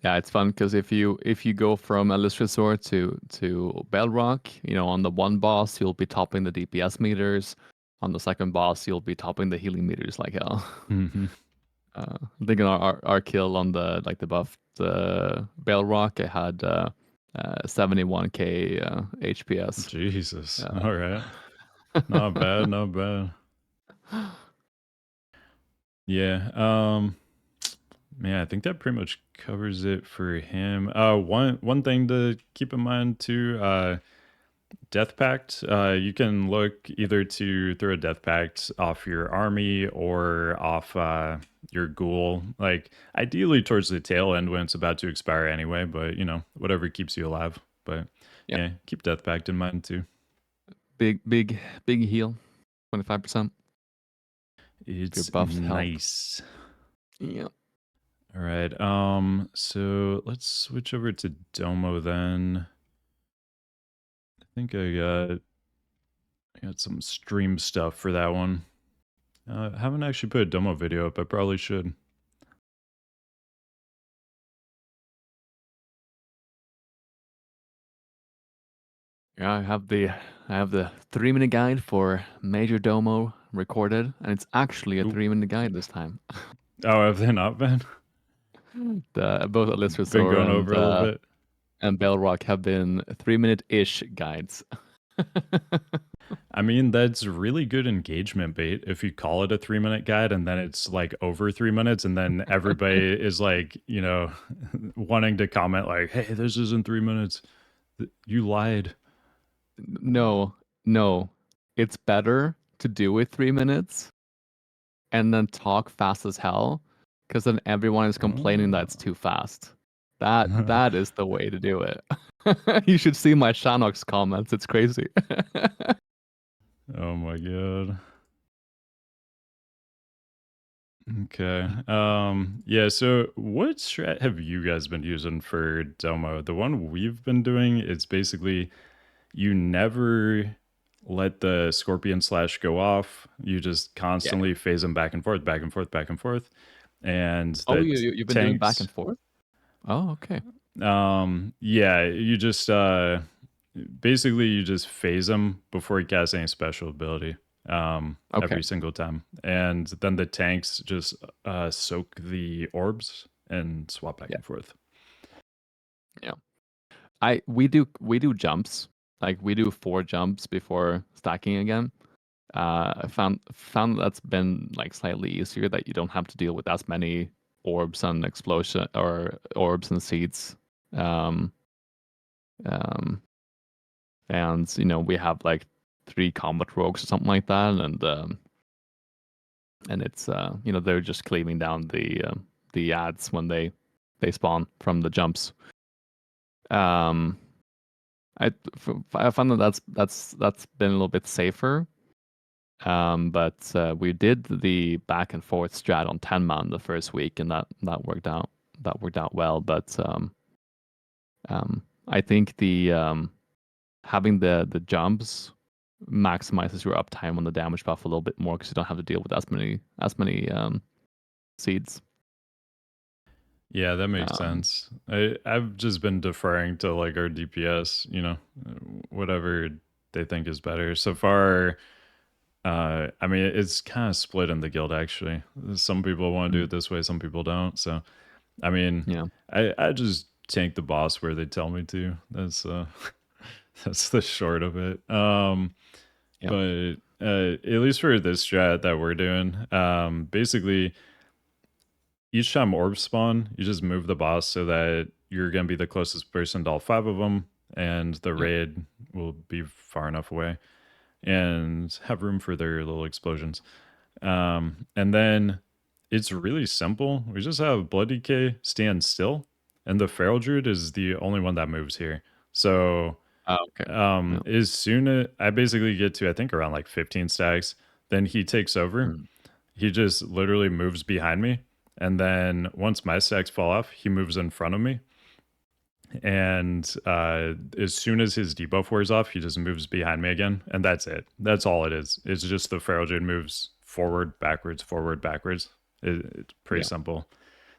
Yeah, it's fun because if you go from Alysrazor to Baleroc, on the one boss you'll be topping the DPS meters. On the second boss you'll be topping the healing meters like hell. Mm-hmm. I'm thinking our kill on the buffed Baleroc, I had 71k HPS. Jesus. Uh, All right. Not bad, not bad. Yeah. Man, I think that pretty much covers it for him. One thing to keep in mind too, Death Pact. You can look either to throw a Death Pact off your army or off your ghoul. Like ideally towards the tail end when it's about to expire anyway, but whatever keeps you alive. But yeah, yeah, keep Death Pact in mind too. big heal, 25%. If you're It's buffed health. nice. Yeah. All right. So let's switch over to Domo then. I think I got some stream stuff for that one. I haven't actually put a Domo video up. I probably should. Yeah, I have the 3-minute guide for Majordomo recorded, and it's actually a Ooh. 3-minute guide this time. Oh, have they not been? Both Been Alysrazor going over a little bit. and Baleroc have been 3-minute-ish guides. I mean, that's really good engagement bait if you call it a 3-minute guide and then it's like over 3 minutes and then everybody is like, wanting to comment like, hey, this isn't 3 minutes. You lied. No, no. It's better to do it 3 minutes and then talk fast as hell, because then everyone is complaining that it's Oh. too fast. That is the way to do it. You should see my Shannox comments. It's crazy. Oh my god. Okay. Yeah, so what strat have you guys been using for Domo? The one we've been doing is basically you never let the scorpion slash go off. You just Yeah. constantly phase them back and forth, back and forth, back and forth. And Oh, the you've been doing back tanks, and forth? Oh, okay. yeah, you just basically you just phase them before he casts any special ability Okay. every single time, and then the tanks just soak the orbs and swap back Yeah. and forth. Yeah. We do jumps. Like we do 4 jumps before stacking again. I found that's been like slightly easier, that you don't have to deal with as many orbs and explosion or orbs and seeds. Um, um, and we have like 3 combat rogues or something like that, and it's they're just cleaving down the ads when they spawn from the jumps. Um, I found that that's been a little bit safer. But we did the back and forth strat on 10 man the first week, and that worked out. That worked out well. But I think the having the jumps maximizes your uptime on the damage buff a little bit more, because you don't have to deal with as many seeds. Yeah, that makes Um, sense. I've just been deferring to like our DPS, whatever they think is better. So far, I mean, it's kind of split in the guild actually. Some people want to do mm, it this way, some people don't. So, I mean, yeah, I just tank the boss where they tell me to. That's that's the short of it. yeah, But at least for this strat that we're doing, basically each time orbs spawn, you just move the boss so that you're gonna be the closest person to all 5 of them, and the yeah, raid will be far enough away and have room for their little explosions. And then it's really simple. We just have Blood DK stand still, and the Feral Druid is the only one that moves here. So okay, yeah, as soon as I basically get to, I think around like 15 stacks, then he takes over. mm, He just literally moves behind me. And then once my stacks fall off, he moves in front of me. And as soon as his debuff wears off, he just moves behind me again. And that's it. That's all it is. It's just the Feral Druid moves forward, backwards, forward, backwards. It's pretty yeah, simple.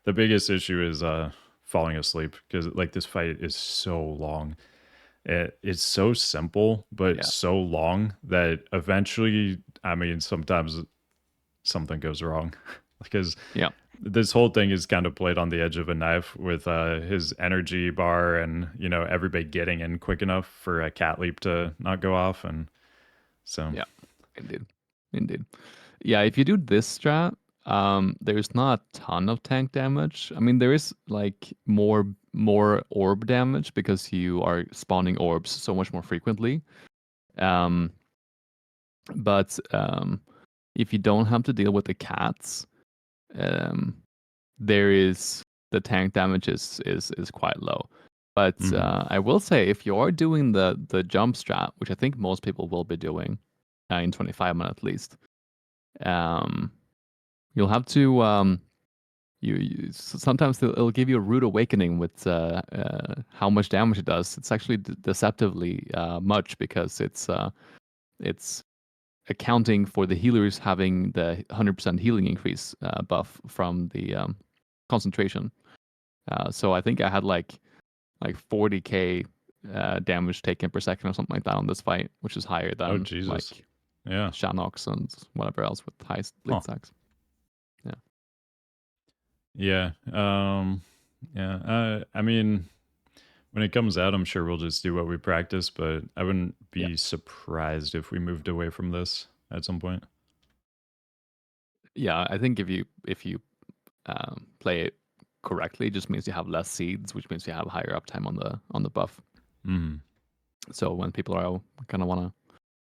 The biggest issue is falling asleep, because like this fight is so long. It's so simple, but yeah, so long that eventually, I mean, sometimes something goes wrong because yeah, this whole thing is kind of played on the edge of a knife with his energy bar, and everybody getting in quick enough for a cat leap to not go off, and so yeah. Indeed, indeed. Yeah, if you do this strat, there's not a ton of tank damage. I mean, there is like more orb damage because you are spawning orbs so much more frequently. Um, but if you don't have to deal with the cats, um, there is the tank damage is quite low. But mhm. I will say, if you are doing the jump strat, which I think most people will be doing in 25 minutes at least, um, you'll have to sometimes it'll give you a rude awakening with how much damage it does. It's actually deceptively much, because it's accounting for the healers having the 100% healing increase buff from the concentration. So I think I had like 40k damage taken per second or something like that on this fight, which is higher Oh than Jesus, like yeah, Shannox and whatever else with high bleed huh, stacks. Yeah. yeah, yeah. I mean, when it comes out, I'm sure we'll just do what we practice, but I wouldn't Yeah. be surprised if we moved away from this at some point. Yeah, I think if you play it correctly, it just means you have less seeds, which means you have higher uptime on the buff. Mm. So when people are kind of want to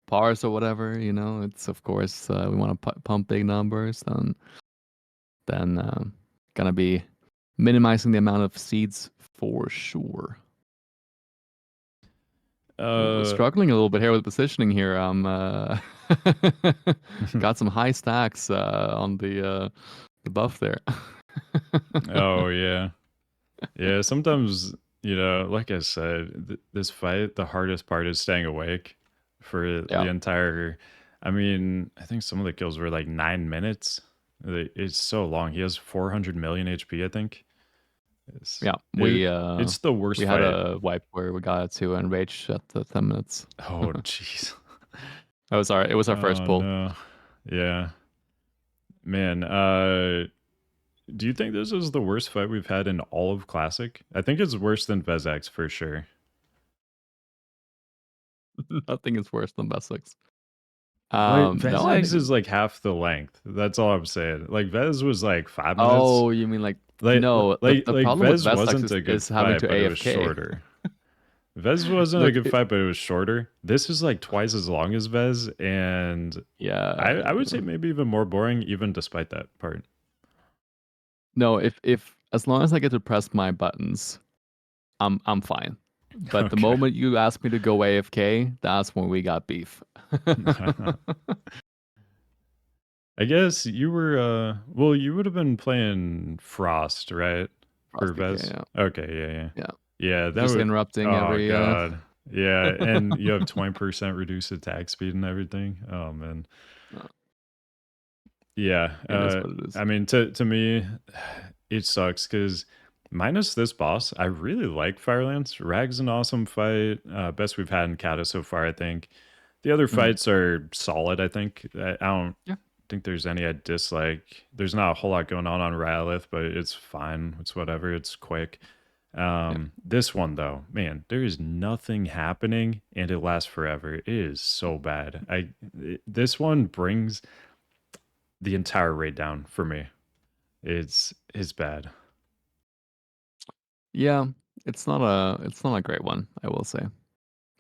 parse or whatever, it's of course we want to pump big numbers, then gonna be minimizing the amount of seeds for sure. Uh, Struggling a little bit here with positioning here. Got some high stacks on the buff there. oh yeah. Yeah, sometimes, like I said, this fight, the hardest part is staying awake for Yeah, the entire. I mean, I think some of the kills were like 9 minutes. It's so long. He has 400 million HP, I think. It's, yeah. it, it's the worst We had fight. a wipe where we got to enrage at the 10 minutes. Oh, jeez. It was our first Oh, pull. no. Yeah. Man, Do you think this is the worst fight we've had in all of Classic? I think it's worse than Vezex for sure. Nothing is worse than Beth'tilac. Like No, I Vezex think. is like half the length. That's all I'm saying. Like Vez was like 5 minutes. Oh, you mean like Like no? like The like problem with Vez Beth'tilac wasn't a good is having fight, to but it was AFK. shorter. Vez wasn't a Look, good fight, but it was shorter. This is like twice as long as Vez, and yeah, I would say maybe even more boring, even despite that part. no. If as long as I get to press my buttons, I'm fine. But the Okay. moment you ask me to go AFK, that's when we got beef. I guess you were well, you would have been playing Frost, right? For Frost BK, Vez? yeah, Okay, yeah, yeah. yeah. Yeah, that Just would interrupting oh every. god. Yeah, and you have 20% reduced attack speed and everything. Oh man. uh, Yeah. it is what it is. I mean to me it sucks cuz minus this boss, I really like Firelands. Rag's an awesome fight. Best we've had in Cata so far, I think. The other Mm. fights are solid, I think. I don't Yeah. think there's any I dislike. There's not a whole lot going on Rhyolith, but it's fine. It's whatever. It's quick. Yeah. This one though, man, there is nothing happening and it lasts forever. It is so bad. This one brings the entire raid down for me. It's bad. Yeah, it's not a great one, I will say.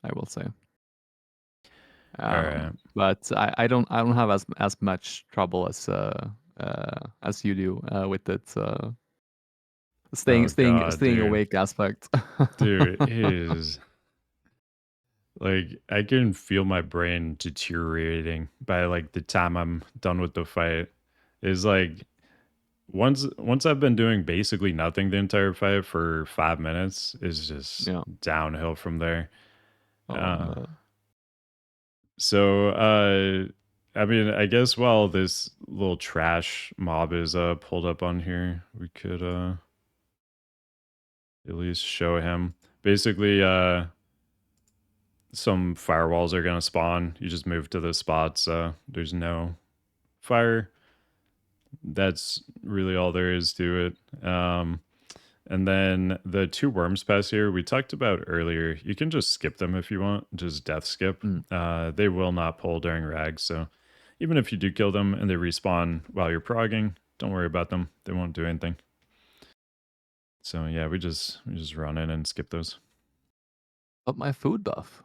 I will say. All right. But I don't have as much trouble as you do with it staying Oh staying god, staying dude. awake aspect. Dude, it is like I can feel my brain deteriorating by like the time I'm done with the fight. Is like once I've been doing basically nothing the entire fight for 5 minutes is just Yeah. downhill from there. Oh Uh no. so I mean I guess while this little trash mob is pulled up on here, we could at least show him. Basically some firewalls are gonna spawn. You just move to the spots. There's no fire. That's really all there is to it. And then the two worms pass here we talked about earlier. You can just skip them if you want, just death skip. Mm. They will not pull during rags. So even if you do kill them and they respawn while you're progging, don't worry about them. They won't do anything. So yeah, we just run in and skip those. But my food buff.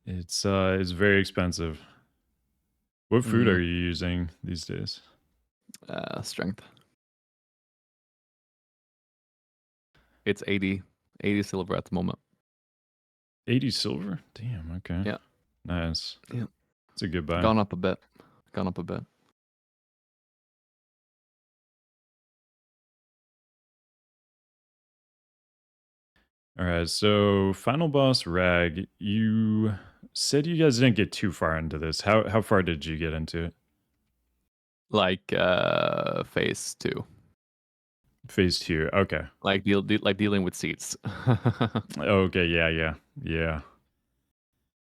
It's very expensive. What food Mm. are you using these days? Strength. It's 80 silver at the moment. 80 silver? Damn, okay. Yeah. Nice. Yeah. It's a good buy. Gone up a bit. Gone up a bit. All right, so final boss Rag, you said you guys didn't get too far into this. How far did you get into it? Like phase 2. Phase 2. Okay. Like dealing with seats. Okay, yeah.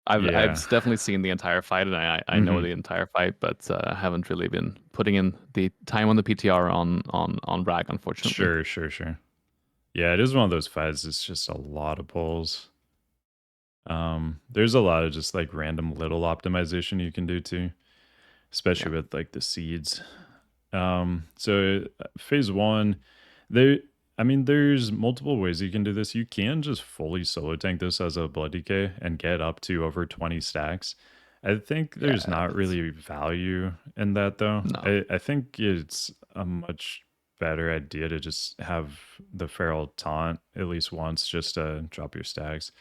I've Yeah. definitely seen the entire fight, and I know Mhm. the entire fight, but I haven't really been putting in the time on the PTR on Rag, unfortunately. Sure. Yeah, it is one of those fights. It's just a lot of pulls. There's a lot of just like random little optimization you can do too, especially with like the seeds. So phase 1, there I mean there's multiple ways you can do this. You can just fully solo tank this as a blood DK and get up to over 20 stacks. I think there's Yeah, not but really value in that though. no. I think it's a much better idea to just have the feral taunt at least once just to drop your stacks.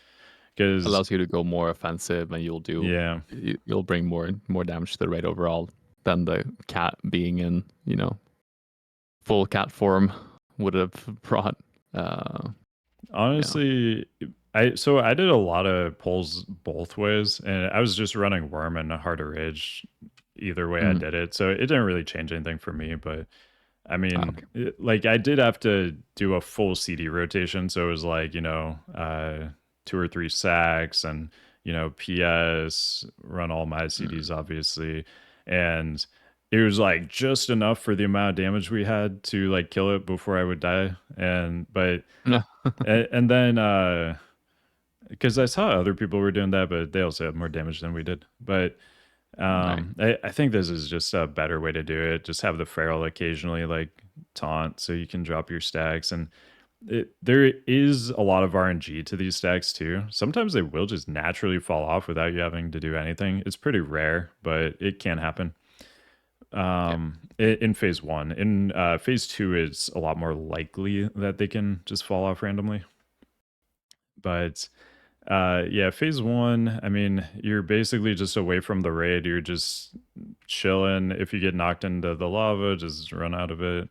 Because Allows you to go more offensive, and yeah, you'll bring more damage to the raid overall than the cat being in full cat form would have brought. Yeah. honestly, I did a lot of pulls both ways, and I was just running worm and a harder rage. Either way, I Mm. did it, so it didn't really change anything for me. But I mean, Okay. like I did have to do a full CD rotation, so it was like 2 or 3 sacks, and PS run all my CDs obviously, and it was like just enough for the amount of damage we had to like kill it before I would die. And then because I saw other people were doing that, but they also had more damage than we did. But Right. I think this is just a better way to do it. Just have the feral occasionally like taunt so you can drop your stacks. And there is a lot of RNG to these stacks too. Sometimes they will just naturally fall off without you having to do anything. It's pretty rare, but it can happen. Yeah. In phase 1. In phase 2, it's a lot more likely that they can just fall off randomly. But yeah, phase 1, I mean, you're basically just away from the raid. You're just chilling. If you get knocked into the lava, just run out of it.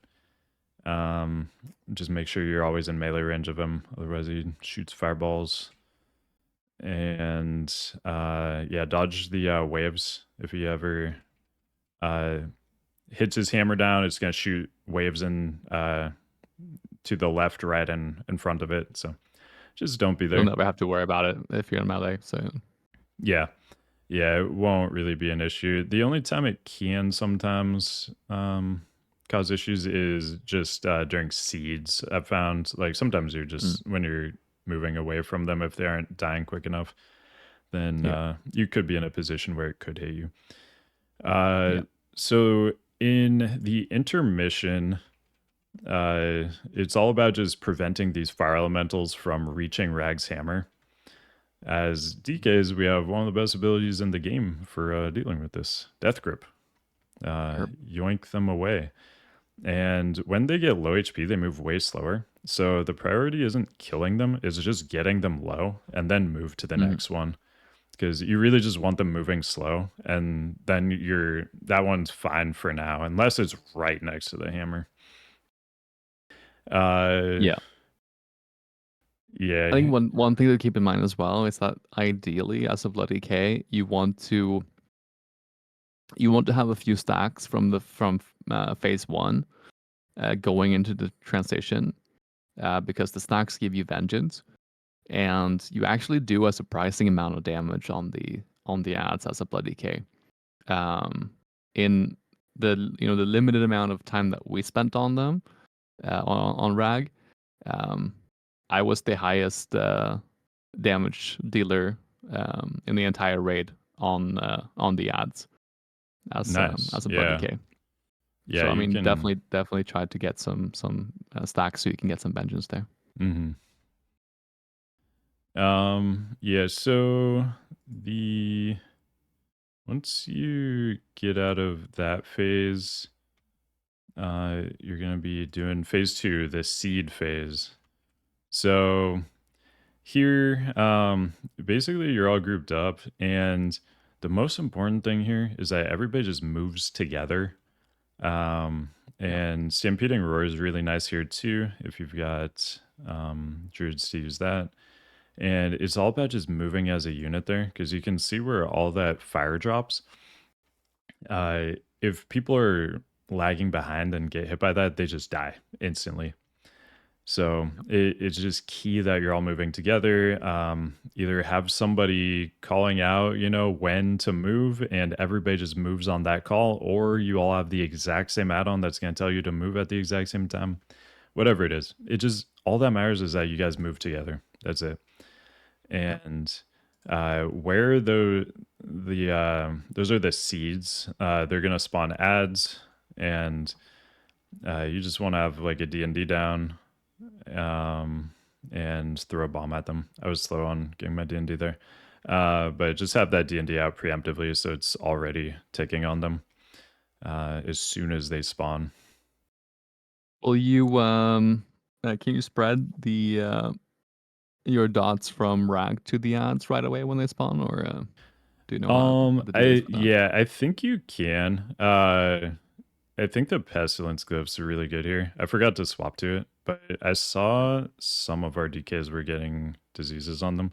Just make sure you're always in melee range of him, otherwise he shoots fireballs. And yeah, dodge the waves. If he ever hits his hammer down, it's going to shoot waves in to the left, right, and in front of it. So just don't be You'll there. never have to worry about it if you're in melee. So Yeah. Yeah, it won't really be an issue. The only time it can sometimes cause issues is just during seeds. I've found like sometimes you're mm, just when you're moving away from them, if they aren't dying quick enough, then yeah, you could be in a position where it could hit you. yeah, So in the intermission, it's all about just preventing these fire elementals from reaching Rag's hammer. As DKs, we have one of the best abilities in the game for dealing with this, Death Grip. sure. Yoink them away. And when they get low HP, they move way slower. So the priority isn't killing them, it's just getting them low and then move to the Mhm. next one. Because you really just want them moving slow, and then that one's fine for now, unless it's right next to the hammer. Uh, Yeah. I yeah, think one thing to keep in mind as well is that ideally, as a bloody K, you want to have a few stacks from phase 1 going into the transition because the stacks give you vengeance, and you actually do a surprising amount of damage on the ads as a bloody K. In the limited amount of time that we spent on them on Rag, um, I was the highest damage dealer in the entire raid on the ads nice. as a bloody Yeah, K. yeah, So I you mean, can. definitely try to get some stacks so you can get some vengeance there. Hmm. Yeah. So the once you get out of that phase, you're gonna be doing phase 2, the seed phase. So here, basically, you're all grouped up, and the most important thing here is that everybody just moves together. Yeah. And Stampeding Roar is really nice here too, if you've got druids to use that. And it's all about just moving as a unit there, because you can see where all that fire drops. If people are lagging behind and get hit by that, they just die instantly. So it's just key that you're all moving together. Either have somebody calling out, when to move, and everybody just moves on that call, or you all have the exact same add-on that's going to tell you to move at the exact same time. Whatever it is, it just all that matters is that you guys move together. That's it. Yeah. And where those are the seeds. They're gonna spawn ads, and you just want to have like a D&D down and throw a bomb at them. I was slow on getting my D&D there. But just have that D&D out preemptively so it's already ticking on them as soon as they spawn. Will you can you spread the your dots from Rag to the ads right away when they spawn, or do you know how the deal is for that? I think you can. I think the pestilence glyphs are really good here. I forgot to swap to it, but I saw some of our DKs were getting diseases on them.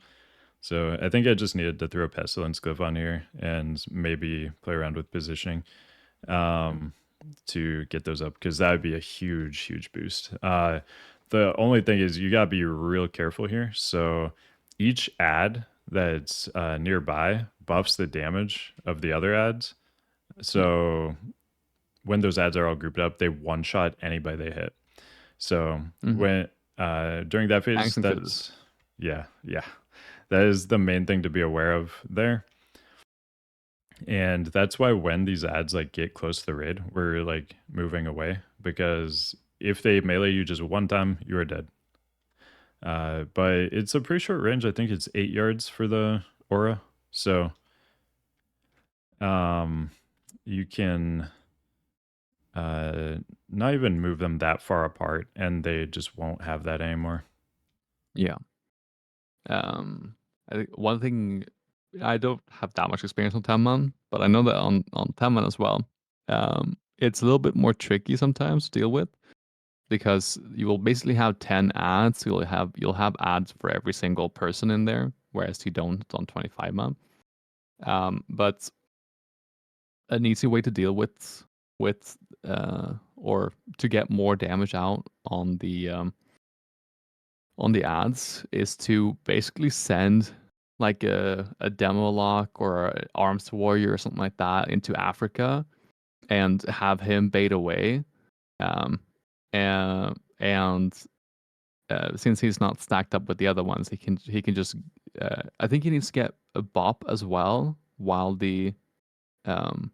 So I think I just needed to throw a pestilence glyph on here and maybe play around with positioning to get those up, because that would be a huge, huge boost. The only thing is you gotta be real careful here. So each ad that's nearby buffs the damage of the other ads. Yeah. So when those ads are all grouped up, they one shot anybody they hit. So Hmm. when during that phase, Tanks and critters. that's yeah, that is the main thing to be aware of there. And that's why when these ads like get close to the raid, we're like moving away, because if they melee you just one time, you are dead. But it's a pretty short range. I think it's 8 yards for the aura. So you can not even move them that far apart, and they just won't have that anymore. Yeah. I think one thing, I don't have that much experience on 10-man, but I know that on 10-man as well, it's a little bit more tricky sometimes to deal with because you will basically have 10 ads. You'll have ads for every single person in there, whereas you don't on 25-man. But an easy way to deal with or to get more damage out on the ads is to basically send like a demo lock or a arms warrior or something like that into Africa and have him bait away. Um, and since he's not stacked up with the other ones, he can just I think he needs to get a bop as well um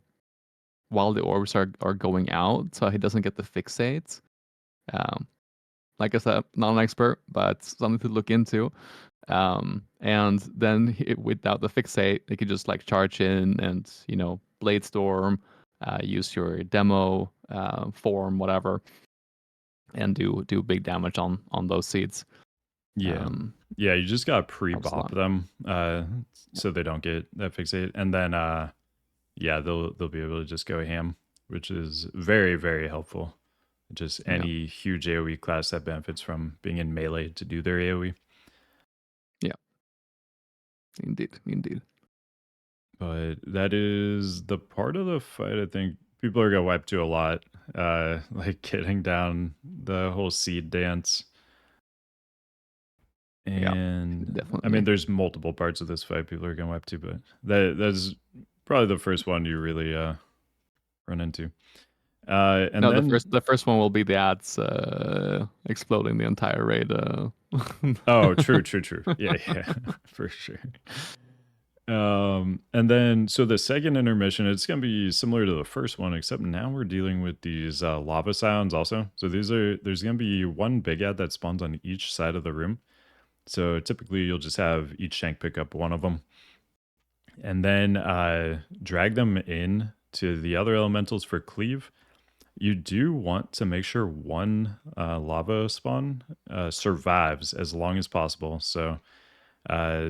while the orbs are going out, so he doesn't get the fixates. Um, like I said, not an expert, but something to look into. And then without the fixate, they could just like charge in and blade storm, use your demo form, whatever, and do big damage on those seeds. Yeah. Um, Yeah, you just got Helps a pre-bop lot. them Yeah. so they don't get that fixate. And then yeah, they'll be able to just go ham, which is very, very helpful. Just Yeah. any huge AoE class that benefits from being in melee to do their AoE. Yeah. Indeed. Indeed. But that is the part of the fight I think people are gonna wipe to a lot. Like getting down the whole seed dance. Yeah. And I mean Definitely. there's multiple parts of this fight people are gonna wipe to, but that's probably the first one you really run into. And No, the then first one will be the ads exploding the entire raid. oh, true, true, true. Yeah, yeah, for sure. And then so the second intermission, it's gonna be similar to the first one, except now we're dealing with these lava scions also. So there's gonna be one big ad that spawns on each side of the room. So typically you'll just have each shank pick up one of them, and then drag them in to the other elementals for cleave. You do want to make sure one lava spawn survives as long as possible. So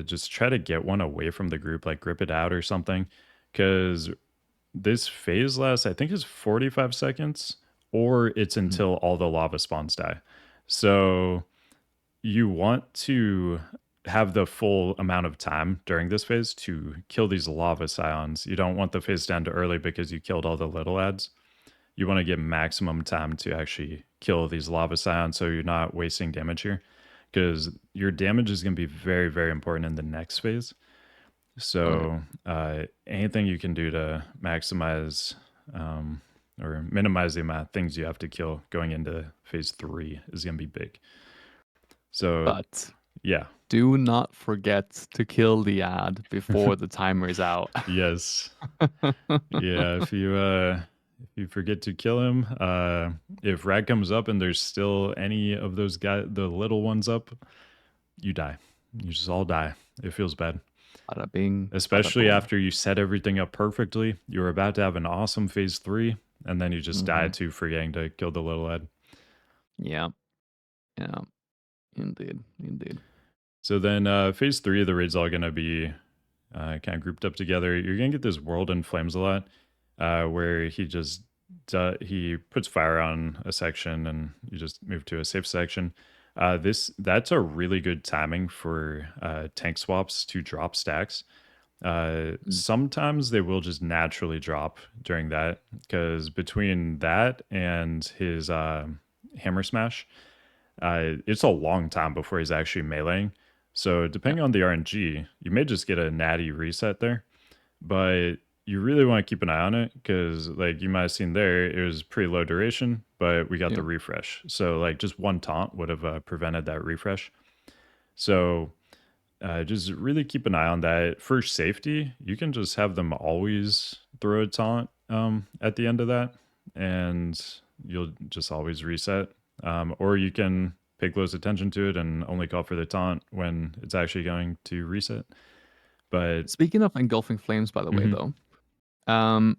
just try to get one away from the group, like grip it out or something, because this phase lasts, I think, is 45 seconds, or it's Mhm. until all the lava spawns die. So you want to have the full amount of time during this phase to kill these lava scions. You don't want the phase to end early because you killed all the little ads. You want to get maximum time to actually kill these lava scions so you're not wasting damage here, because your damage is going to be very, very important in the next phase. Oh yeah. So anything you can do to maximize or minimize the amount of things you have to kill going into phase 3 is going to be big. So But yeah, do not forget to kill the ad before the timer is out. yes, yeah. If you forget to kill him, if Rag comes up and there's still any of those guys, the little ones up, you die. You just all die. It feels bad. Bada bing, bada Especially boom. after you set everything up perfectly. You were about to have an awesome phase 3, and then you just die Hmm. to forgetting to kill the little head. Yeah, yeah, indeed, indeed. So then phase 3 of the raid's all going to be kind of grouped up together. You're going to get this World in Flames a lot, where he puts fire on a section and you just move to a safe section. That's a really good timing for tank swaps to drop stacks. Mm. Sometimes they will just naturally drop during that, because between that and his hammer smash, it's a long time before he's actually meleeing. So Yeah, depending on the RNG, you may just get a natty reset there, but you really want to keep an eye on it because, like you might have seen there, it was pretty low duration, but we got Yeah. the refresh. So like just one taunt would have prevented that refresh. So just really keep an eye on that. For safety, you can just have them always throw a taunt at the end of that, and you'll just always reset. Or you can pay close attention to it and only call for the taunt when it's actually going to reset. But Speaking of engulfing flames, by the way, mhm. though,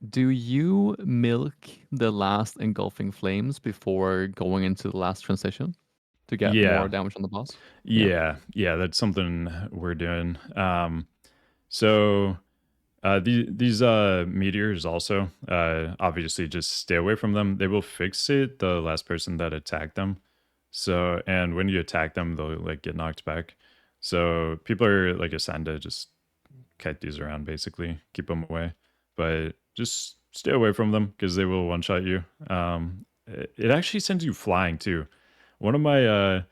do you milk the last engulfing flames before going into the last transition to get more Yeah, damage on the boss? Yeah. yeah, that's something we're doing. So these meteors also, obviously just stay away from them. They will fixate the last person that attacked them. So, and when you attack them, they'll like get knocked back. So people are like assigned to just kite these around, basically keep them away, but just stay away from them because they will one shot you. It actually sends you flying too. One of my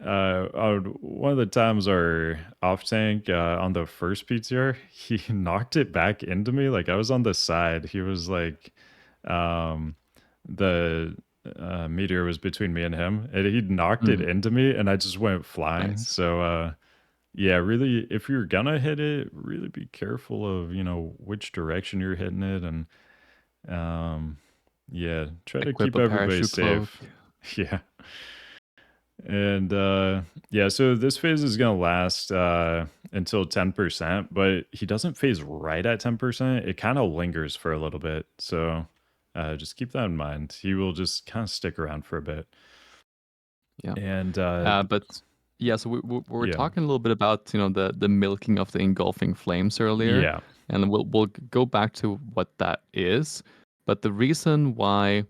one of the times our off tank on the first PTR, he knocked it back into me. Like I was on the side. He was like, um, the meteor was between me and him, and he knocked it Mm, into me, and I just went flying. nice. So, yeah, really, if you're gonna hit it, really be careful of which direction you're hitting it, and um, yeah, try to Equip keep a everybody parachute cloak. safe. Yeah. And yeah, so this phase is gonna last until 10%, but he doesn't phase right at 10%. It kind of lingers for a little bit. So just keep that in mind. He will just kind of stick around for a bit. Yeah. And But yeah, so we were yeah. talking a little bit about the milking of the engulfing flames earlier, Yeah. and we'll go back to what that is. But the reason why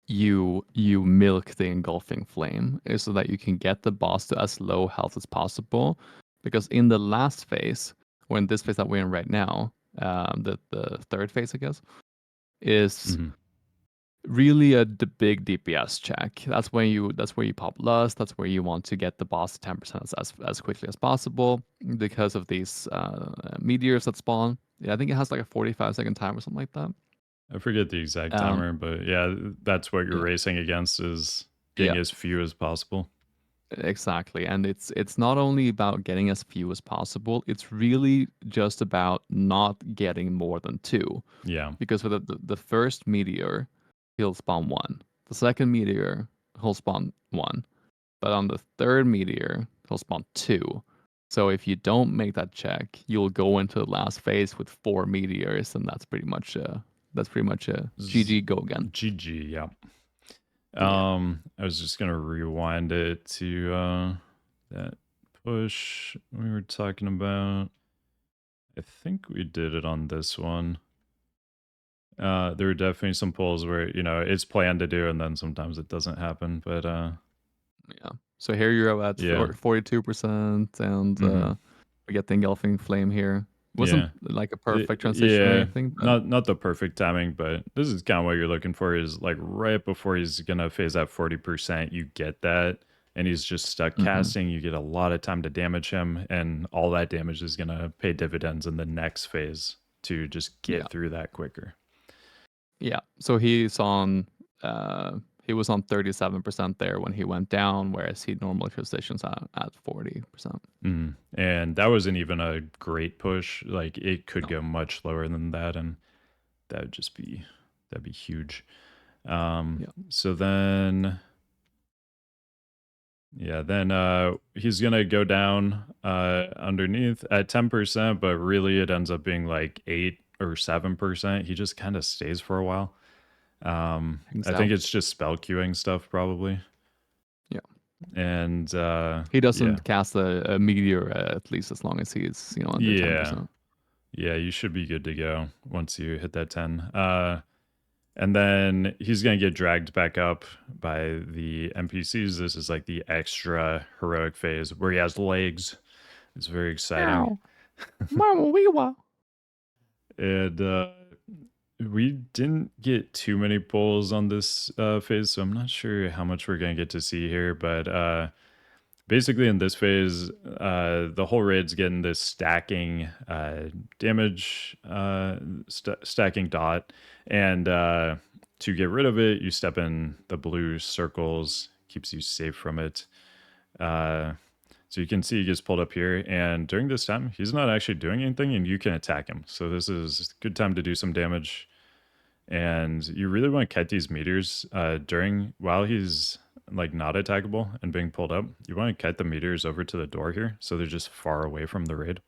you milk the engulfing flame is so that you can get the boss to as low health as possible. Because in the last phase, or in this phase that we're in right now, the third phase, I guess, is Mhm. really the big DPS check. That's where you pop lust. That's where you want to get the boss to 10% as quickly as possible because of these meteors that spawn. Yeah, I think it has like a 45-second time or something like that. I forget the exact Um, timer, but yeah, that's what you're yeah, racing against is yeah, getting as few as possible. exactly. And it's not only about getting as few as possible. It's really just about not getting more than two. Yeah. Because for the first meteor, he'll spawn one. The second meteor, he'll spawn one. But on the third meteor, he'll spawn two. So if you don't make that check, you'll go into the last phase with four meteors, and that's pretty much a Z- GG go again. GG, yeah. Yeah. I was just gonna rewind it to that push we were talking about. I think we did it on this one. There were definitely some pulls where, it's planned to do and then sometimes it doesn't happen. But Yeah. So here you're at yeah. 42%, and Hmm. we get the engulfing flame here. Wasn't Yeah. like a perfect transition or Yeah. anything, but Not the perfect timing, but this is kind of what you're looking for is like right before he's gonna phase that 40%, you get that. And he's just stuck mhm. casting. You get a lot of time to damage him, and all that damage is gonna pay dividends in the next phase to just Yeah. get through that quicker. Yeah. So uh he was on 37% there when he went down, whereas he normally transitions at 40%. And that wasn't even a great push. Like it could No. go much lower than that, and that would just be that'd be huge. Yeah. So then yeah, then he's gonna go down underneath at 10%, but really it ends up being like 8 or 7%. He just kind of stays for a while. Hangs I think out. it's just spell queuing stuff probably. Yeah. And He yeah. doesn't cast a meteor at least as long as he's under Yeah. 10%. Yeah, you should be good to go once you hit that 10. And then he's going to get dragged back up by the NPCs. This is like the extra heroic phase where he has legs. It's very exciting. Ow. Mama wee wow. And we didn't get too many pulls on this phase, so I'm not sure how much we're going to get to see here. But basically in this phase, the whole raid's getting this stacking damage, stacking dot, and to get rid of it, you step in the blue circles, keeps you safe from it. So you can see he gets pulled up here, and during this time, he's not actually doing anything, and you can attack him. So this is a good time to do some damage. And you really want to kite these meteors while he's like not attackable and being pulled up. You want to kite the meteors over to the door here, so they're just far away from the raid.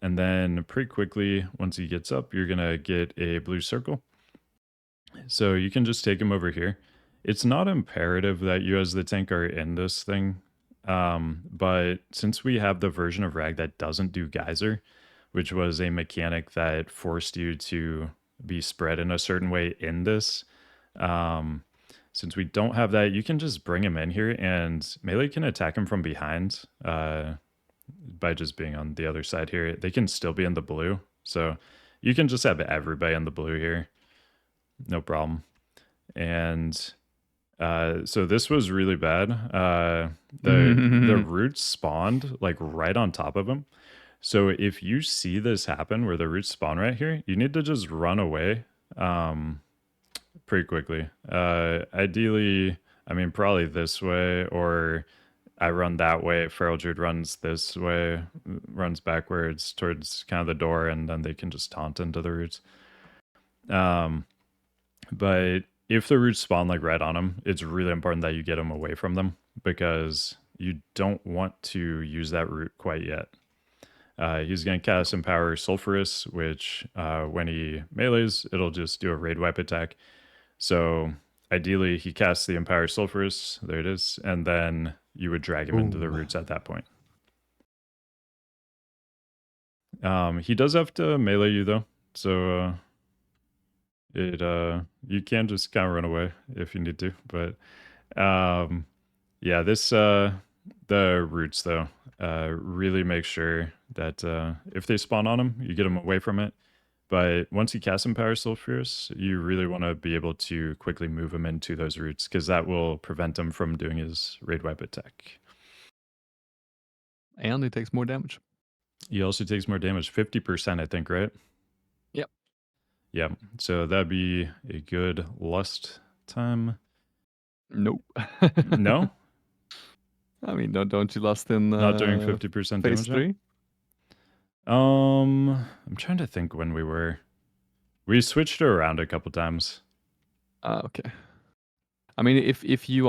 And then pretty quickly, once he gets up, you're gonna get a blue circle. So you can just take him over here. It's not imperative that you as the tank are in this thing, but since we have the version of Rag that doesn't do Geyser, which was a mechanic that forced you to be spread in a certain way in this, since we don't have that, you can just bring him in here and melee can attack him from behind by just being on the other side here. They can still be in the blue, so you can just have everybody in the blue here. No problem. And so this was really bad. The roots spawned like right on top of him. So if you see this happen where the roots spawn right here, you need to just run away pretty quickly. Ideally, I mean, probably this way, or I run that way. Feral Druid runs this way, runs backwards towards kind of the door, and then they can just taunt into the roots. But if the roots spawn like right on them, it's really important that you get them away from them because you don't want to use that root quite yet. He's going to cast Empower Sulfurous, which when he melees, it'll just do a raid wipe attack. So ideally, he casts the Empower Sulfurous, there it is, and then you would drag him into the roots at that point. He does have to melee you though, so you can just kind of run away if you need to. But yeah, this the roots though, really make sure that if they spawn on him, you get him away from it. But once you cast Empower Sulfurous, you really want to be able to quickly move him into those roots because that will prevent him from doing his raid wipe attack. And he takes more damage. He also takes more damage, 50%, I think, right? Yep. Yeah, so that'd be a good lust time. Nope. No? I mean, don't you lust in Not doing 50% phase damage? 3? I'm trying to think when we were. We switched it around a couple times. Okay. I mean, if you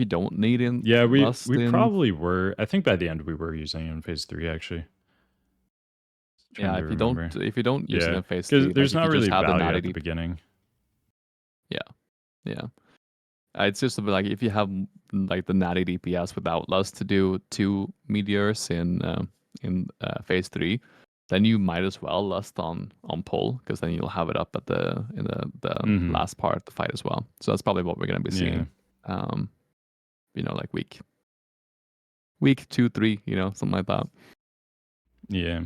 don't need in yeah, we in, probably were. I think by the end we were using it in phase 3 actually. Yeah, if you don't use it in phase 3, because there's like, not really have value at the beginning. Yeah. It's just a bit like if you have like the natty DPS without lust to do 2 meteors in phase 3, then you might as well lust on pull because then you'll have it up at the last part of the fight as well. So that's probably what we're gonna be seeing. Like week 2, 3, something like that. Yeah.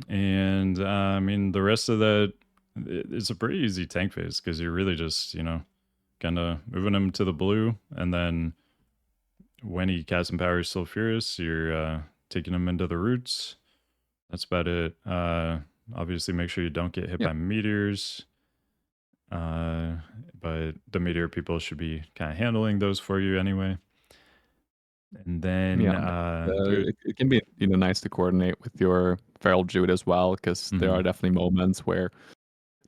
And I mean the rest of that, it's a pretty easy tank phase because you're really just kind of moving him to the blue, and then when he casts Empower Sulfurous, you're taking him into the roots. That's about it. Obviously, make sure you don't get hit by meteors. But the meteor people should be kind of handling those for you anyway. And then it can be nice to coordinate with your Feral Druid as well because there are definitely moments where,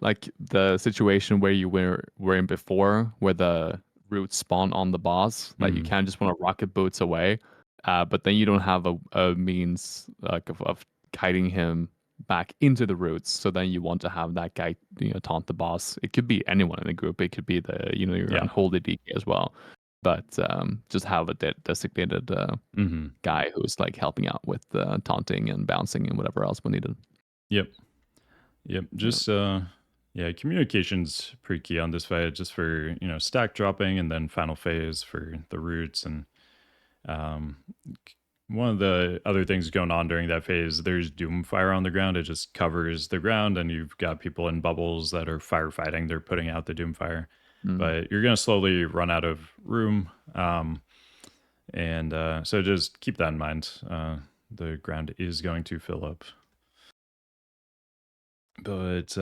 like the situation where you were in before, where the roots spawn on the boss, like you can't just want to rocket boots away, but then you don't have a means like of kiting him back into the roots. So then you want to have that guy taunt the boss. It could be anyone in the group. It could be your unholy DK as well. But just have a designated guy who's like helping out with taunting and bouncing and whatever else when needed. Yep. Just communication's pretty key on this fight, just for stack dropping and then final phase for the roots. And one of the other things going on during that phase, there's Doomfire on the ground. It just covers the ground, and you've got people in bubbles that are firefighting. They're putting out the Doomfire. but you're going to slowly run out of room. And so just keep that in mind. The ground is going to fill up. But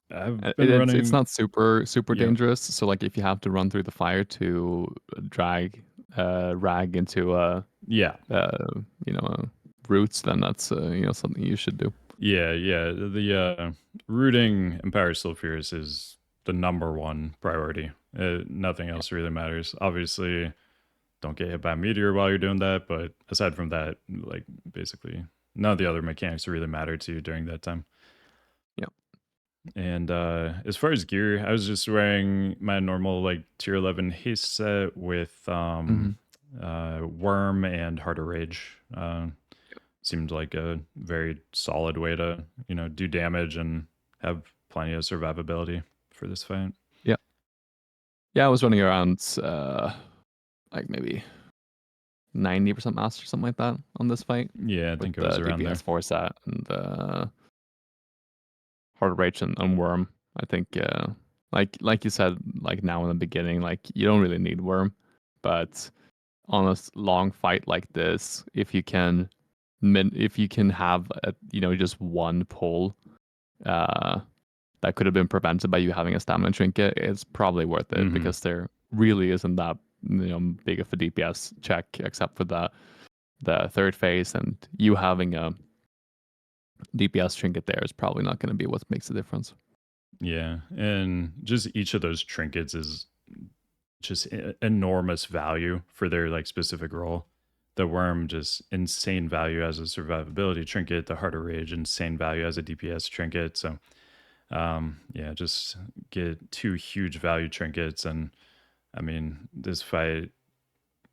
I've been running. It's not super Yeah. dangerous. So like if you have to run through the fire to drag rag into Yeah. roots, then that's something you should do. Yeah. The rooting Empire Sulfurous is the #1 priority. Nothing else really matters. Obviously, don't get hit by a meteor while you're doing that. But aside from that, like basically none of the other mechanics really matter to you during that time. Yeah. And as far as gear, I was just wearing my normal like tier 11 haste set with Worm and Heart of Rage. Seemed like a very solid way to, do damage and have plenty of survivability for this fight. Yeah, I was running around like maybe 90% master, something like that, on this fight. Yeah, I With think it was the around there. DPS 4 set and Heart of Rage and Worm. I think like you said, like now in the beginning, like you don't really need Worm, but on a long fight like this, if you can have just one pull that could have been prevented by you having a stamina trinket, it's probably worth it because there really isn't that big of a DPS check except for the third phase, and you having a DPS trinket there is probably not going to be what makes the difference. Yeah, and just each of those trinkets is just enormous value for their like specific role. The Worm, just insane value as a survivability trinket. The Heart of Rage, insane value as a DPS trinket. So yeah, just get 2 huge value trinkets. And I mean, this fight,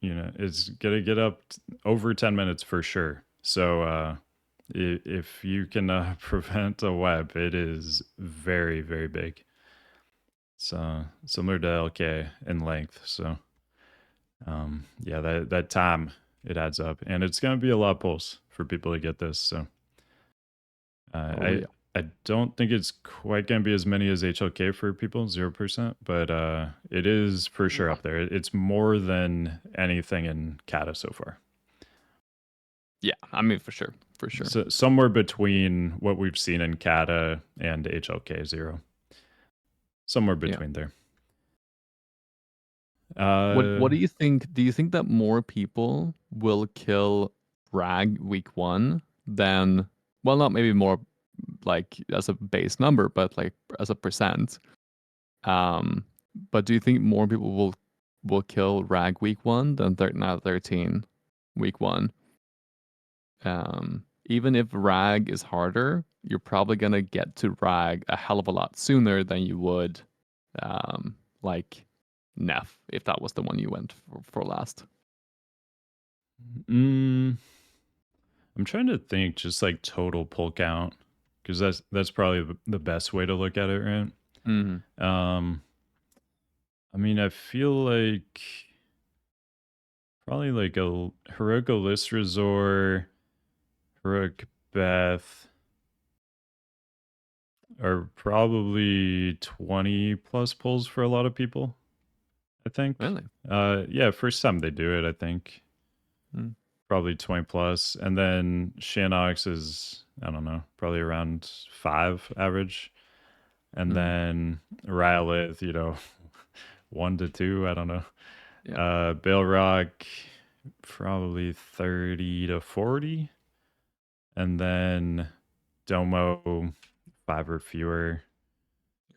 is gonna get up over 10 minutes for sure. So if you can prevent a web, it is very, very big. So similar to LK in length. So yeah, that time, it adds up, and it's gonna be a lot of pulls for people to get this. So I don't think it's quite gonna be as many as HLK for people, 0%, but it is for sure up there. It's more than anything in Cata so far. Yeah, I mean for sure. So somewhere between what we've seen in Cata and HLK 0. Somewhere between there. What do you think? Do you think that more people will kill Rag week 1 than, well, not maybe more like as a base number, but like as a percent? But do you think more people will kill Rag week 1 than 13 week 1? Even if Rag is harder, you're probably gonna get to Rag a hell of a lot sooner than you would like Neff, if that was the one you went for last. I'm trying to think just like total pull count, because that's probably the best way to look at it, right? I mean, I feel like probably like a Heroic Alysrazor, Heroic Beth are probably 20 plus pulls for a lot of people, I think. Really? Yeah, first time they do it, I think. Probably 20 plus. And then Shannox is, I don't know, probably around 5 average. And then Rhyolith, 1 to 2, I don't know. Yeah. Baleroc, probably 30 to 40. And then Domo, 5 or fewer.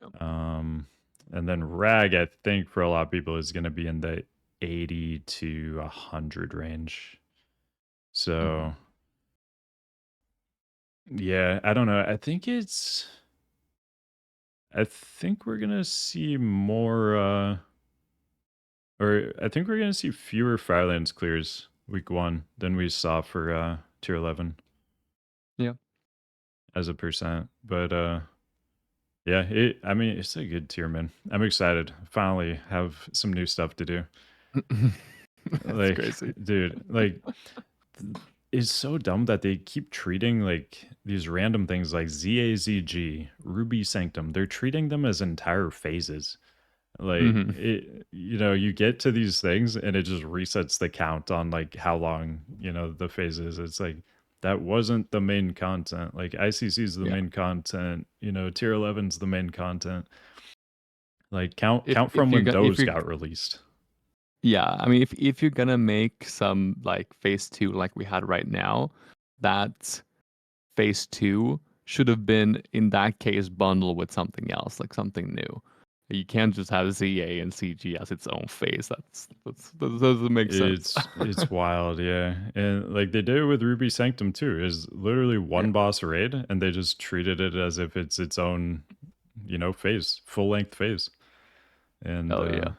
Yep. And then Rag, I think for a lot of people is going to be in the 80 to 100 range. So yeah, I don't know. I think we're going to see more or I think we're going to see fewer Firelands clears week 1 than we saw for tier 11. Yeah. As a percent. But yeah, I mean, it's a good tier, man. I'm excited. Finally have some new stuff to do. That's crazy. Dude, like it's so dumb that they keep treating like these random things like ZAZG, Ruby Sanctum. They're treating them as entire phases. Like you get to these things and it just resets the count on like how long the phase is. It's like that wasn't the main content. Like ICC is the Yeah. main content. Tier 11's the main content. Like count If from you when got if those you got released. Yeah, I mean, if you're gonna make some like phase two like we had right now, that phase two should have been in that case bundled with something else, like something new. You can't just have ZA and CG as its own phase. That doesn't make sense. It's wild, yeah. And like they did it with Ruby Sanctum too. Is literally Yeah. one boss raid and they just treated it as if it's its own, phase, full length phase. And Oh yeah.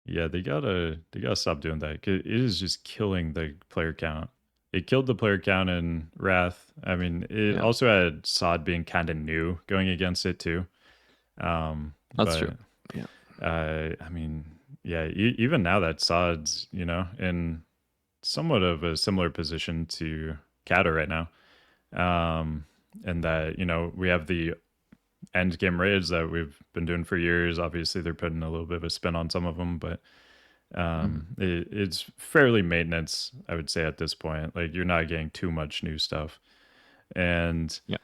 yeah, they gotta stop doing that. 'Cause it is just killing the player count. It killed the player count in Wrath. I mean, it Yeah. also had Sod being kind of new going against it too. That's true. But Yeah. I mean, yeah, even now that Sod's in somewhat of a similar position to Cata right now, and that we have the end game raids that we've been doing for years. Obviously, they're putting a little bit of a spin on some of them, but Mhm. it's fairly maintenance, I would say, at this point. Like you're not getting too much new stuff, and Yeah.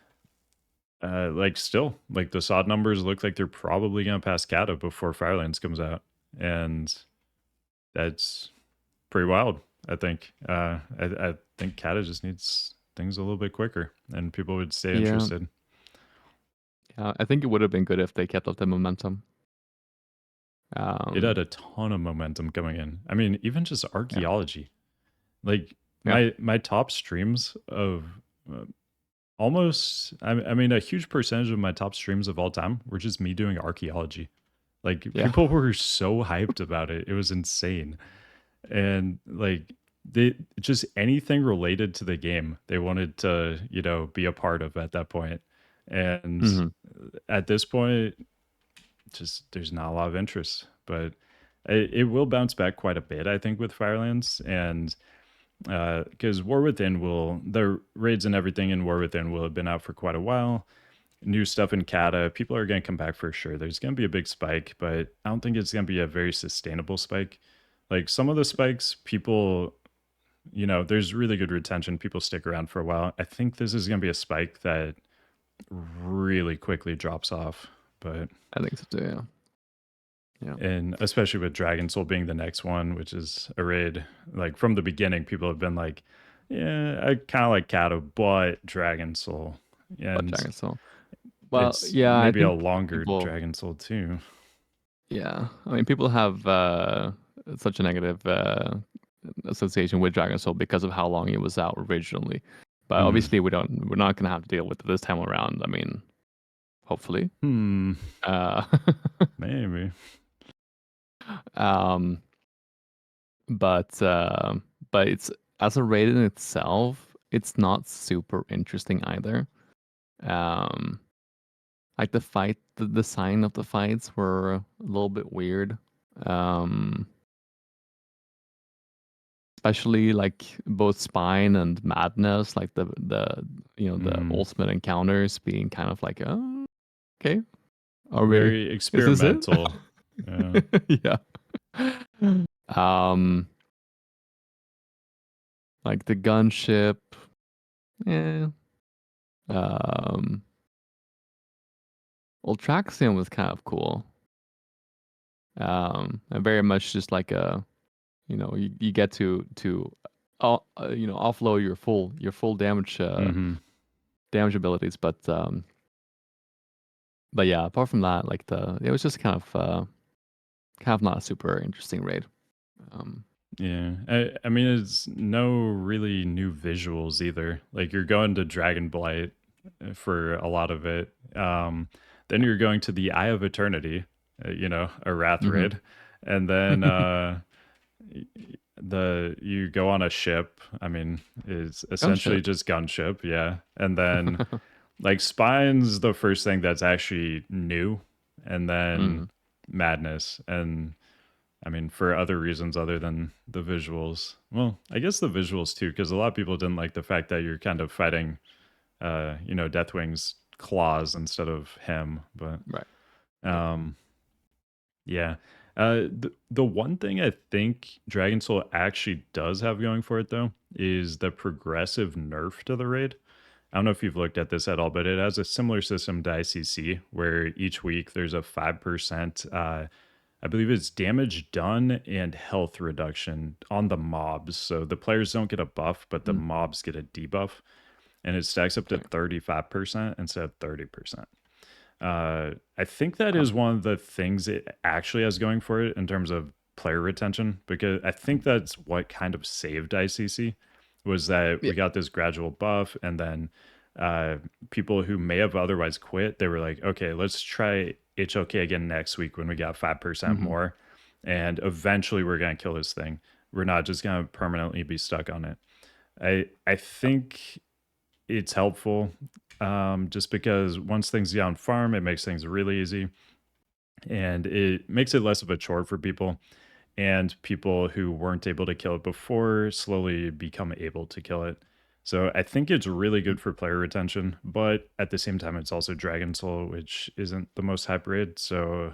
like still, like the sod numbers look like they're probably gonna pass Cata before Firelands comes out, and that's pretty wild. I think. I think Cata just needs things a little bit quicker, and people would stay Yeah. interested. Yeah. I think it would have been good if they kept up the momentum. It had Um. a ton of momentum coming in. I mean, even just Yeah. archaeology. Like Yeah. my top streams of uh, almost, I mean, a huge percentage of my top streams of all time were just me doing archaeology. Like Yeah. people were so hyped about it. It was insane. And like they just anything related to the game, they wanted to, be a part of at that point. And Hmm. at this point, just there's not a lot of interest, but it will bounce back quite a bit, I think, with Firelands. And because War Within the raids and everything in War Within will have been out for quite a while. New stuff in Cata, people are going to come back for sure. There's going to be a big spike, but I don't think it's going to be a very sustainable spike. Like some of the spikes, people, there's really good retention. People stick around for a while. I think this is going to be a spike that really quickly drops off, but I think so too. Yeah. Yeah. and especially with Dragon Soul being the next one, which is a raid. Like from the beginning, people have been like, "Yeah, I kind of like Cata, but Dragon Soul," But and Dragon Soul. Well, it's yeah, I maybe a think longer people. Dragon Soul too. Yeah, I mean, people have such a negative association with Dragon Soul because of how long it was out originally. But Mm. obviously, we're not gonna have to deal with it this time around. I mean, hopefully. Hmm. Uh, Maybe. um, but uh, but it's as a raid in itself, it's not super interesting either. Um, like the design of the fights were a little bit weird. Um, especially like both spine and madness, like the Mm. ultimate encounters being kind of like, oh, okay, are we? Very Is this it? experimental. Yeah. Yeah. Um, like the gunship. Yeah. Um, Ultraxion was kind of cool. And very much just like you get offload your full damage abilities, but yeah, apart from that, like it was just kind of not a super interesting raid. Um, Yeah. I mean, it's no really new visuals either. Like you're going to Dragon Blight for a lot of it. Then you're going to the Eye of Eternity, a Wrath mhm. raid. And then y- you go on a ship. I mean, it's essentially Gunship. just gunship, yeah. And then like Spine's the first thing that's actually new, and then Mm, Madness. And I mean, for other reasons other than the visuals. Well, I guess the visuals too, because a lot of people didn't like the fact that you're kind of fighting, Deathwing's claws instead of him. But right. Yeah. um, Yeah. The one thing I think Dragon Soul actually does have going for it, though, is the progressive nerf to the raid. I don't know if you've looked at this at all, but it has a similar system to ICC where each week there's a 5%, I believe it's damage done and health reduction on the mobs. So the players don't get a buff, but the Mm, mobs get a debuff. And it stacks up to okay. 35% instead of 30%. I think that Huh. is one of the things it actually has going for it in terms of player retention, because I think that's what kind of saved ICC was that Yeah. we got this gradual buff, and then people who may have otherwise quit, they were like, okay, let's try HLK again next week when we got 5% Hmm. more, and eventually we're gonna kill this thing. We're not just gonna permanently be stuck on it. I think it's helpful, just because once things get on farm, it makes things really easy, and it makes it less of a chore for people. And people who weren't able to kill it before slowly become able to kill it. So I think it's really good for player retention, but at the same time, it's also Dragon Soul, which isn't the most hype raid. So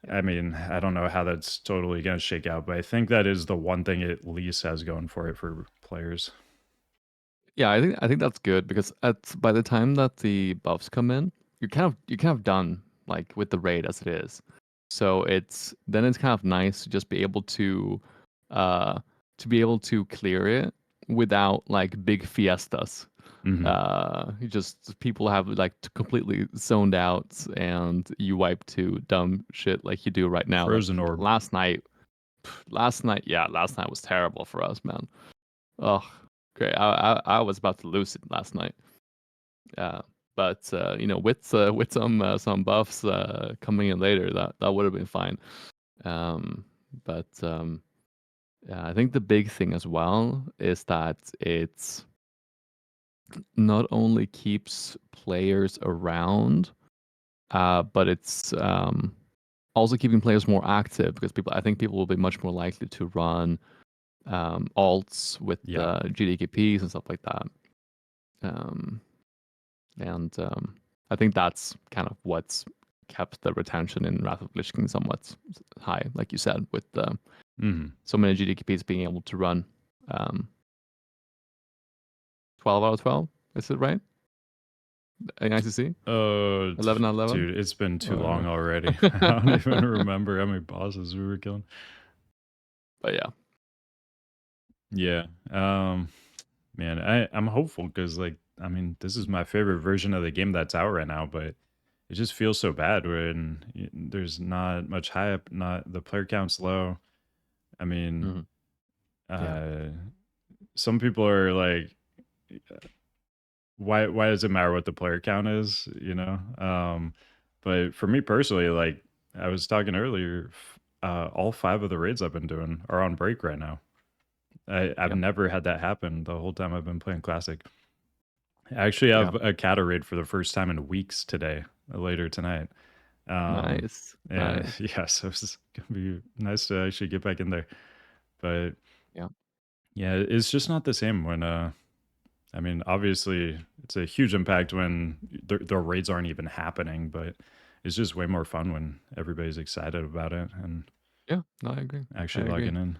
Yeah. I mean, I don't know how that's totally going to shake out, but I think that is the one thing it at least has going for it for players. Yeah, I think that's good because by the time that the buffs come in, you're kind of done like with the raid as it is. So it's kind of nice to just be able uh to clear it without like big fiestas. Hmm. You just people have like completely zoned out and you wipe to dumb shit like you do right now. Like Frozen Orb. last night was terrible for us, man. Oh, great. I was about to lose it last night. Uh, but with some buffs coming in later, that would have been fine. Um, but yeah, I think the big thing as well is that it's not only keeps players around, but it's also keeping players more active because I think people will be much more likely to run alts with Yeah. GDKPs and stuff like that. Um, and I think that's kind of what's kept the retention in Wrath of Lich King somewhat high, like you said, with Hmm. so many GDKPs being able to run um, 12 out of 12. Is it right? In ICC? Oh, 11 out of 11? dude, it's been too long Or... already. I don't even remember how many bosses we were killing. but yeah. Yeah. Man, I'm hopeful because, like, I mean, this is my favorite version of the game that's out right now, but it just feels so bad when there's not much hype, not the player count's low. I mean, Mhm. Yeah. uh, some people are like, why does it matter what the player count is, you know? But for me personally, like I was talking earlier, all 5 of the raids I've been doing are on break right now. I've Yeah. never had that happen the whole time I've been playing Classic. I actually Yeah. have a Cata raid for the first time in weeks today, later tonight. Um, Nice. and Nice. yeah, so it's gonna be nice to actually get back in there. But Yeah. yeah, it's just not the same when I mean, obviously, it's a huge impact when the raids aren't even happening, but it's just way more fun when everybody's excited about it and Yeah. No, I agree. I actually agree. logging in.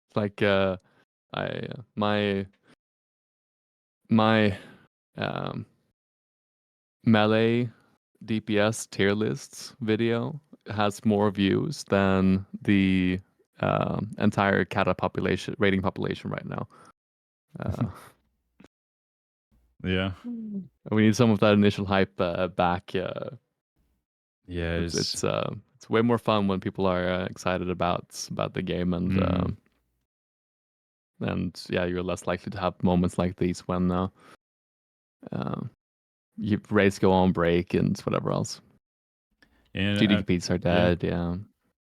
It's like I my um melee DPS tier lists video has more views than the entire Cata population rating population right now. Uh, Yeah. we need some of that initial hype back. Yeah, It's it's way more fun when people are excited about the game mhm. and yeah, you're less likely to have moments like these when uh, you raids go on break and whatever else. And GDPs are yeah, dead. Yeah,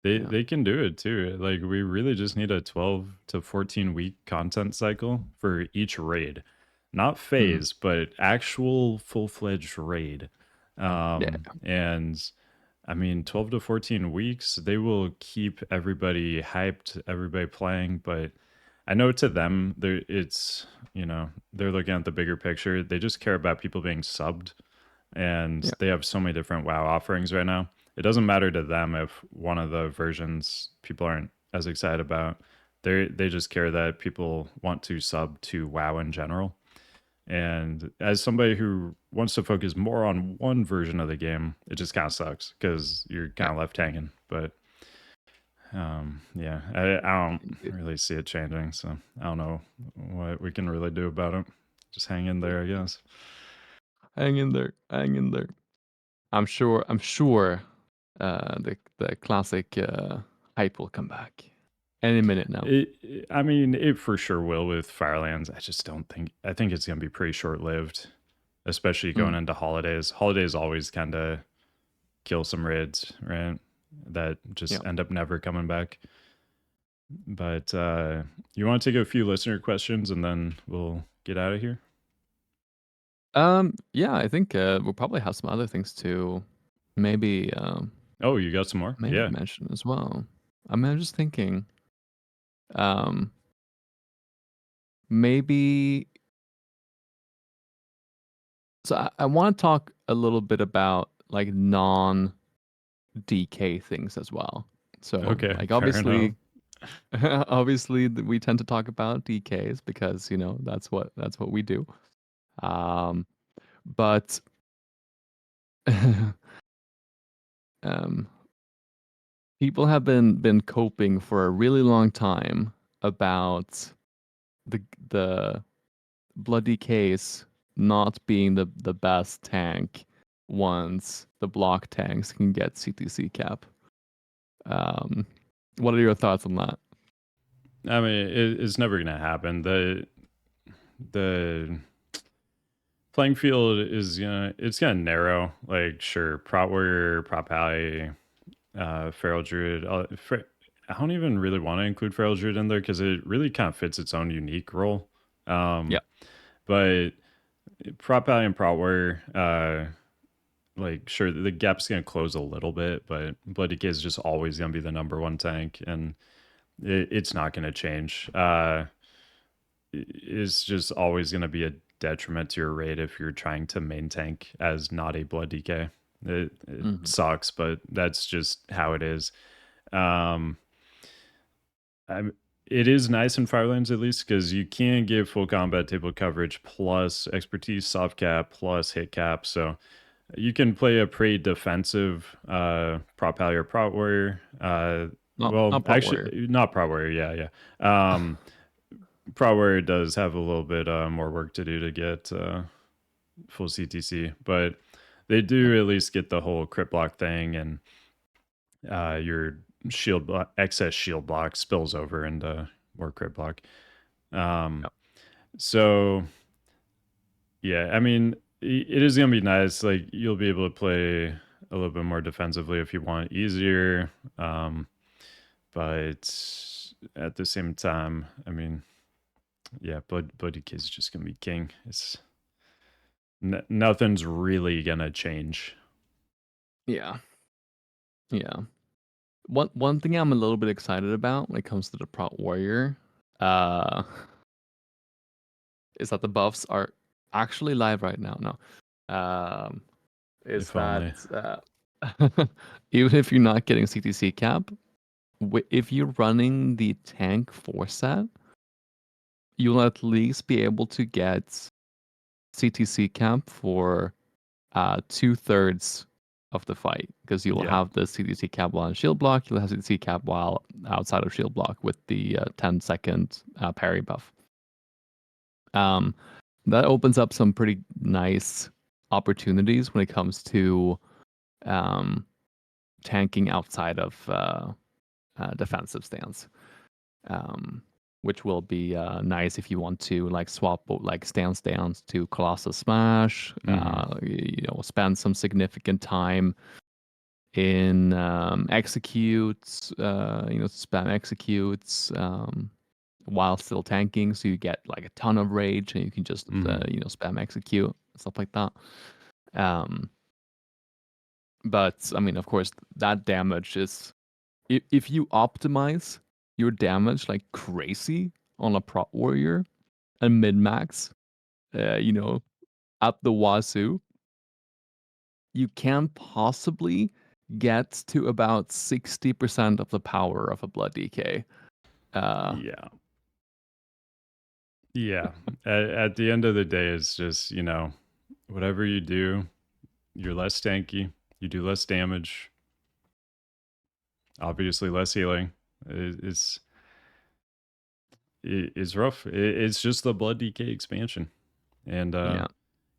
yeah. they can do it too. Like we really just need a 12 to 14 week content cycle for each raid. Not Mhm. phase, but actual full-fledged raid. Yeah. And I mean, 12 to 14 weeks, they will keep everybody hyped, everybody playing, but I know to them, it's, they're looking at the bigger picture. They just care about people being subbed, and Yeah. they have so many different WoW offerings right now. it doesn't matter to them if one of the versions people aren't as excited about. They just care that people want to sub to WoW in general. And as somebody who wants to focus more on one version of the game, it just kind of sucks because you're kind Yeah. of left hanging. But yeah, I don't really see it changing. So I don't know what we can really do about it. Just hang in there, I guess. Hang in there. Hang in there. I'm sure the classic hype will come back any minute now. I mean, it for sure will with Firelands. I just don't think. I think it's gonna be pretty short lived, especially going into holidays. Holidays always kind of kill some raids, right? That just Yeah. end up never coming back. But you want to take a few listener questions and then we'll get out of here? Yeah, I think we'll probably have some other things to maybe Oh, you got some more? maybe Yeah. mention as well. I mean, I'm just thinking, um, maybe. So I want to talk a little bit about like non DK things as well. So Okay. like Fair enough. obviously, obviously we tend to talk about DKs because that's what we do. Um, but um, people have been coping for a really long time about the bloody case not being the best tank once the block tanks can get CTC cap. Um, what are your thoughts on that? I mean, it's never gonna happen. The playing field is it's gonna narrow. Like, sure, Prot Warrior, Prop Ally, Feral Druid. I don't even really want to include Feral Druid in there because it really kind of fits its own unique role. Yeah. But Prop Ally and Prot Warrior, like, sure, the gap's gonna close a little bit, but Bloody K is just always gonna be the number one tank, and it's not gonna change. It's just always gonna be a detriment to your raid if you're trying to main tank as not a blood DK. It Hmm. sucks, but that's just how it is. Um, I'm, it is nice in Firelands at least because you can give full combat table coverage plus expertise, soft cap plus hit cap. So you can play a pretty defensive prop ally or prop warrior. Well, Not Pro Warrior. actually, not prop warrior. Yeah, yeah. Prop warrior does have a little bit more work to do to get full CTC, but they Yeah. do at least get the whole crit block thing, and your excess shield block spills over into more crit block. Yeah. So yeah, I mean, it is gonna be nice. Like, you'll be able to play a little bit more defensively if you want it easier. But at the same time, I mean, yeah, Bloody Kid is just gonna be king. It's nothing's really gonna change. Yeah. Yeah. One thing I'm a little bit excited about when it comes to the Pro Warrior, uh, is that the buffs are actually live right now. No, is If that only. even if you're not getting CTC cap, if you're running the tank 4 set, you'll at least be able to get CTC cap for 2/3 of the fight because you will Yeah. have the CTC cap while in shield block. You'll have CTC cap while outside of shield block with the 10-second parry buff. Um, that opens up some pretty nice opportunities when it comes to um, tanking outside of defensive stance, which will be nice if you want to like swap like stance downs to Colossus Smash. Hmm. Spend some significant time in executes. Spam executes. While still tanking, so you get like a ton of rage, and you can just Hmm. spam execute stuff like that. Um, but I mean, of course, that damage is if you optimize your damage like crazy on a Prot Warrior and mid max, you know, at the wazoo, you can possibly gets to about 60% of the power of a blood DK. Yeah. Yeah. At the end of the day, it's just, you know, whatever you do, you're less tanky, you do less damage, obviously less healing. It's it's rough. It's just the blood DK expansion. And Yeah.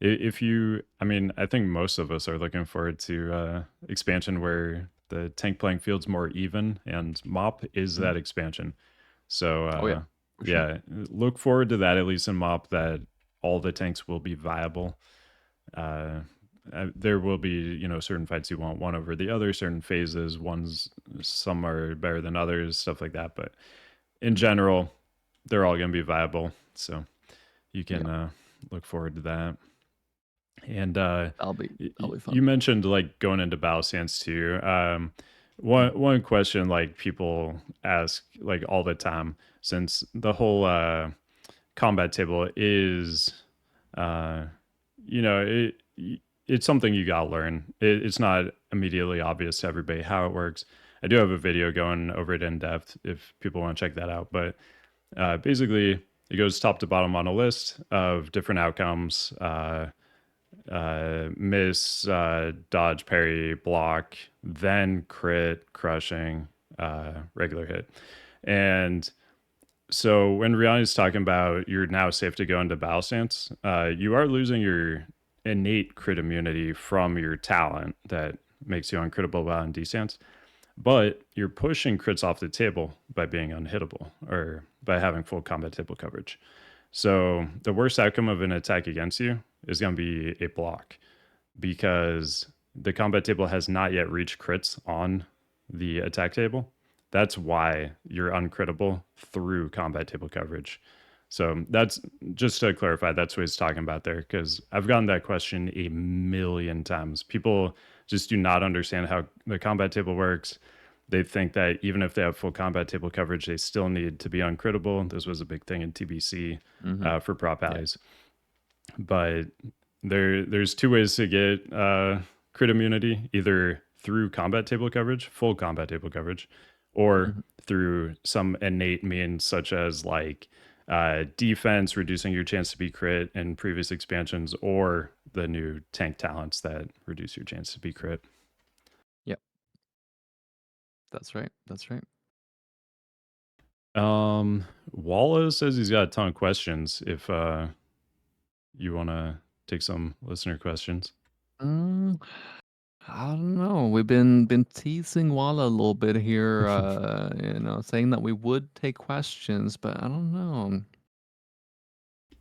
if you, I mean, I think most of us are looking forward to expansion where the tank playing field's more even, and MOP is Mhm. that expansion. So Oh yeah, for sure. yeah, look forward to that, at least in MOP, that all the tanks will be viable. Uh, there will be, you know, certain fights you want one over the other, certain phases, ones, some are better than others, stuff like that. But in Mhm. general, they're all going to be viable. So you Yeah, can look forward to that. And that'll be fun. you mentioned like going into battle stance too. Mhm. One question like people ask like all the time, since the whole combat table is, uh, you know, it's something you gotta learn. It's not immediately obvious to everybody how it works. I do have a video going over it in depth if people want to check that out. But basically, it goes top to bottom on a list of different outcomes. Miss, dodge, parry, block, then crit, crushing, regular hit. And so when Riyani's talking about you're now safe to go into battle stance, you are losing your innate crit immunity from your talent that makes you uncrittable while in stance, but you're pushing crits off the table by being unhittable or by having full combat table coverage. So the worst outcome of an attack against you is going to be a block because the combat table has not yet reached crits on the attack table. That's why you're uncrittable through combat table coverage. So that's just to clarify, that's what he's talking about there, because I've gotten that question a million times. People just do not understand how the combat table works. They think that even if they have full combat table coverage, they still need to be uncrittable. This was a big thing in TBC Mhm. for prop Yeah. allies. But there's two ways to get crit immunity: either through combat table coverage, full combat table coverage, or Mhm. through some innate means such as like defense, reducing your chance to be crit in previous expansions, or the new tank talents that reduce your chance to be crit. Yep. That's right. That's right. Walla says he's got a ton of questions. If you want to take some listener questions. Mm, I don't know. We've been teasing Walla a little bit here, saying that we would take questions, but I don't know.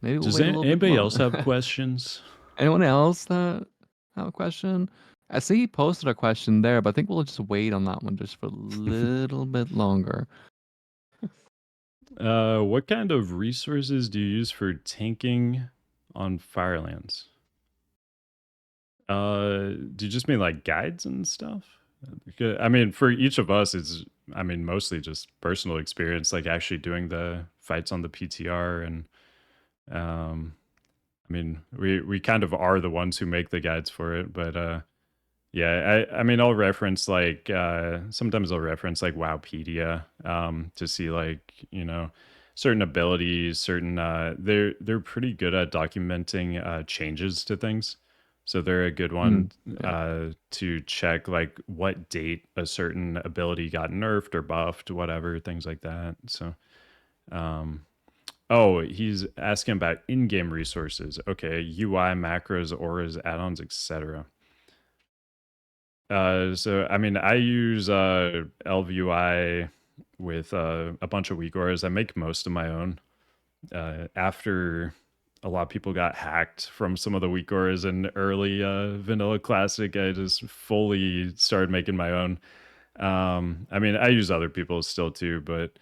Maybe we'll Does wait a little bit anybody more. else have questions? Anyone else that have a question? I see he posted a question there, but I think we'll just wait on that one just for a little bit longer. What kind of resources do you use for tanking on Firelands? Do you just mean like guides and stuff? I mean, for each of us, it's, I mean, mostly just personal experience, like actually doing the fights on the PTR. And um, I mean, we kind of are the ones who make the guides for it. But yeah, I mean, I'll reference like sometimes I'll reference like Wowpedia to see like, you know, certain abilities, certain they're pretty good at documenting changes to things. So they're a good Mm, one yeah. to check like what date a certain ability got nerfed or buffed, whatever, things like that. So um oh, he's asking about in-game resources. Okay, UI, macros, auras, add-ons, etc. So I mean, I use LVUI with a bunch of WeakAuras. I make most of my own. After a lot of people got hacked from some of the WeakAuras in early Vanilla Classic, I just fully started making my own. I mean, I use other people's still too, but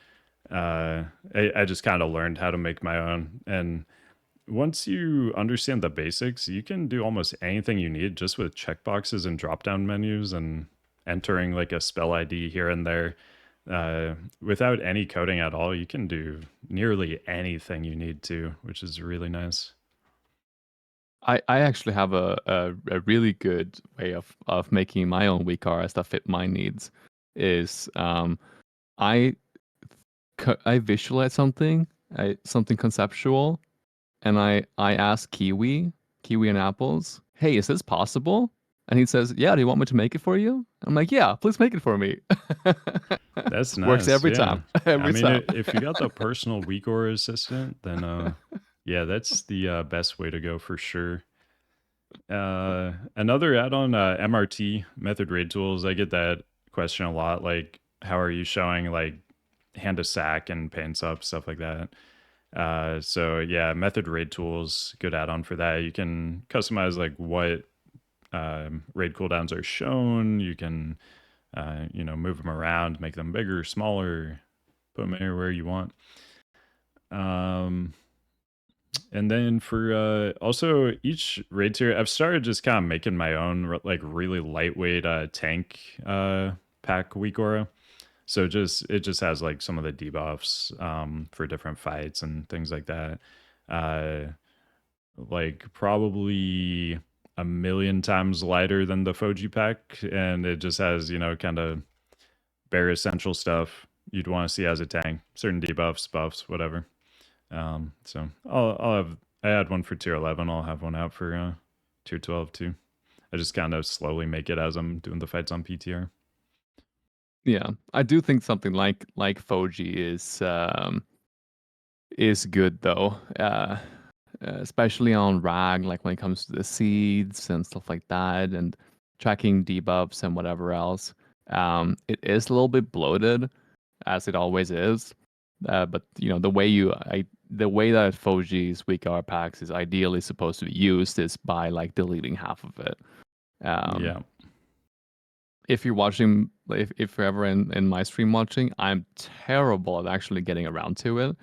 I just kind of learned how to make my own. And once you understand the basics, you can do almost anything you need just with checkboxes and drop down menus and entering like a spell ID here and there. Without any coding at all, you can do nearly anything you need to, which is really nice. I actually have a really good way of making my own WeakAuras that fit my needs. Is I I visualize something, something conceptual, and I ask Kiwi and Apples, hey, is this possible? And he says, yeah, do you want me to make it for you? I'm like, yeah, please make it for me. That's Works nice. every Yeah. time. I Every mean, time. if you got the personal WeakAuras assistant, then yeah, that's the best way to go for sure. Another add-on, MRT, method raid tools. I get that question a lot. Like, how are you showing like hand to sack and paints up, stuff like that. So yeah, method raid tools, good add-on for that. You can customize like what raid cooldowns are shown. You can move them around, make them bigger, smaller, put them anywhere you want. And then for also each raid tier, I've started just kind of making my own like really lightweight tank pack WeakAura. So it just has like some of the debuffs for different fights and things like that. Uh, like probably a million times lighter than the Foji pack, and it just has kind of bare essential stuff you'd want to see as a tank, certain debuffs, buffs, whatever. So I had one for tier 11. I'll have one out for tier 12 too. I just kind of slowly make it as I'm doing the fights on PTR. Yeah, I do think something like Foji is good though. Especially on Rag, like when it comes to the seeds and stuff like that, and tracking debuffs and whatever else. It is a little bit bloated, as it always is. But the way that Foji's WeakAuras packs is ideally supposed to be used is by like deleting half of it. Um, Yeah. if you're watching, if you're ever in my stream watching, I'm terrible at actually getting around to it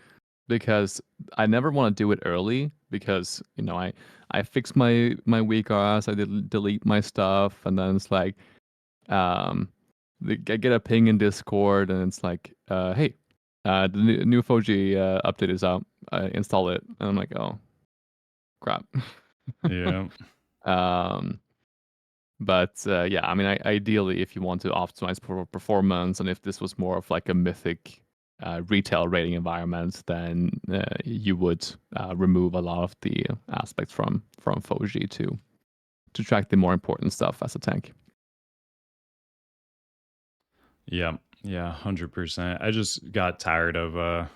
because I never want to do it early because I fix my WeakAuras, I delete my stuff, and then it's like um I get a ping in Discord and it's like hey, the new Foji update is out, install it, and I'm like, oh crap. Yeah. um but yeah, I mean, ideally, if you want to optimize for performance, and if this was more of like a mythic retail rating environment, then you would remove a lot of the aspects from Foji to track the more important stuff as a tank. Yeah. Yeah. 100%. I just got tired of,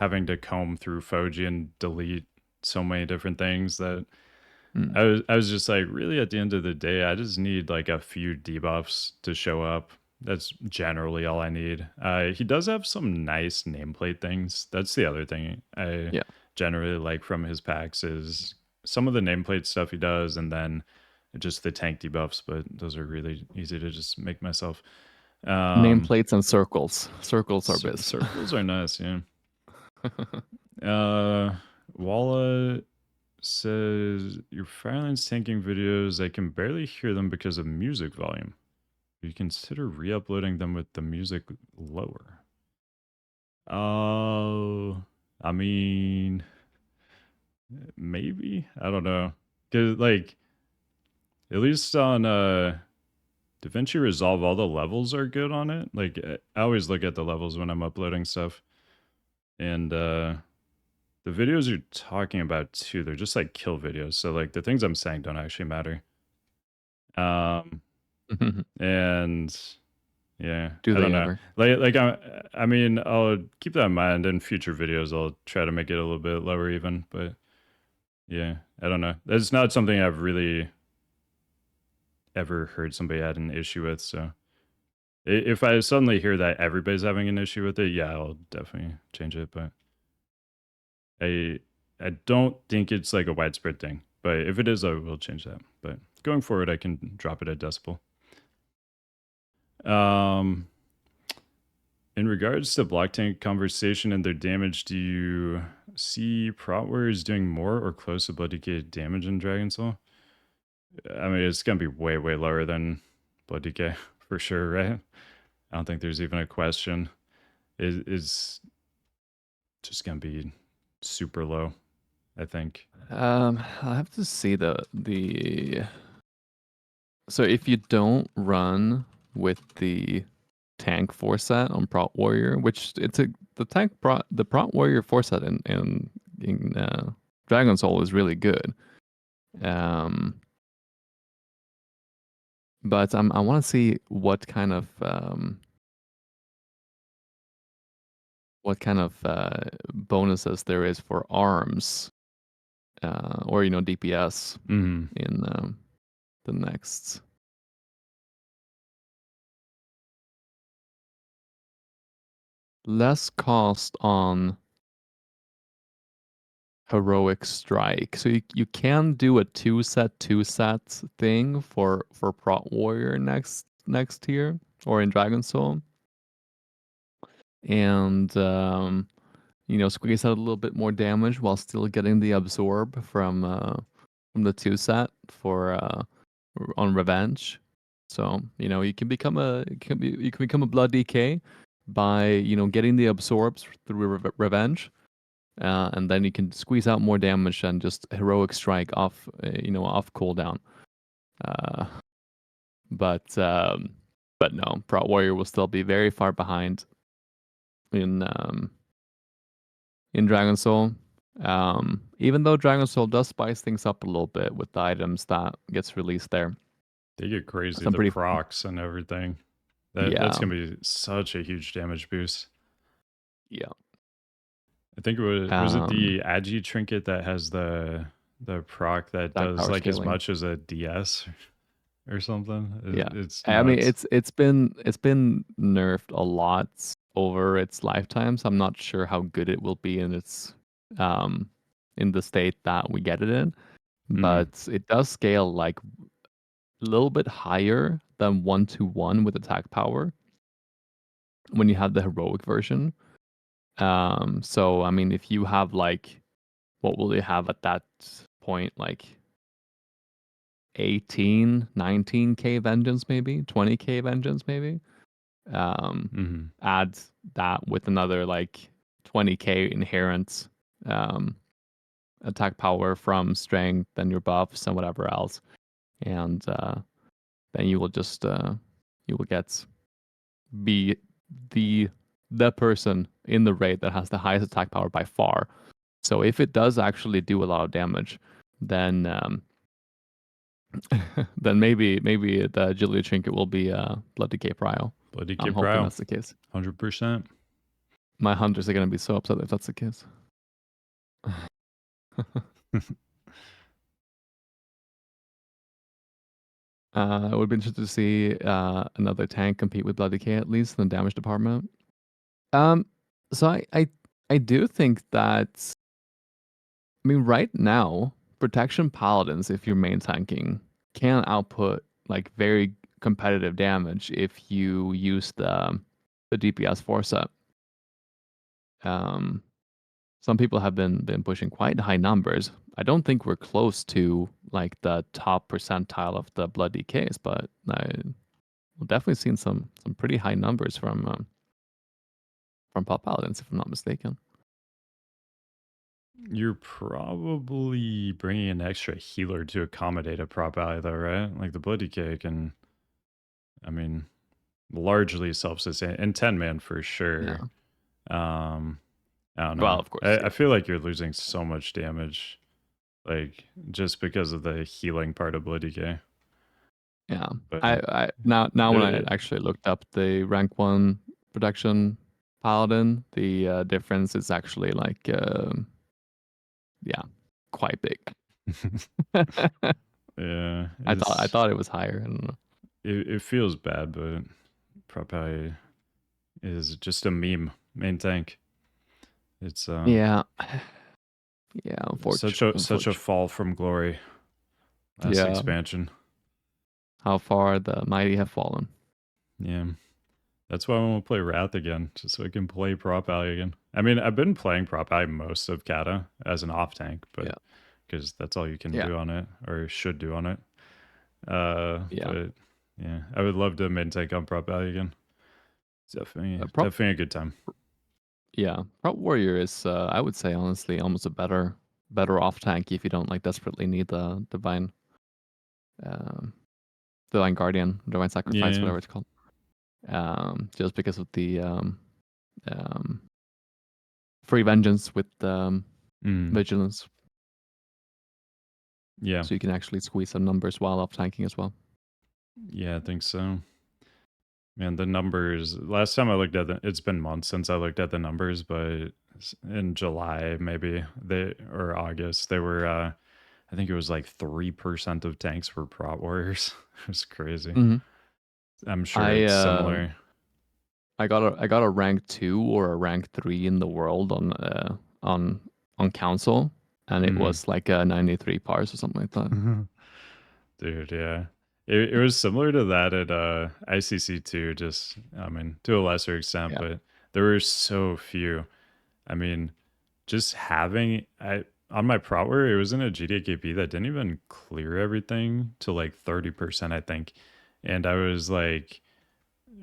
having to comb through Foji and delete so many different things that Mm. I was just like, really, at the end of the day, I just need like a few debuffs to show up. That's generally all I need. He does have some nice nameplate things. That's the other thing I Yeah, generally like from his packs is some of the nameplate stuff he does, and then just the tank debuffs. But those are really easy to just make myself. Um, nameplates and circles. Circles are best. circles are nice, yeah. Uh, Walla says your Firelands tanking videos, I can barely hear them because of music volume. You consider re-uploading them with the music lower. Oh, I mean, maybe. I don't know. Cause like at least on DaVinci Resolve, all the levels are good on it. Like I always look at the levels when I'm uploading stuff, and the videos you're talking about too, they're just like kill videos. So like the things I'm saying don't actually matter. And yeah, Do I don't they know. ever? I mean, I'll keep that in mind in future videos. I'll try to make it a little bit lower even, but yeah, I don't know. That's not something I've really ever heard somebody had an issue with. So if I suddenly hear that everybody's having an issue with it, yeah, I'll definitely change it. But I I don't think it's like a widespread thing. But if it is, I will change that. But going forward, I can drop it a decibel. Um, In regards to Block Tank conversation and their damage, do you see Prot warriors doing more or close to Blood DK damage in Dragon Soul? I mean, it's gonna be way, way lower than Blood DK for sure, right? I don't think there's even a question. It's just gonna be super low. I think. I have to see the. So if you don't run with the tank 4-set on Prot Warrior, which the Prot Warrior 4-set in Dragon Soul is really good. But I want to see what kind of bonuses there is for arms, or DPS Mm. in the next. Less cost on Heroic Strike. So you can do a 2-set thing for Prot Warrior next tier or in Dragon Soul. And squeeze out a little bit more damage while still getting the absorb from the 2-set for on Revenge. So you can become a Blood DK by getting the absorbs through Revenge, and then you can squeeze out more damage and just Heroic Strike off off cooldown. But no, Prot Warrior will still be very far behind in Dragon Soul. Even though Dragon Soul does spice things up a little bit with the items that gets released there. They get crazy, Some the pretty procs and everything. That's yeah. gonna be such a huge damage boost. Yeah. I think it was it the Agi trinket that has the proc that Attack does power like as scaling. much as a DS or something. Yeah. It's I mean, nuts. it's been nerfed a lot over its lifetime, so I'm not sure how good it will be in its in the state that we get it in. But it does scale like a little bit higher than 1-to-1 with attack power when you have the heroic version. So I mean, if you have like, what will you have at that point? Like 18, 19k vengeance, maybe 20k vengeance, maybe. Add that with another like 20k inherent attack power from strength and your buffs and whatever else, and then you will just be the person in the raid that has the highest attack power by far. So if it does actually do a lot of damage, then then maybe the agility trinket will be Blood Decay Prio. Blood DK I'm hoping Prio, that's the case. 100%. My hunters are gonna be so upset if that's the case. It would be interesting to see another tank compete with Blood Decay at least in the damage department. So I do think that, I mean, right now, Protection Paladins, if you're main tanking, can output like very competitive damage if you use the DPS 4-set. Some people have been pushing quite high numbers. I don't think we're close to like the top percentile of the Blood DKs, but we've definitely seen some pretty high numbers from Pop Paladins, if I'm not mistaken. You're probably bringing an extra healer to accommodate a prop ally, though, right? Like the Bloody Cake, and I mean, largely self-sustain and 10-man for sure. I don't Well, know. of course, I feel like you're losing so much damage, like just because of the healing part of Bloody Cake. yeah. But I now when I actually looked up the rank 1 Protection Paladin, the difference is actually like yeah, quite big. yeah, I thought it was higher. I don't know. It feels bad, but probably is just a meme main tank. It's Yeah. Yeah, such a fall from glory last yeah. expansion. How far the mighty have fallen. Yeah. That's why I want to play Wrath again, just so I can play Prop Ally again. I mean, I've been playing Prop Ally most of Cata as an off tank, but because that's all you can do on it, or should do on it. But yeah, I would love to main tank on Prop Ally again. It's definitely a good time. Yeah, Prot Warrior is, I would say, honestly, almost a better better off tank if you don't like desperately need the um, divine guardian, divine sacrifice, Yeah. whatever it's called. Just because of the um, free vengeance with Mm. vigilance, Yeah. so you can actually squeeze some numbers while off tanking as well. Yeah, I think so. Man, the numbers. Last time I looked at it's been months since I looked at the numbers, but in July maybe they or August they were. I think it was like 3% of tanks were Prot warriors. It was crazy. Mm-hmm. I'm sure I it's uh, similar. I got a rank 2 or a rank 3 in the world on on council, and it Mm. was like a 93 pars or something like that. Dude, yeah. It was similar to that at ICC too, just I mean, to a lesser extent, Yeah. but there were so few. I mean, just having I on my Prot where it was in a GDKP that didn't even clear everything to like 30%, I think. And I was like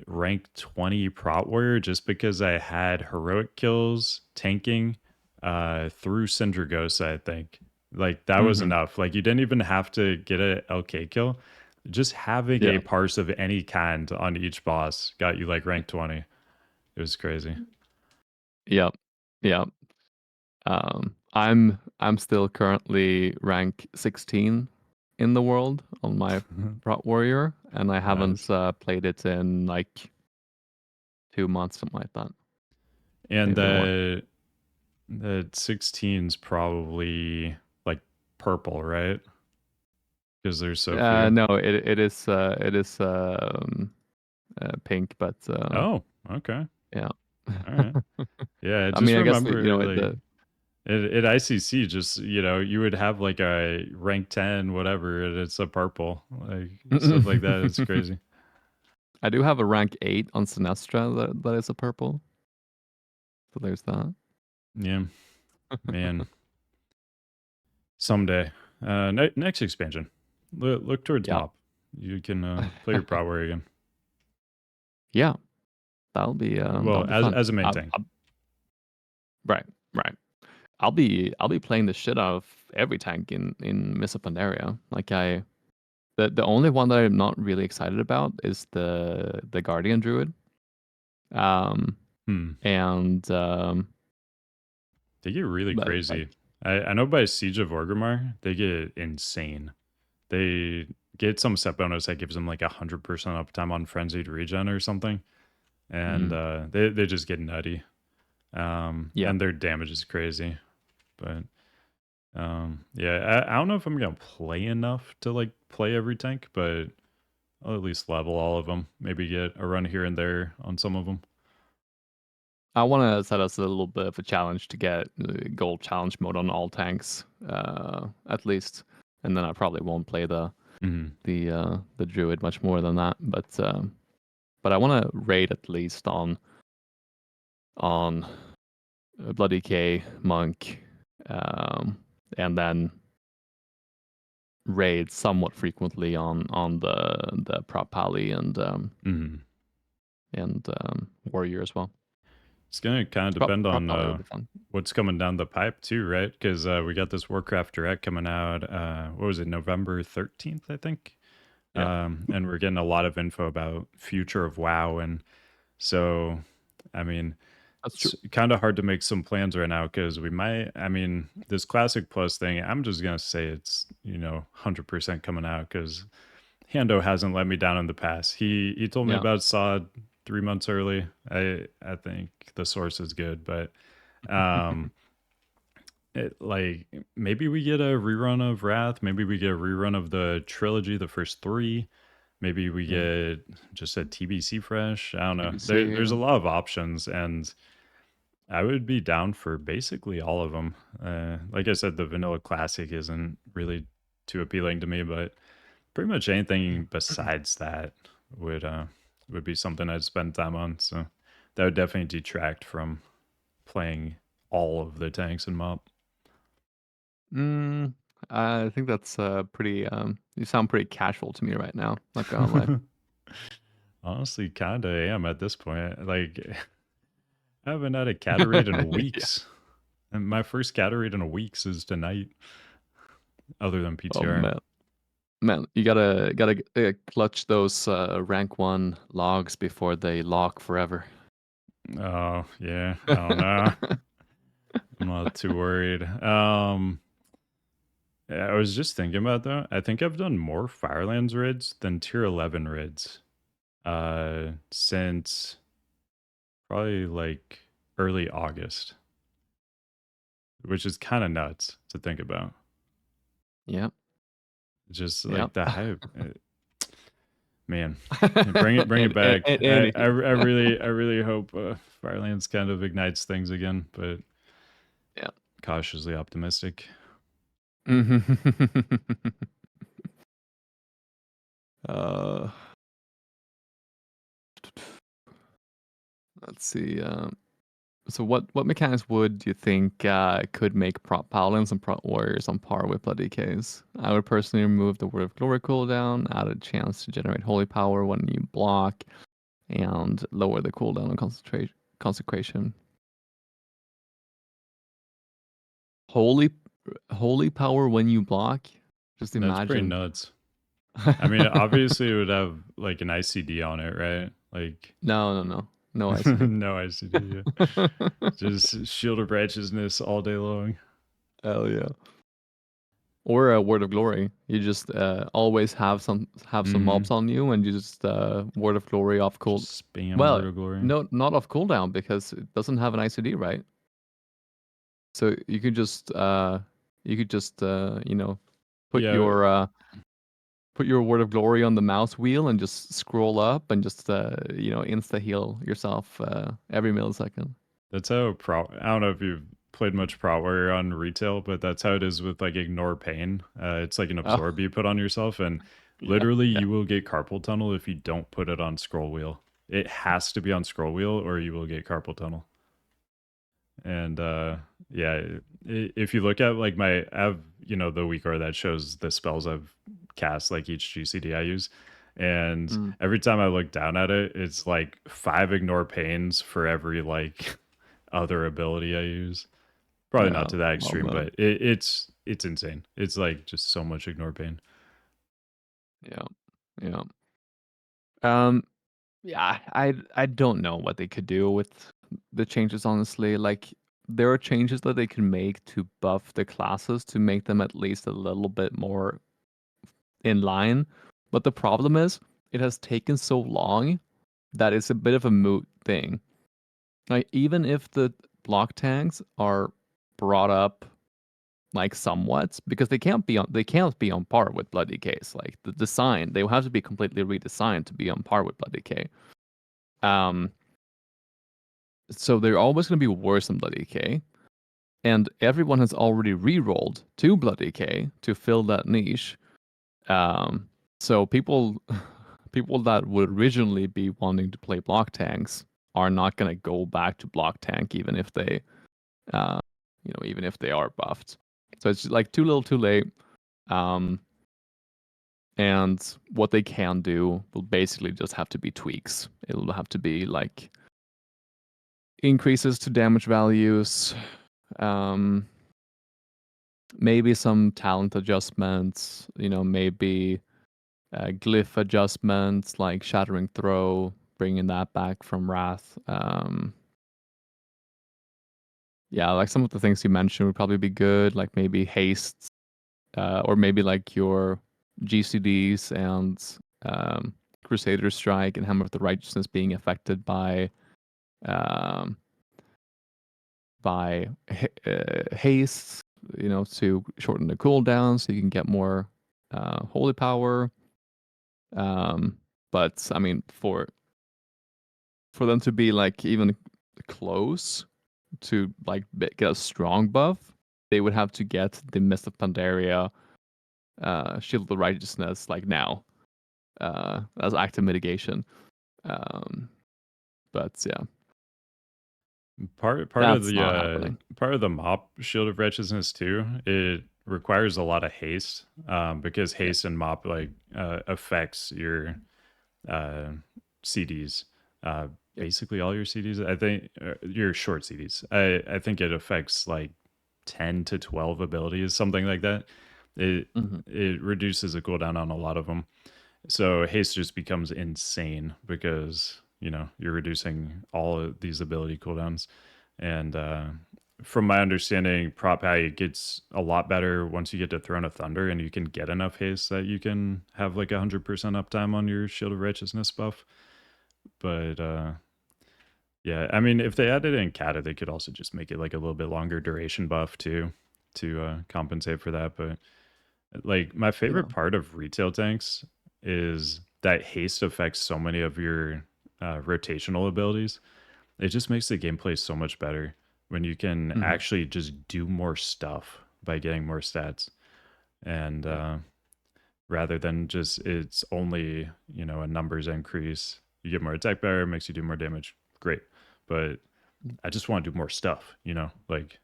rank 20 Prot warrior just because I had heroic kills tanking through Syndragosa, I think. Like that was Mm-hmm. enough. Like you didn't even have to get a LK kill. Just having a Yeah. parse of any kind on each boss got you like rank 20. It was crazy. Yep. Yep. I'm still currently rank 16 in the world on my Prot Warrior, and I haven't Nice. played it in like 2 months, something like that, And maybe more. the 16's probably like purple, right? Because there's so few. No, it is pink, but Oh, okay. yeah. All right. Yeah, I I just mean, I guess you remember know like the at ICC, just you would have like a rank 10, whatever, and it's a purple, like stuff like that. It's crazy. I do have a rank 8 on Sinestra that is a purple, so there's that. Yeah, man. Someday, next expansion, look towards Yeah. mop. You can play your Prot Warrior again. Yeah, that'll Well, be as fun. as a main tank. Right, right. I'll be playing the shit out of every tank in Miss Pandaria. Like the only one that I'm not really excited about is the Guardian Druid. Um Hmm. and They get really but crazy. like I know by Siege of Orgrimmar, they get insane. They get some set bonus that gives them like 100% uptime on Frenzied Regen or something. And mm, they just get nutty. yeah. And their damage is crazy. But yeah, I don't know if I'm gonna play enough to like play every tank, but I'll at least level all of them. Maybe get a run here and there on some of them. I want to set us a little bit of a challenge to get gold challenge mode on all tanks, at least, and then I probably won't play Hmm. the druid much more than that. But I want to raid at least on Bloody K monk, and then raid somewhat frequently on the prop pally Hmm. and warrior as well. It's gonna kind of depend Prop on pally will be fun. what's coming down the pipe too, right? Because we got this Warcraft Direct coming out. What was it, November 13th, I think. Yeah, And we're getting a lot of info about future of WoW, and so I mean, that's true. it's kind of hard to make some plans right now because we might. I mean, this Classic Plus thing. I'm just gonna say it's 100% coming out because Hando hasn't let me down in the past. He told me Yeah. about Sod 3 months early. I think the source is good, but um, like maybe we get a rerun of Wrath. Maybe we get a rerun of the trilogy, the first three. Maybe we Yeah. get just a TBC fresh. I don't know. There's a BBC. lot of options, and I would be down for basically all of them. Like I said, the vanilla classic isn't really too appealing to me, but pretty much anything besides that would uh would be something I'd spend time on. So that would definitely detract from playing all of the tanks and mop. Mm, I think that's pretty. You sound pretty casual to me right now. Not gonna lie. Honestly, kinda am at this point. Like I haven't had a Cata raid in Yeah. weeks. And my first Cata raid in a week is tonight, other than Oh PTR. man, you gotta clutch those rank 1 logs before they lock forever. Oh yeah, I don't know. I'm not too worried. I was just thinking about that. I think I've done more Firelands raids than tier 11 raids since probably like early August, which is kind of nuts to think about. Yep. Just Yep. like the hype. Man, bring it back. Anywho. I really hope Firelands kind of ignites things again, but Yeah. cautiously optimistic. uh, let's see. So what mechanics would you think could make Prot Paladins and Prot Warriors on par with Blood DKs? I would personally remove the Word of Glory cooldown, add a chance to generate Holy Power when you block, and lower the cooldown on Consecration. Holy Power when you block? Just That's pretty imagine. nuts. I mean, obviously it would have like an ICD on it, right? Like No ICD. no ICD, just shield of righteousness all day long. Hell yeah. Or a Word of Glory. You just always have some mobs on you, and you just Word of Glory off cool. Just spam Well, word of glory. no, not off cooldown because it doesn't have an ICD, right? So you could just you know Yeah, put your Word of Glory on the mouse wheel and just scroll up and just insta heal yourself every millisecond. that's how I don't know if you've played much Prot Warrior on retail, but that's how it is with like Ignore Pain. It's like an Oh absorb you put on yourself, and yeah, literally yeah. you will get carpal tunnel if you don't put it on scroll wheel. It has to be on scroll wheel or you will get carpal tunnel. And yeah, if you look at like I have the WeakAuras that shows the spells I've cast, like each GCD I use, and Mm. every time I look down at it, it's like 5 ignore pains for every like other ability I use. Probably Yeah. not to that Oh extreme, man. but it's insane. It's like just so much ignore pain. Yeah. Yeah. Um. Yeah. I don't know what they could do with the changes. Honestly, like there are changes that they can make to buff the classes to make them at least a little bit more in line. But the problem is, it has taken so long that it's a bit of a moot thing. Like even if the block tanks are brought up like somewhat, because they can't be on par with Blood DKs. Like the design, they will have to be completely redesigned to be on par with Blood DK. Um, so they're always going to be worse than Blood DK, and everyone has already re-rolled to Blood DK to fill that niche. So people that would originally be wanting to play block tanks are not going to go back to block tank even if they uh, even if they are buffed. So it's like too little, too late. Um, and what they can do will basically just have to be tweaks. It'll have to be like increases to damage values, um, maybe some talent adjustments. Maybe glyph adjustments like Shattering Throw, bringing that back from Wrath. Yeah, like some of the things you mentioned would probably be good, like maybe haste, or maybe like your GCDs and Crusader Strike and Hammer of the Righteousness being affected um, by haste, to shorten the cooldown so you can get more holy power. But I mean, for them to be like even close to like get a strong buff, they would have to get the Mist of Pandaria, Shield of the Righteousness like now, as active mitigation. Um, but yeah, Part that's not happening. part of the mop shield of righteousness too. It requires a lot of haste, because Yeah. haste and mop like affects your uh, CDs. basically all your CDs. I think your short CDs. I think it affects like 10 to 12 abilities, something like that. It Mm-hmm. it reduces the cooldown on a lot of them. So haste just becomes insane because you're reducing all of these ability cooldowns. And from my understanding, prop pay gets a lot better once you get to Throne of Thunder, and you can get enough haste that you can have like 100% uptime on your Shield of Righteousness buff. But yeah, I mean, if they added in Cata, they could also just make it like a little bit longer duration buff too, to compensate for that. But like my Yeah. favorite part of retail tanks is that haste affects so many of your rotational abilities. It just makes the gameplay so much better when you can Mm-hmm. actually just do more stuff by getting more stats, and Yeah. rather than just it's only a numbers increase. You get more attack power, makes you do more damage. Great, but Mm. I just want to do more stuff. Like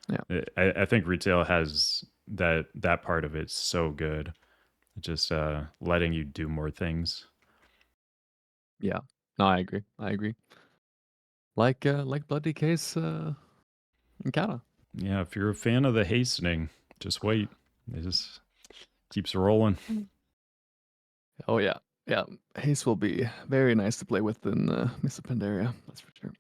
Yeah. I think retail has that part of it so good, just letting you do more things. Yeah. No, I agree. I agree. Like Bloody Case in Cata. Yeah, if you're a fan of the hastening, just wait. It just keeps rolling. Oh yeah. Yeah. Haste will be very nice to play with in Mr. Pandaria. That's for sure.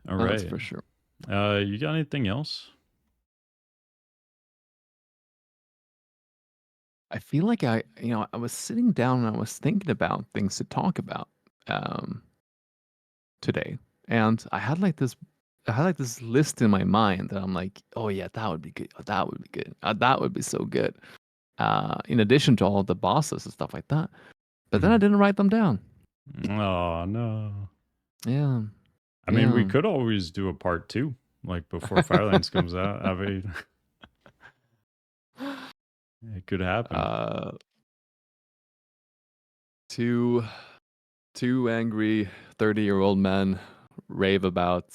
All That's right. for sure. You got anything else? I feel like I was sitting down and I was thinking about things to talk about um, today, and I had like this list in my mind that I'm like, oh yeah, that would be good. Oh, that would be good. That would be so good. In addition to all the bosses and stuff like that, but then I Mhm. didn't write them down. Oh no. Yeah, I mean, we yeah. could always do a part two, like before Firelands comes out. I mean, it could happen. uh, two two angry 30-year-old men rave about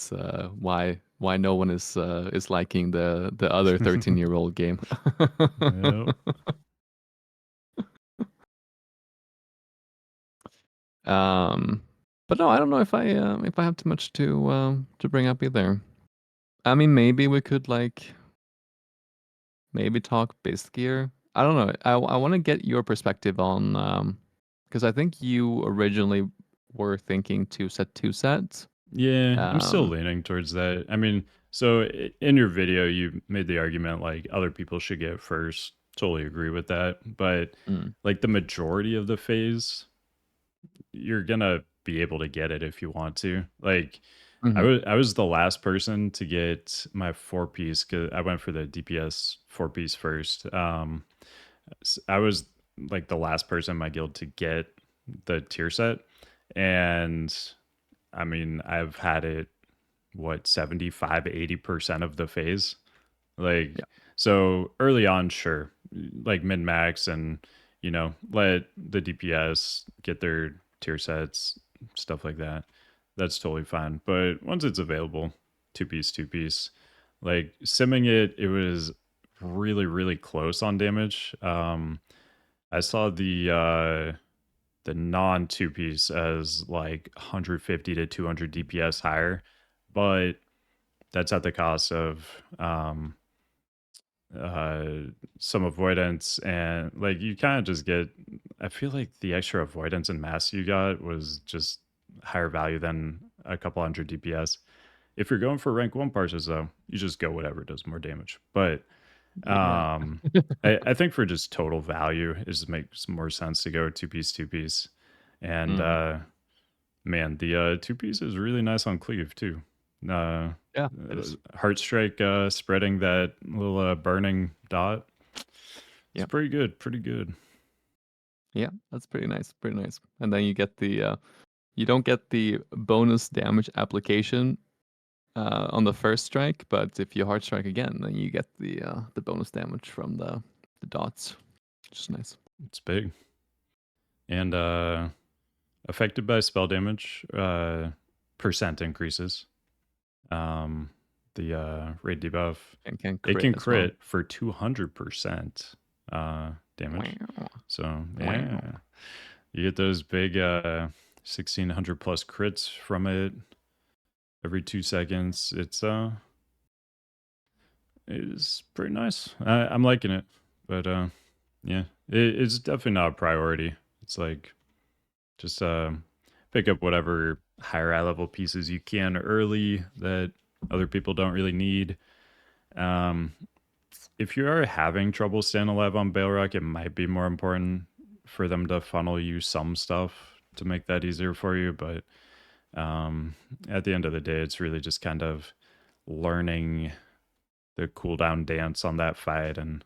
why no one is liking the other 13-year-old game. Yep. um, but no, I don't know if I have too much to bring up either. I mean, maybe we could maybe talk base gear. I don't know. I want to get your perspective on because I think you originally were thinking to set two sets. Yeah, I'm still Um, leaning towards that. I mean, so in your video, you made the argument like other people should get first. Totally agree with that. But mm, like the majority of the phase, you're gonna be able to get it if you want to. Like mhm, I was the last person to get my 4-piece because I went for the DPS 4-piece first. I was like the last person in my guild to get the tier set, and I mean I've had it 75-80% of the phase. Like yeah, so early on, sure, like min max and let the DPS get their tier sets, stuff like that. That's totally fine. But once it's available, two piece, like simming it, it was really really close on damage. I saw the non two piece as like 150 to 200 DPS higher, but that's at the cost of uh some avoidance, and like you kind of just get, I feel like the extra avoidance and mass you got was just higher value than a couple hundred DPS. If you're going for rank 1 parsers though, you just go whatever does more damage. But yeah. I think for just total value it just makes more sense to go two piece. And Mhm. man, the two piece is really nice on cleave too. Uh, Yeah, it is. Heartstrike spreading that little burning dot. It's Yeah, pretty good, pretty good. yeah, that's pretty nice. And then you get you don't get the bonus damage application on the first strike, but if you hard strike again, then you get the bonus damage from the dots, which is nice. It's big. And affected by spell damage, percent increases. Um, the raid debuff, And can it crit can as well. crit for 200% damage. Wow. So Wow. yeah, You get those big 1600 plus crits from it every 2 seconds. It's pretty nice. I'm liking it, but yeah, it's definitely not a priority. It's like just pick up whatever higher eye level pieces you can early that other people don't really need. Um, if you are having trouble staying alive on Baleroc, it might be more important for them to funnel you some stuff to make that easier for you. But at the end of the day, it's really just kind of learning the cooldown dance on that fight and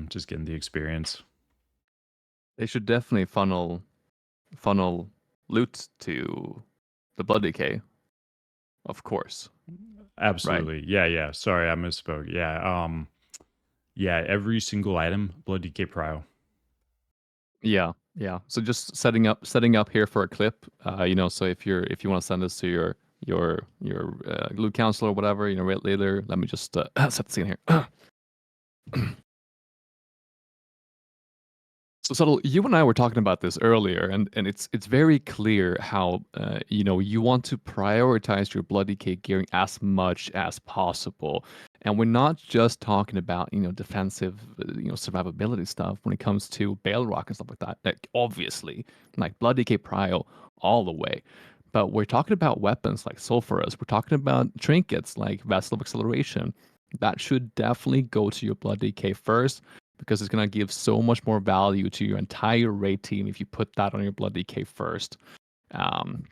just getting the experience. They should definitely funnel loot to the Blood DK, of course. Right? Absolutely. Yeah. Sorry, I misspoke. Yeah, every single item, Blood DK Prio. Yeah, yeah. So just setting up here for a clip. So if you want to send this to your loot counselor or whatever, right later. Let me just set the scene here. So Subtle, you and I were talking about this earlier, and it's very clear how you want to prioritize your bloody cake gearing as much as possible, and we're not just talking about defensive survivability stuff when it comes to Baleroc and stuff like that. Like obviously, like bloody cake prio all the way, but we're talking about weapons like sulfurous. We're talking about trinkets like vessel of acceleration. That should definitely go to your bloody cake first because it's going to give so much more value to your entire raid team if you put that on your blood DK first. Um,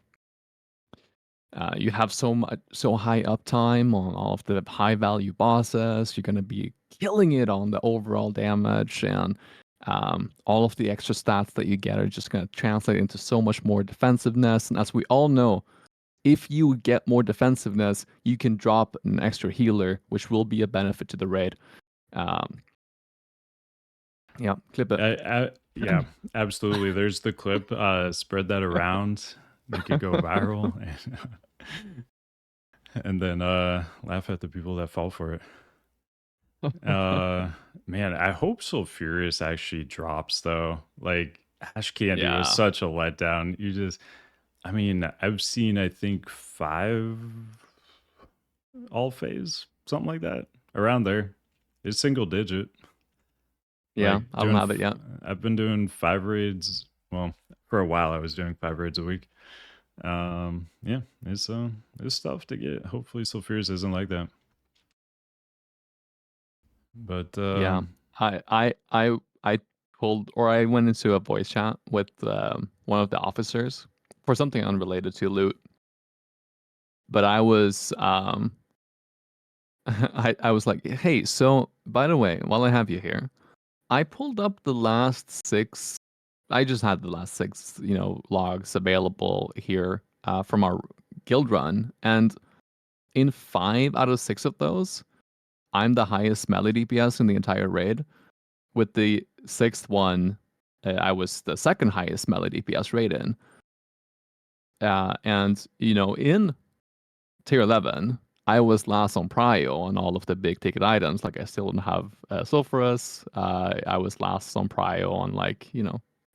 you have so high uptime on all of the high value bosses. You're going to be killing it on the overall damage, and all of the extra stats that you get are just going to translate into so much more defensiveness. And as we all know, if you get more defensiveness, you can drop an extra healer, which will be a benefit to the raid. Um, yeah, clip it. Yeah, absolutely. There's the clip. Spread that around. Make it go viral. And then laugh at the people that fall for it. Man, I hope Sulfurious actually drops though. Like Ash Candy was Yeah. such a letdown. I mean, I've seen I think 5 all phase, something like that, around there. It's single digit. Yeah, Like I don't have it yet. I've been doing 5 raids. Well, for a while I was doing 5 raids a week. Yeah, it's tough to get. Hopefully Sulfurious isn't like that. But Yeah, I told, or I went into a voice chat with one of the officers for something unrelated to loot, but I was I was like, hey, so by the way, while I have you here, I pulled up the last 6. I just had the last 6 logs available here from our guild run, and in 5 out of 6 of those, I'm the highest melee DPS in the entire raid. With the 6th one, I was the second highest melee DPS raid in. And in tier 11, I was last on prio on all of the big ticket items. Like I still don't have sulfurous. I was last on prio on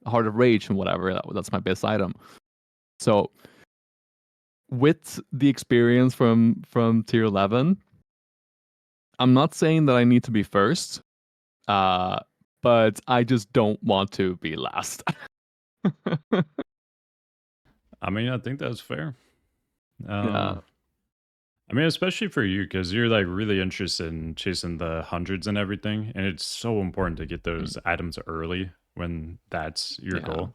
Heart of Rage and whatever. That's my best item. So with the experience from tier 11, I'm not saying that I need to be first, but I just don't want to be last. I mean, I think that's fair. Yeah. I mean, especially for you, because you're like really interested in chasing the hundreds and everything, and it's so important to get those items early when that's your Yeah. goal.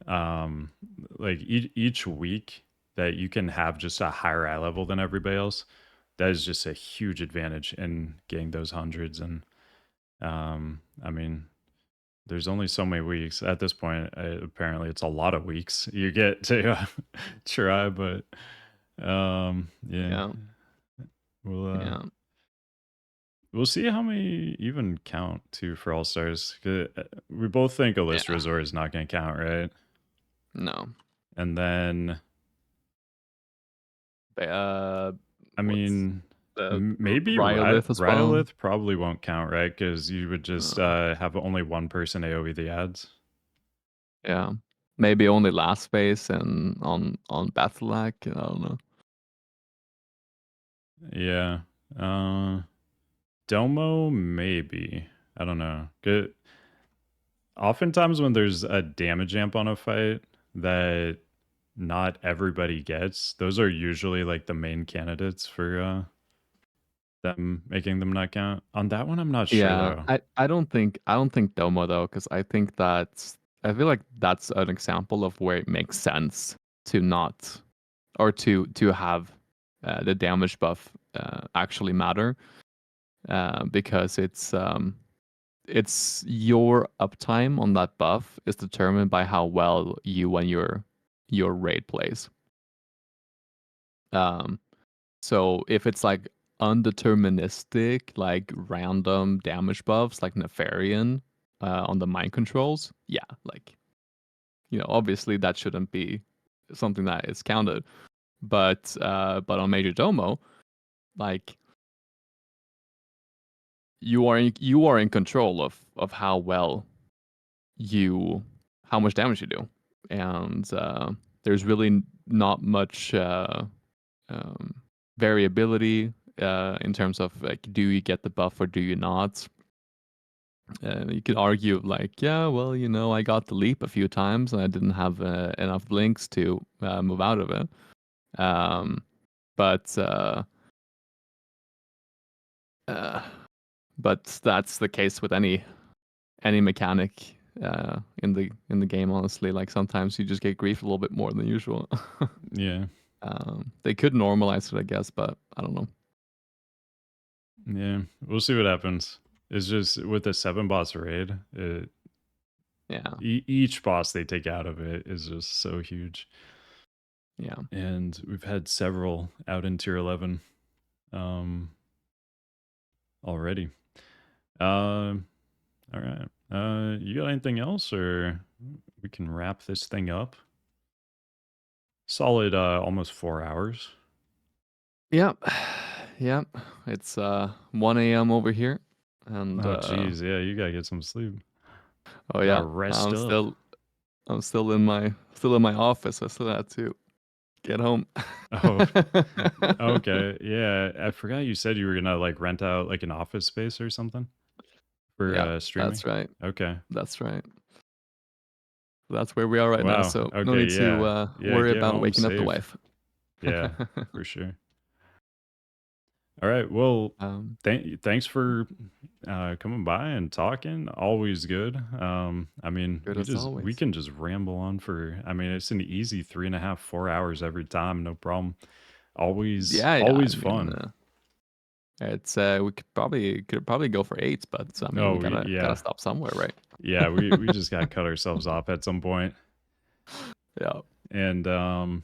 Um, like each week that you can have just a higher eye level than everybody else, that is just a huge advantage in getting those hundreds. And I mean, there's only so many weeks at this point. Apparently, it's a lot of weeks you get to try, but yeah. Yeah. We'll Yeah. we'll see how many even count too for All Stars. We both think Yeah. Alysrazor is not going to count, right? No. And then, Uh, I what's mean, the maybe Rhyolith as well? Rhyolith probably won't count, right? Because you would just Uh, have only one person AoE the ads. Yeah. Maybe only last space and on Beth'tilac. I don't know. Yeah. Uh, Domo, maybe. I don't know. Oftentimes when there's a damage amp on a fight that not everybody gets, those are usually like the main candidates for them making them not count. On that one, I'm not sure Yeah, though. I don't think Domo though, because I feel like that's an example of where it makes sense to not or to have the damage buff actually matter, because it's your uptime on that buff is determined by how well you and your raid plays. Um, so if it's like undeterministic, like random damage buffs, like Nefarian on the mind controls, yeah, like obviously that shouldn't be something that is counted. But on Majordomo, like you are in control of you how much damage you do, and there's really not much um, variability in terms of like, do you get the buff or do you not? You could argue like, yeah, well, I got the leap a few times and I didn't have enough blinks to move out of it. Um, but uh, uh, but that's the case with any mechanic in the game. Honestly, like sometimes you just get grief a little bit more than usual. Yeah. They could normalize it, I guess, but I don't know. Yeah. We'll see what happens. It's just with the 7 boss raid, Yeah, each boss they take out of it is just so huge. yeah. And we've had several out in tier 11 um, already. Um, all right. You got anything else, or we can wrap this thing up? Solid, almost 4 hours. Yep. Yep. It's 1 a.m. over here. And Oh, geez, yeah, you gotta get some sleep. oh Gotta yeah, rest I'm up. still I'm still in my office. I still had to get home. Oh, okay, yeah. I forgot you said you were gonna like rent out like an office space or something for Yeah, streaming. that's right. Okay. That's right. That's where we are right now, Wow. so no Okay. need to Yeah. Yeah. worry Get about home waking up the safe. wife. Yeah, for sure. All right. Well, um, thanks for coming by and talking. Always good. I mean, good as we always. can just ramble on for. I mean, it's an easy 3.5, 4 hours every time. No problem. Yeah, yeah. I Always mean, fun. it's we could probably go for 8, but I mean, we Oh, gotta yeah, stop somewhere, right? yeah. We just got to cut ourselves off at some point. Yeah. And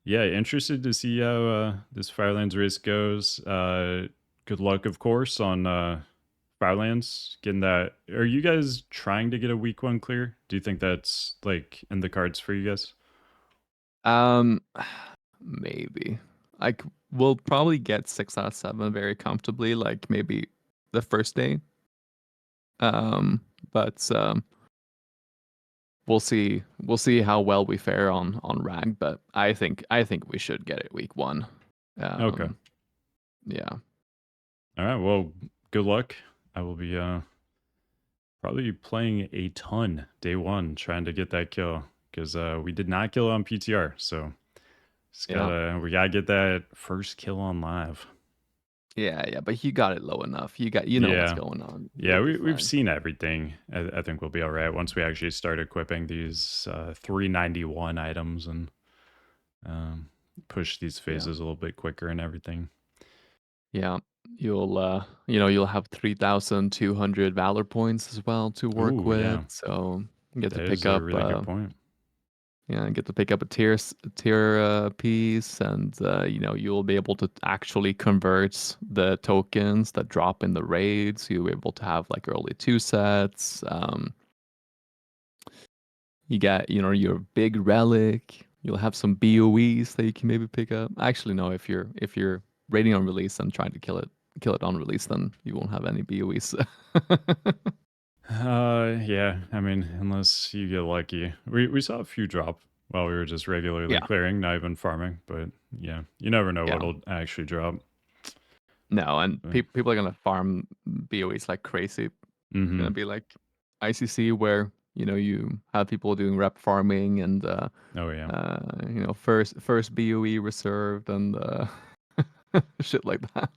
yeah, interested to see how this Firelands race goes. Good luck, of course, on Firelands getting that. Are you guys trying to get a week 1 clear? Do you think that's like in the cards for you guys? Um, maybe. Like we'll probably get 6 out of 7 very comfortably. Like maybe the first day. But we'll see. We'll see how well we fare on Rag. But I think we should get it week 1. Okay. Um, yeah. All right. Well, good luck. I will be probably playing a ton day 1 trying to get that kill because we did not kill on PTR. So Yeah. we gotta get that first kill on live. Yeah, yeah, but you got it low enough. You know what's Yeah. going on. Yeah, You'll be we've fine. seen everything. I think we'll be all right once we actually start equipping these 391 items and um, push these Yeah. phases a little bit quicker and everything. Yeah. You'll have 3,200 valor points as well to work Ooh, with. yeah, So you get to that pick is a up really good point. a tier piece, and you'll be able to actually convert the tokens that drop in the raids. You'll be able to have like early 2 sets. You get, your big relic. You'll have some BOEs that you can maybe pick up. Actually, no, if you're raiding on release and trying to kill it on release, then you won't have any BOEs. Yeah. I mean, unless you get lucky, we saw a few drop while we were just regularly Yeah, clearing, not even farming. But yeah, you never know yeah. what'll actually drop. No, and But, people are gonna farm BOEs like crazy. It's mm-hmm. gonna be like ICC where you have people doing rep farming and Oh yeah. first BOE reserved and shit like that.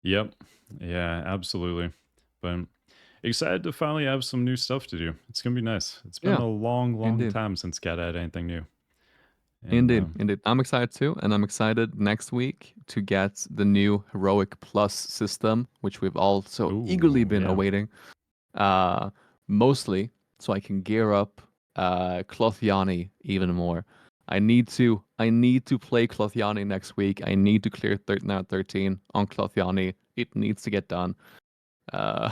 Yep. Yeah. Absolutely. But excited to finally have some new stuff to do. It's gonna be nice. It's been Yeah, a long, long indeed. time since Cata had anything new. And Indeed, indeed. I'm excited too, and I'm excited next week to get the new Heroic Plus system, which we've all so eagerly ooh, been yeah. awaiting. Uh, Mostly so I can gear up Clothiani even more. I need to play Clothiani next week. I need to clear 13 out of 13 on Clothiani. It needs to get done. Uh,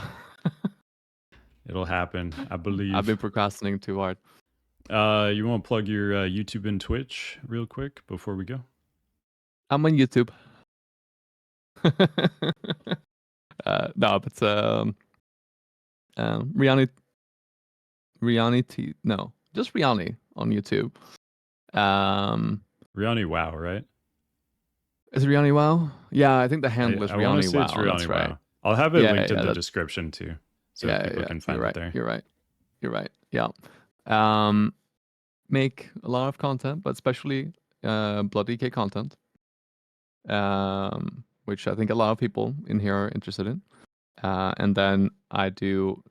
It'll happen, I I've believe. been procrastinating too hard. You want to plug your YouTube and Twitch real quick before we go? I'm on YouTube. No, but Riyani no, just Riyani on YouTube. Um, Riyani Wow, right? is it Riyani Wow? Yeah, I think the handle is I want to Riyani say it's Wow. That's Riyani right. Wow. I'll have it Yeah, linked in yeah, the that, description too, so yeah, people yeah. can You're find it right. there. You're right. You're right. Yeah. Um, Make a lot of content, but especially Blood DK content, which I think a lot of people in here are interested in. And then I do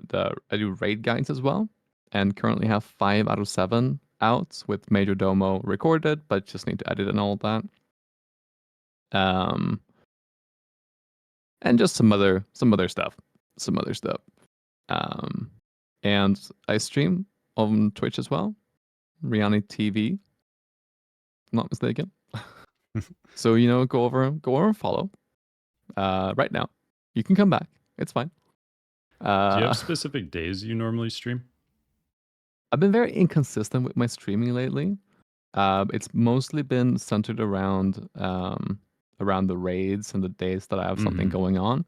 raid guides as well, and currently have 5 out of 7 out with Majordomo recorded, but just need to edit and all that. Um, and just some other stuff, some other stuff. Um, and I stream on Twitch as well, Riyani TV, not mistaken. So go over and follow. Right now, you can come back. It's fine. Do you have Uh, specific days you normally stream? I've been very inconsistent with my streaming lately. It's mostly been centered around the raids and the days that I have something Mm-hmm. going on.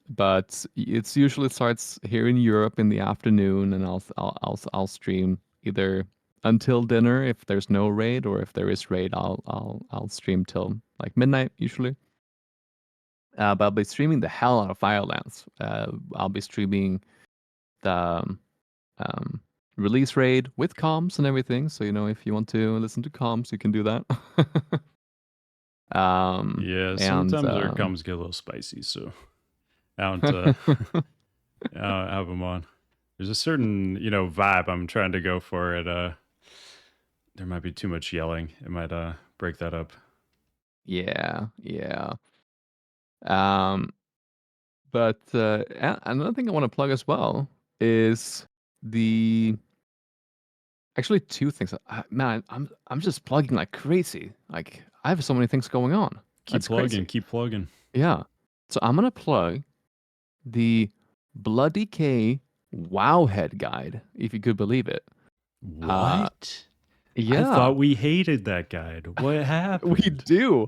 But it's usually starts here in Europe in the afternoon, and I'll stream either until dinner if there's no raid, or if there is raid, I'll stream till like midnight usually. But I'll be streaming the hell out of Firelands. I'll be streaming the um, release raid with comms and everything. So if you want to listen to comms, you can do that. Yeah, And sometimes our comms get a little spicy, so I don't have them on. There's a certain vibe I'm trying to go for. It there might be too much yelling. It might break that up. yeah, yeah. Um, but another thing I want to plug as well is the actually two things. Man, I'm just plugging like crazy. Like I have so many things going on. Keep That's plugging, crazy. keep plugging. Yeah. So I'm gonna plug the Bloody K Wowhead guide, if you could believe it. Uh, What? I yeah, thought we hated that guide. What we happened? do.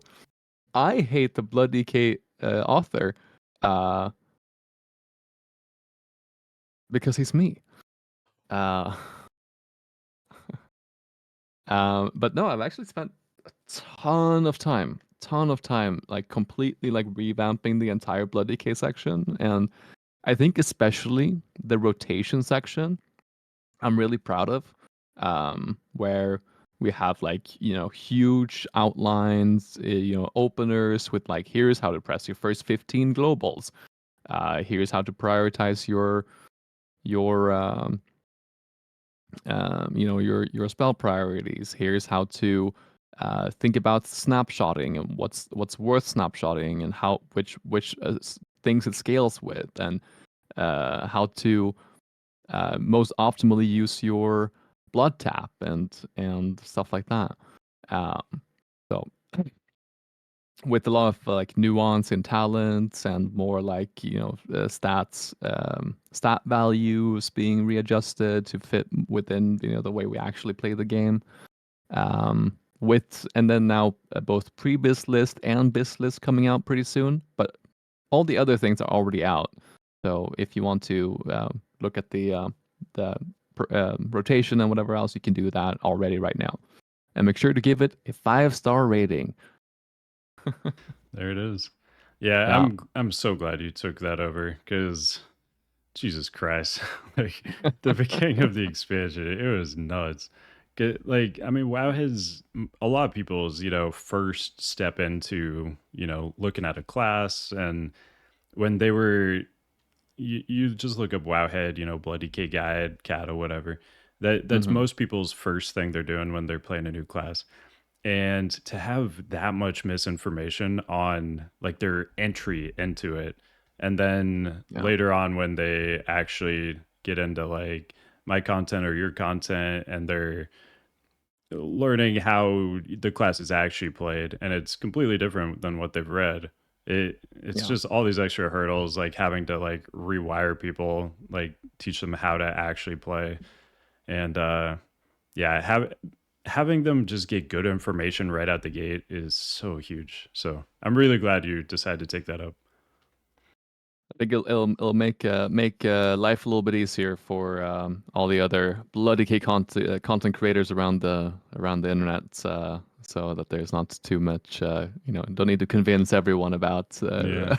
I hate the Bloody K author uh, because he's me. Uh, but no, I've actually spent a ton of time, like completely like revamping the entire Bloody K section, and I think especially the rotation section I'm really proud of, where we have like huge outlines, openers with like here's how to press your first 15 globals, here's how to prioritize your spell priorities. Here's how to think about snapshotting and what's worth snapshotting and how which things it scales with, and how to most optimally use your blood tap and stuff like that. Um, so with a lot of like nuance in talents and more like stat values being readjusted to fit within the way we actually play the game. With and then now both pre-biz list and biz list coming out pretty soon, but all the other things are already out. So if you want to look at the rotation and whatever else, you can do that already right now. And make sure to give it a 5-star rating. There it is. Yeah, Yeah. I'm so glad you took that over because Jesus Christ, like the beginning of the expansion, it was nuts. Like, I mean, WoW has a lot of people's, first step into, looking at a class. And when they were, you just look up Wowhead, Blood DK Guide, Cata, whatever. That's Hmm. most people's first thing they're doing when they're playing a new class. And to have that much misinformation on like their entry into it, and then Yeah. later on when they actually get into like my content or your content and they're learning how the class is actually played and it's completely different than what they've read, it's Yeah. just all these extra hurdles, like having to like rewire people, like teach them how to actually play. And yeah, having them just get good information right out the gate is so huge. So I'm really glad you decided to take that up. I think it'll make life a little bit easier for all the other bloody K content creators around the internet, so that there's not too much. Don't need to convince everyone about. Yeah,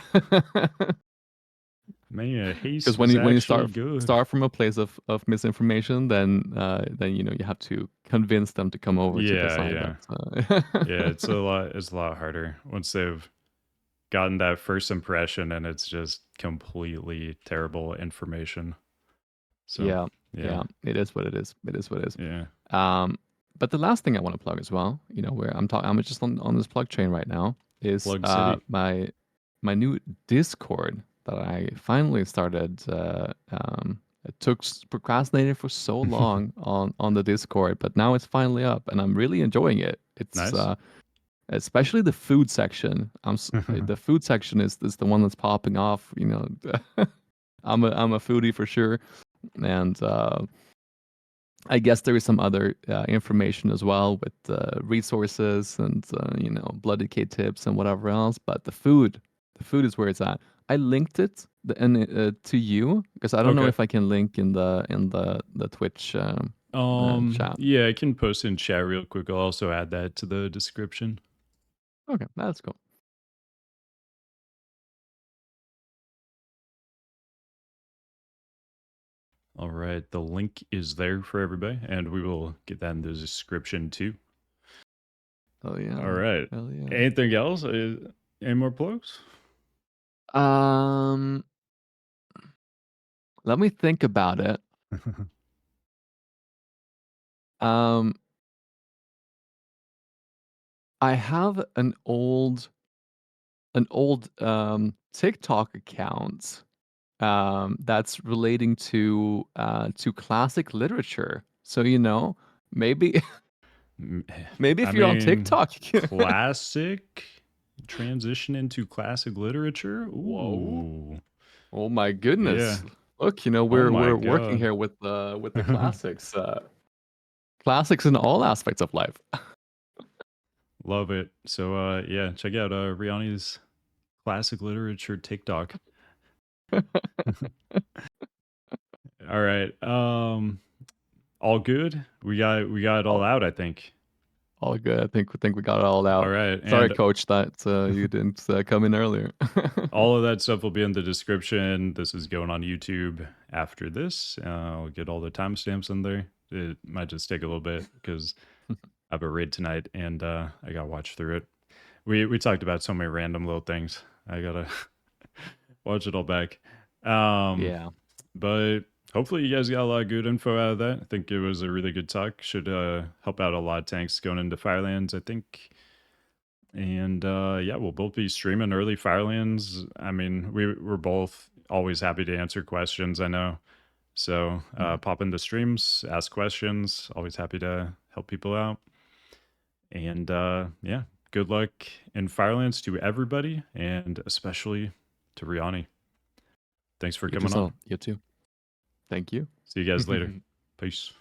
man, Because haste when is you actually good. start from a place of misinformation, then you have to convince them to come over to the Yeah, side yeah, that. yeah. It's a lot harder once they've gotten that first impression and it's just completely terrible information. So Yeah, yeah, yeah, it is what it is. It is what it is. yeah. Um, but the last thing I want to plug as well, where I'm just on this plug chain right now, is Plug City. my new Discord that I finally started. It took procrastinating for so long on the Discord, but now it's finally up, and I'm really enjoying it. It's Nice. especially the food section. The food section is the one that's popping off. I'm a foodie for sure, and I guess there is some other information as well with resources and blood decay tips and whatever else. But the food is where it's at. I linked it to you because I don't know Okay. if I can link in the Twitch chat. Yeah, I can post in chat real quick. I'll also add that to the description. Okay, that's cool. All right, the link is there for everybody, and we will get that in the description too. Oh yeah, All right. hell yeah. Anything else? Any more plugs? Um, let me think about it. Um, I have an old TikTok account that's relating to classic literature. So maybe maybe I if you're on mean, TikTok, classic transition into classic literature. whoa, Ooh, oh my yeah. goodness! Look, Oh we're my working god. here with the classics, classics in all aspects of life. Love it. So yeah, check out Riyani's classic literature TikTok. All right. All good. We got it all out, I think. All good. I think we got it all All out. right. Sorry, And Coach, that you didn't come in earlier. all of that stuff will be in the description. This is going on YouTube after this. I'll get all the timestamps in there. It might just take a little bit because I have a raid tonight and I got to watch through it. We talked about so many random little things. I got to watch it all back. Um, Yeah. but hopefully you guys got a lot of good info out of that. I think it was a really good talk. Should help out a lot of tanks going into Firelands, I think. And yeah, we'll both be streaming early Firelands. I mean, we're both always happy to answer questions, I know. So Mm. pop into streams, ask questions. Always happy to help people out. And yeah, good luck in Firelands to everybody, and especially to Riyani. Thanks for You too, coming on. so you too. Thank you. See you guys later. Peace.